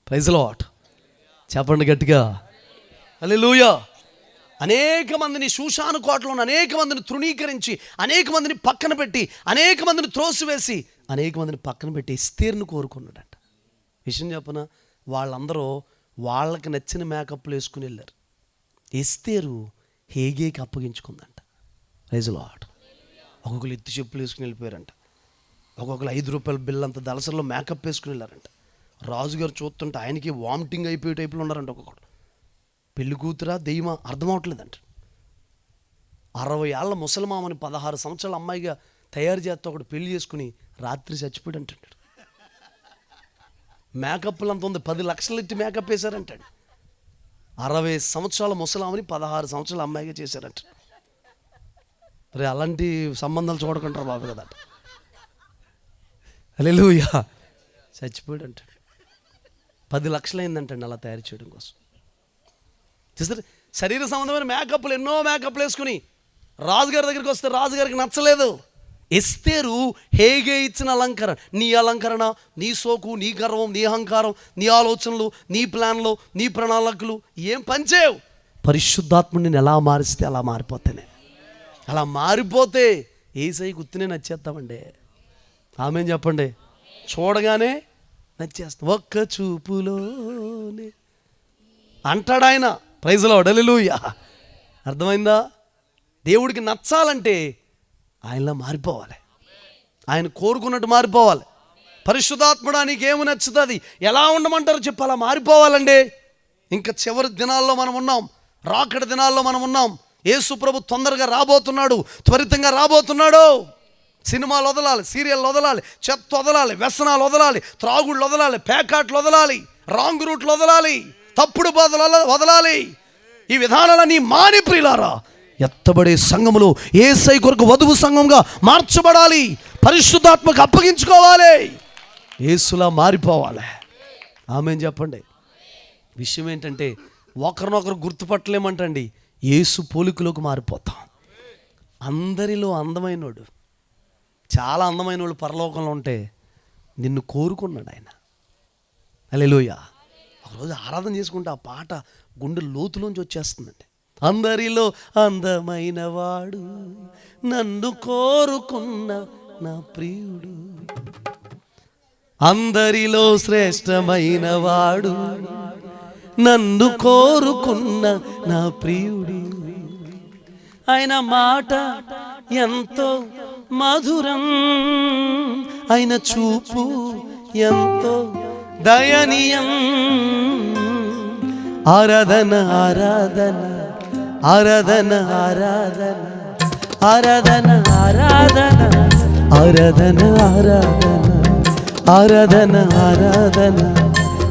ప్రైజ్ లార్డ్ చెప్పండి గట్టిగా హల్లెలూయా. అనేక మందిని శూషాను కోటలో అనేక మందిని తృణీకరించి, అనేక మందిని పక్కన పెట్టి, అనేక మందిని త్రోసివేసి, అనేక మందిని పక్కన పెట్టి ఎస్తేరును కోరుకున్నాడంట. విషయం చెప్పన, వాళ్ళందరూ వాళ్ళకి నచ్చిన మేకప్లు వేసుకుని వెళ్ళారు. ఎస్తేరు హేగేకి అప్పగించుకుందంట. Praise Lord. ఒక్కొక్కరు ఎత్తి చెప్పులు వేసుకుని వెళ్ళిపోయారంట. ఒక్కొక్కరు 5 రూపాయల బిల్ అంత దళసరిలో మేకప్ వేసుకుని వెళ్ళారంట. రాజుగారు చూస్తుంటే ఆయనకి వామిటింగ్ అయిపోయే టైపులో ఉన్నారంట. ఒక్కొక్కడు పెళ్లి కూతురా దెయ్యమా అర్థం అవట్లేదంట. 60 ఏళ్ల ముసలిమామని 16 సంవత్సరాల అమ్మాయిగా తయారు చేస్తే ఒకటి పెళ్లి చేసుకుని రాత్రి చచ్చిపోయాడు అంటాడు. మేకప్లు అంత ఉంది, 10 లక్షలు ఎట్టి మేకప్ వేశారంటాడు. 60 సంవత్సరాల ముసలామని 16 సంవత్సరాల అమ్మాయిగా చేశారంట. రే అలాంటి సంబంధాలు చూడకుంటారు బాబు కదా. హల్లెలూయా. చచ్చిపోయాడు అంటాడు. 10 లక్షలు అయిందంటండి అలా తయారు చేయడం కోసం. చూస్తారు, శరీర సంబంధమైన మేకప్లు, ఎన్నో మేకప్లు వేసుకుని రాజుగారి దగ్గరికి వస్తే రాజుగారికి నచ్చలేదు. ఎస్తేరు హేగే ఇచ్చిన అలంకరణ, నీ అలంకరణ, నీ సోకు, నీ గర్వం, నీ అహంకారం, నీ ఆలోచనలు, నీ ప్లాన్లు, నీ ప్రణాళికలు ఏం పనిచేయవు. పరిశుద్ధాత్ముడిని ఎలా మారిస్తే అలా మారిపోతేనే, అలా మారిపోతే యేసయ్యకి గుర్తునే నచ్చేస్తామండి. ఆమేన్ చెప్పండి. చూడగానే నచ్చేస్తాం. ఒక్క చూపులోనే అంటాడు ఆయన. ప్రైజ్ లార్డ్ హల్లెలూయా. అర్థమైందా? దేవుడికి నచ్చాలంటే ఆయనలా మారిపోవాలి, ఆయన కోరుకున్నట్టు మారిపోవాలి. పరిశుద్ధాత్ముడా నీకేమి నచ్చుతుంది, ఎలా ఉండమంటారు చెప్పు, అలా మారిపోవాలండి. ఇంకా చివరి దినాల్లో మనం ఉన్నాం, రాకడ దినాల్లో మనం ఉన్నాం. యేసు ప్రభు తొందరగా రాబోతున్నాడు, త్వరితంగా రాబోతున్నాడు. సినిమాలు వదలాలి, సీరియల్ వదలాలి, చెత్త వదలాలి, వ్యసనాలు వదలాలి, త్రాగుళ్ళు వదలాలి, పేకాట్లు వదలాలి, రాంగ్ రూట్లు వదలాలి, తప్పుడు బోధలు వదలాలి. ఈ విధానాలన్నీ మాని ప్రియులారా ఎత్తబడే సంఘములో యేసయ్య కొరకు వధువు సంఘంగా మార్చబడాలి. పరిశుద్ధాత్మకు అప్పగించుకోవాలి, యేసులా మారిపోవాలి. ఆమేన్ చెప్పండి. విషయం ఏంటంటే ఒకరినొకరు గుర్తుపట్టలేమంటండి, యేసు పోలికలోకి మారిపోతాం. అందరిలో అందమైనోడు, చాలా అందమైన వాళ్ళు పరలోకంలో ఉంటే నిన్ను కోరుకున్నాడు ఆయన. హల్లెలూయా. ఒకరోజు ఆరాధన చేసుకుంటే ఆ పాట గుండె లోతులోంచి వచ్చేస్తుందండి. అందరిలో అందమైన వాడు, నన్ను కోరుకున్న నా ప్రియుడు, అందరిలో శ్రేష్టమైన వాడు, నన్ను కోరుకున్న నా ప్రియుడు. ఆయన మాట ఎంతో మధురం, ఆయన చూపు ఎంతో దయనీయం. ఆరాధన ఆరాధన ఆరాధన ఆరాధన ఆరాధన ఆరాధన ఆరాధన ఆరాధన ఆరాధన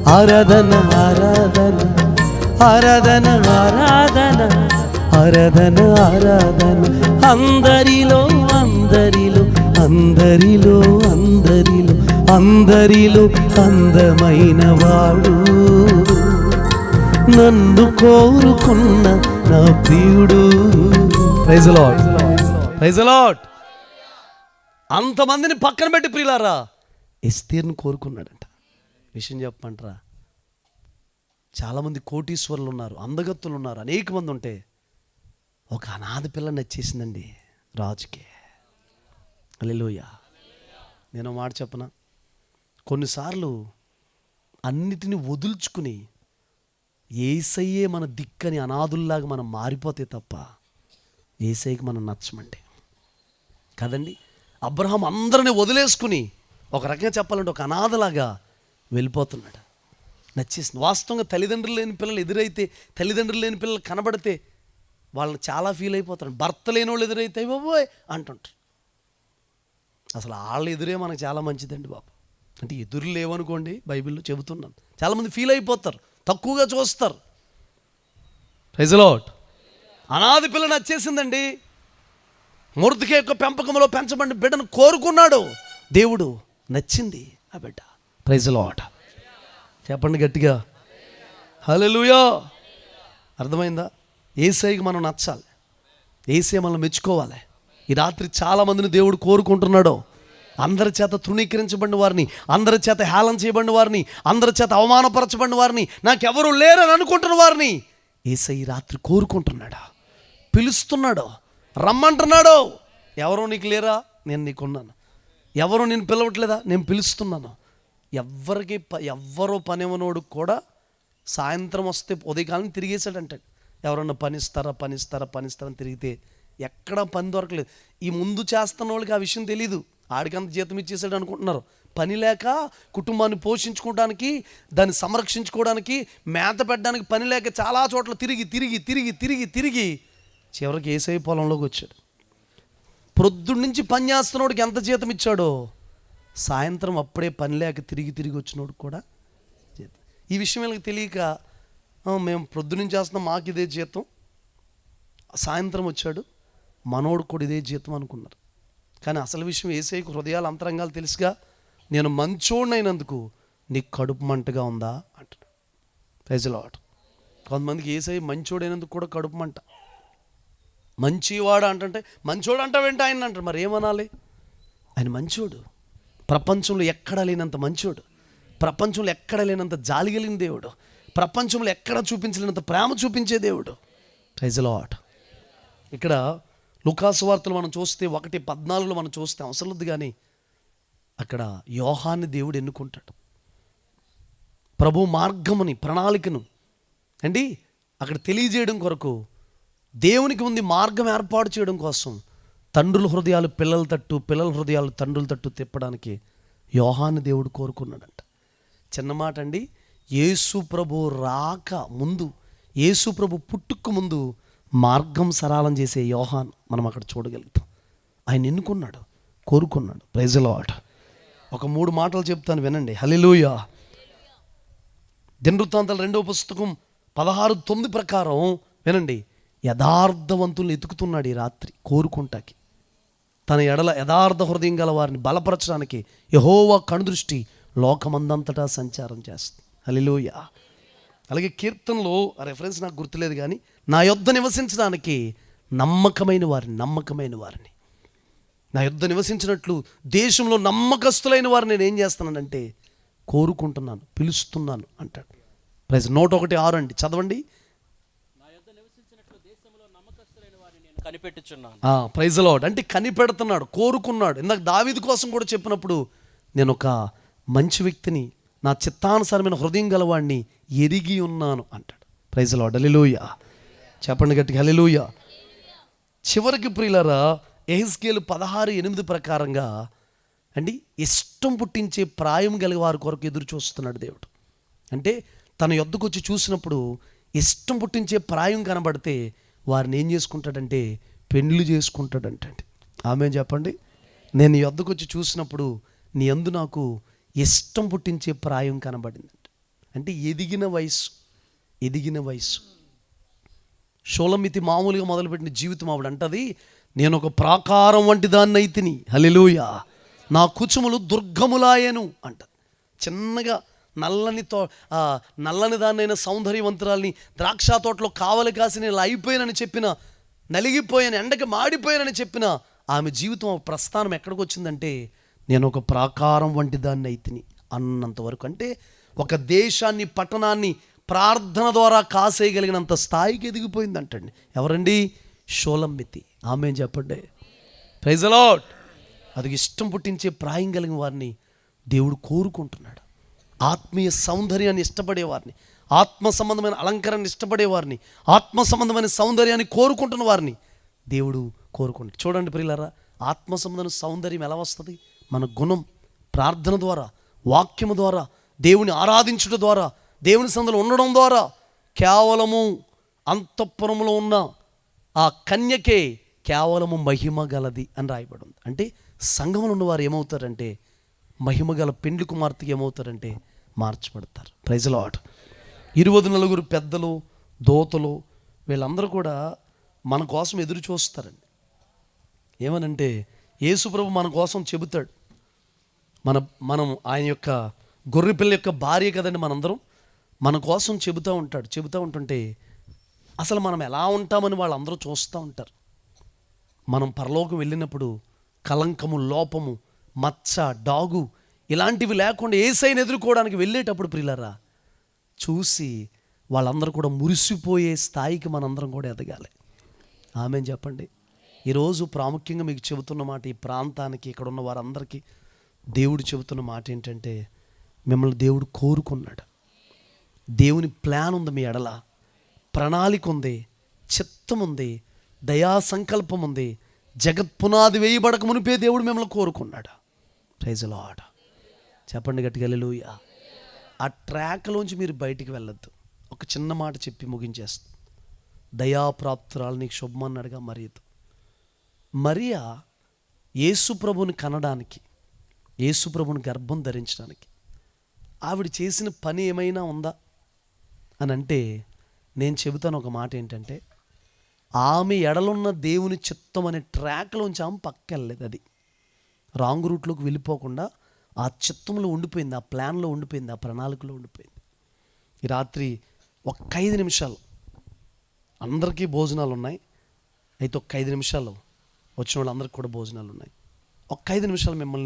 ఆరాధన ఆరాధన ఆరాధన ఆరాధన ఆరాధన ఆరాధన. అందరిలో అందరిలో అందరిలో అందరిలో అందరిలో అందమైన వాడు, నన్ను కోరుకున్న నా ప్రియుడు. Praise Lord, praise Lord. అంతమందిని పక్కన పెట్టి ప్రియులారా ఎస్తేరును కోరుకున్నాడంట. విషయం చెప్పమంటారా, చాలామంది కోటీశ్వరులు ఉన్నారు, అందగత్తులు ఉన్నారు, అనేక మంది ఉంటే ఒక అనాథ పిల్ల నచ్చేసిందండి రాజుకి. హల్లెలూయా. నేను మాట చెప్పనా, కొన్నిసార్లు అన్నిటినీ వదుల్చుకుని యేసయ్యే మన దిక్కని అనాథుల్లాగా మనం మారిపోతే తప్ప యేసయ్యకి మనం నచ్చమండి కదండి. అబ్రహాం అందరిని వదిలేసుకుని ఒక రకంగా చెప్పాలంటే ఒక అనాథలాగా వెళ్ళిపోతున్నాడు. నచ్చేసింది. వాస్తవంగా తల్లిదండ్రులు లేని పిల్లలు ఎదురైతే, తల్లిదండ్రులు లేని పిల్లలు కనబడితే వాళ్ళని చాలా ఫీల్ అయిపోతారు. భర్త లేని వాళ్ళు ఎదురైతే బాబోయ్ అంటుంటారు. అసలు వాళ్ళ ఎదురే మనకు చాలా మంచిదండి బాబు. అంటే ఎదురు లేవనుకోండి, బైబిల్లో చెబుతున్నాను, చాలామంది ఫీల్ అయిపోతారు, తక్కువగా చూస్తారు. Praise the Lord. అనాది పిల్ల నచ్చేసిందండి. మొర్దెకై యొక్క పెంపకంలో పెంచబడిన బిడ్డను కోరుకున్నాడు దేవుడు, నచ్చింది ఆ బిడ్డ. Praise the Lord. చెప్పండి గట్టిగా హల్లెలూయా. అర్థమైందా? యేసయ్యకి మనం నచ్చాలి, యేసయ్య మనం మెచ్చుకోవాలి. ఈ రాత్రి చాలామందిని దేవుడు కోరుకుంటున్నాడు. అందరి చేత తృణీకరించబడిన వారిని, అందరి చేత హేళన చేయబడిన వారిని, అందరి చేత అవమానపరచబడిన వారిని, నాకెవరు లేరని అనుకుంటున్న వారిని యేసయ్య రాత్రి కోరుకుంటున్నాడు, పిలుస్తున్నాడు, రమ్మంటున్నాడు. ఎవరో నీకు లేరా? నేను నీకున్నాను. ఎవరో నేను పిలవట్లేదా? నేను పిలుస్తున్నాను. ఎవ్వరో పనివనోడు కూడా సాయంత్రం వస్తే ఉదయకాలం తిరిగేసాడంట. ఎవరన్నా పనిస్తారని తిరిగితే ఎక్కడ పని దొరకలేదు. ఈ ముందు చేస్తున్న వాళ్ళకి ఆ విషయం తెలీదు. ఆడికంత జీతం ఇచ్చేసాడు అనుకుంటున్నారు. పని లేక కుటుంబాన్ని పోషించుకోవడానికి, దాన్ని సంరక్షించుకోవడానికి, మేత పెట్టడానికి పని లేక చాలా చోట్ల తిరిగి చివరికి యేసయ్య పొలంలోకి వచ్చాడు. ప్రొద్దుడి నుంచి పని చేస్తున్నోడికి ఎంత జీతం ఇచ్చాడో, సాయంత్రం అప్పుడే పని లేక తిరిగి వచ్చినోడు కూడా జీతం. ఈ విషయం వీళ్ళకి తెలియక మేము ప్రొద్దునుంచి చేస్తున్నాం, మాకు ఇదే జీతం, సాయంత్రం వచ్చాడు మనోడు కూడా ఇదే జీతం అనుకున్నారు. కానీ అసలు విషయం యేసయ్యకు హృదయాల అంతరంగాలు తెలుసుగా. నేను మంచోడినైనందుకు నీకు కడుపు మంటగా ఉందా అంటున్నాడు. Praise the Lord. కొంతమందికి యేసయ్య మంచోడైనందుకు కూడా కడుపు మంట. మంచివాడు అంటే మంచోడు అంటావేంటి ఆయన అంటారు. మరి ఏమనాలి? ఆయన మంచోడు, ప్రపంచంలో ఎక్కడా లేనంత మంచోడు, ప్రపంచంలో ఎక్కడ లేనంత జాలి కలిగిన దేవుడు, ప్రపంచంలో ఎక్కడ చూపించలేనంత ప్రేమ చూపించే దేవుడు. Praise the Lord. ఇక్కడ లూకాసు వార్తలు మనం చూస్తే 1:14 మనం చూస్తే అవసరం లేదు, కానీ అక్కడ యోహాన్ని దేవుడు ఎన్నుకుంటాడు. ప్రభు మార్గముని, ప్రణాళికను అండి అక్కడ తెలియజేయడం కొరకు, దేవునికి ఉంది మార్గం ఏర్పాటు చేయడం కోసం తండ్రుల హృదయాలు పిల్లల తట్టు, పిల్లల హృదయాలు తండ్రుల తట్టు తిప్పడానికి యోహాన్ని దేవుడు కోరుకున్నాడంట. చిన్న మాట అండి, యేసు ప్రభు రాక ముందు, యేసు ప్రభు పుట్టుక ముందు మార్గం సరళం చేసే యోహాన్ మనం అక్కడ చూడగలుగుతాం. ఆయన ఎన్నుకున్నాడు, కోరుకున్నాడు. Praise the Lord. ఒక 3 మాటలు చెప్తాను వినండి. హల్లెలూయా. దినవృత్తాంతాల 2వ పుస్తకం 16:9 ప్రకారం వినండి, యథార్థవంతుల్ని ఎతుకుతున్నాడు ఈ రాత్రి కోరుకుంటాకి. తన ఎడల యథార్థ హృదయం గల వారిని బలపరచడానికి యెహోవా కనుదృష్టి లోకమందంతటా సంచారం చేస్తుంది. హల్లెలూయా. అలాగే కీర్తనలో ఆ రెఫరెన్స్ నాకు గుర్తులేదు, కానీ నా యొద్ద నివసించడానికి నమ్మకమైన వారిని నా యొద్ద నివసించినట్లు దేశంలో నమ్మకస్తులైన వారిని నేను ఏం చేస్తున్నానంటే కోరుకుంటున్నాను, పిలుస్తున్నాను అంటాడు. ప్రైజ్ 1:6 అండి, చదవండి. Praise the Lord. అంటే కనిపెడుతున్నాడు, కోరుకున్నాడు. ఇందాక దావీదు కోసం కూడా చెప్పినప్పుడు, నేను ఒక మంచి వ్యక్తిని, నా చిత్తానుసారమైన హృదయం గలవాడిని ఎరిగి ఉన్నాను అంటాడు. Praise the Lord. హల్లెలూయా. చెప్పండి గట్టిగా హల్లెలూయా. చివరికి ప్రియులారా, యెహెజ్కేలు 16:8 ప్రకారంగా అండి ఇష్టం పుట్టించే ప్రాయం కలిగే వారి కొరకు ఎదురు చూస్తున్నాడు దేవుడు. అంటే తన యొద్దకు వచ్చి చూసినప్పుడు ఇష్టం పుట్టించే ప్రాయం కనబడితే వారిని ఏం చేసుకుంటాడంటే పెండ్లి చేసుకుంటాడంటండి. ఆమేన్ చెప్పండి. నేను నీ యొద్దకు వచ్చి చూసినప్పుడు నీ యందు నాకు ఇష్టం పుట్టించే ప్రాయం కనబడిందంట. అంటే ఎదిగిన వయసు. షోలమితి మామూలుగా మొదలుపెట్టిన జీవితం ఆవిడ అంటది, నేను ఒక ప్రాకారం వంటి దాన్ని అయితిని. హల్లెలూయా. నా కుచుములు దుర్గములాయను అంట. చిన్నగా నల్లని దాన్నైన సౌందర్యవంతురాల్ని ద్రాక్ష తోటలో కావలి కాసి నేను అయిపోయానని చెప్పిన, నలిగిపోయాను, ఎండకి మాడిపోయానని చెప్పిన ఆమె జీవితం ప్రస్థానం ఎక్కడికి వచ్చిందంటే, నేను ఒక ప్రాకారం వంటి దాన్ని అయితిని అన్నంతవరకు. అంటే ఒక దేశాన్ని, పట్టణాన్ని ప్రార్థన ద్వారా కాసేయగలిగినంత స్థాయికి ఎదిగిపోయిందంటండి. ఎవరండి? షోలమితి. ఆమేన్ చెప్పండి. Praise the Lord. అది ఇష్టం పుట్టించే ప్రాయం కలిగిన వారిని దేవుడు కోరుకుంటున్నాడు. ఆత్మీయ సౌందర్యాన్ని ఇష్టపడేవారిని, ఆత్మ సంబంధమైన అలంకరణని ఇష్టపడేవారిని, ఆత్మ సంబంధమైన సౌందర్యాన్ని కోరుకుంటున్న వారిని దేవుడు కోరుకుంటాడు. చూడండి ప్రియులారా, ఆత్మ సంబంధమైన సౌందర్యం ఎలా వస్తుంది? మన గుణం, ప్రార్థన ద్వారా, వాక్యము ద్వారా, దేవుని ఆరాధించుట ద్వారా, దేవుని సన్నిధిలో ఉండడం ద్వారా కేవలము అంతఃపురములో ఉన్న ఆ కన్యకే కేవలము మహిమ గలది అని రాయబడి ఉంది. అంటే సంఘంలో ఉన్నవారు ఏమవుతారంటే మహిమ గల పెండ్లి కుమార్తెకి ఏమవుతారంటే మార్చబడతారు. Praise the Lord. 24 పెద్దలు, దోతలు వీళ్ళందరూ కూడా మన కోసం ఎదురు చూస్తారండి. ఏమనంటే యేసుప్రభు మన కోసం చెబుతాడు. మనం ఆయన యొక్క గొర్రెపిల్ల యొక్క భార్య కదండి మనందరం. మన కోసం చెబుతూ ఉంటుంటే అసలు మనం ఎలా ఉంటామని వాళ్ళందరూ చూస్తూ ఉంటారు. మనం పరలోకం వెళ్ళినప్పుడు కలంకము, లోపము, మచ్చ, డాగు ఇలాంటివి లేకుండా యేసయ్యను ఎదుర్కోవడానికి వెళ్ళేటప్పుడు ప్రియులారా చూసి వాళ్ళందరూ కూడా మురిసిపోయే స్థాయికి మనందరం కూడా ఎదగాలి. ఆమేన్ చెప్పండి. ఈరోజు ప్రాముఖ్యంగా మీకు చెబుతున్న మాట, ఈ ప్రాంతానికి ఇక్కడ ఉన్న వారందరికీ దేవుడు చెబుతున్న మాట ఏంటంటే మిమ్మల్ని దేవుడు కోరుకున్నాడు. దేవుని ప్లాన్ ఉంది మీ ఎడల, ప్రణాళిక ఉంది, చిత్తం ఉంది, దయా సంకల్పం ఉంది. జగత్ పునాది వేయబడక మునిపే దేవుడు మిమ్మల్ని కోరుకున్నాడు. Praise the Lord. చెప్పండి గట్టిగా హల్లెలూయా. ఆ ట్రాక్లోంచి మీరు బయటికి వెళ్ళొద్దు. ఒక చిన్న మాట చెప్పి ముగించేస్తాను. దయాప్రాప్తురాలు నీకు శుభమన్నాడుగా మరియా యేసుప్రభుని కనడానికి, యేసుప్రభుని గర్భం ధరించడానికి ఆవిడ చేసిన పని ఏమైనా ఉందా అని అంటే నేను చెబుతాను ఒక మాట ఏంటంటే ఆమె ఎడలున్న దేవుని చిత్తం అనే ట్రాక్లోంచి ఆమె పక్కకెళ్ళలేదు. అది రాంగ్ రూట్లోకి వెళ్ళిపోకుండా ఆ చిత్తంలో ఉండిపోయింది, ఆ ప్లాన్లో ఉండిపోయింది, ఆ ప్రణాళికలో ఉండిపోయింది. ఈ రాత్రి ఒక్క 5 నిమిషాలు అందరికీ భోజనాలు ఉన్నాయి. అయితే ఒక్క 5 నిమిషాలు వచ్చిన వాళ్ళందరికీ కూడా భోజనాలు ఉన్నాయి. ఒక్క 5 నిమిషాలు మిమ్మల్ని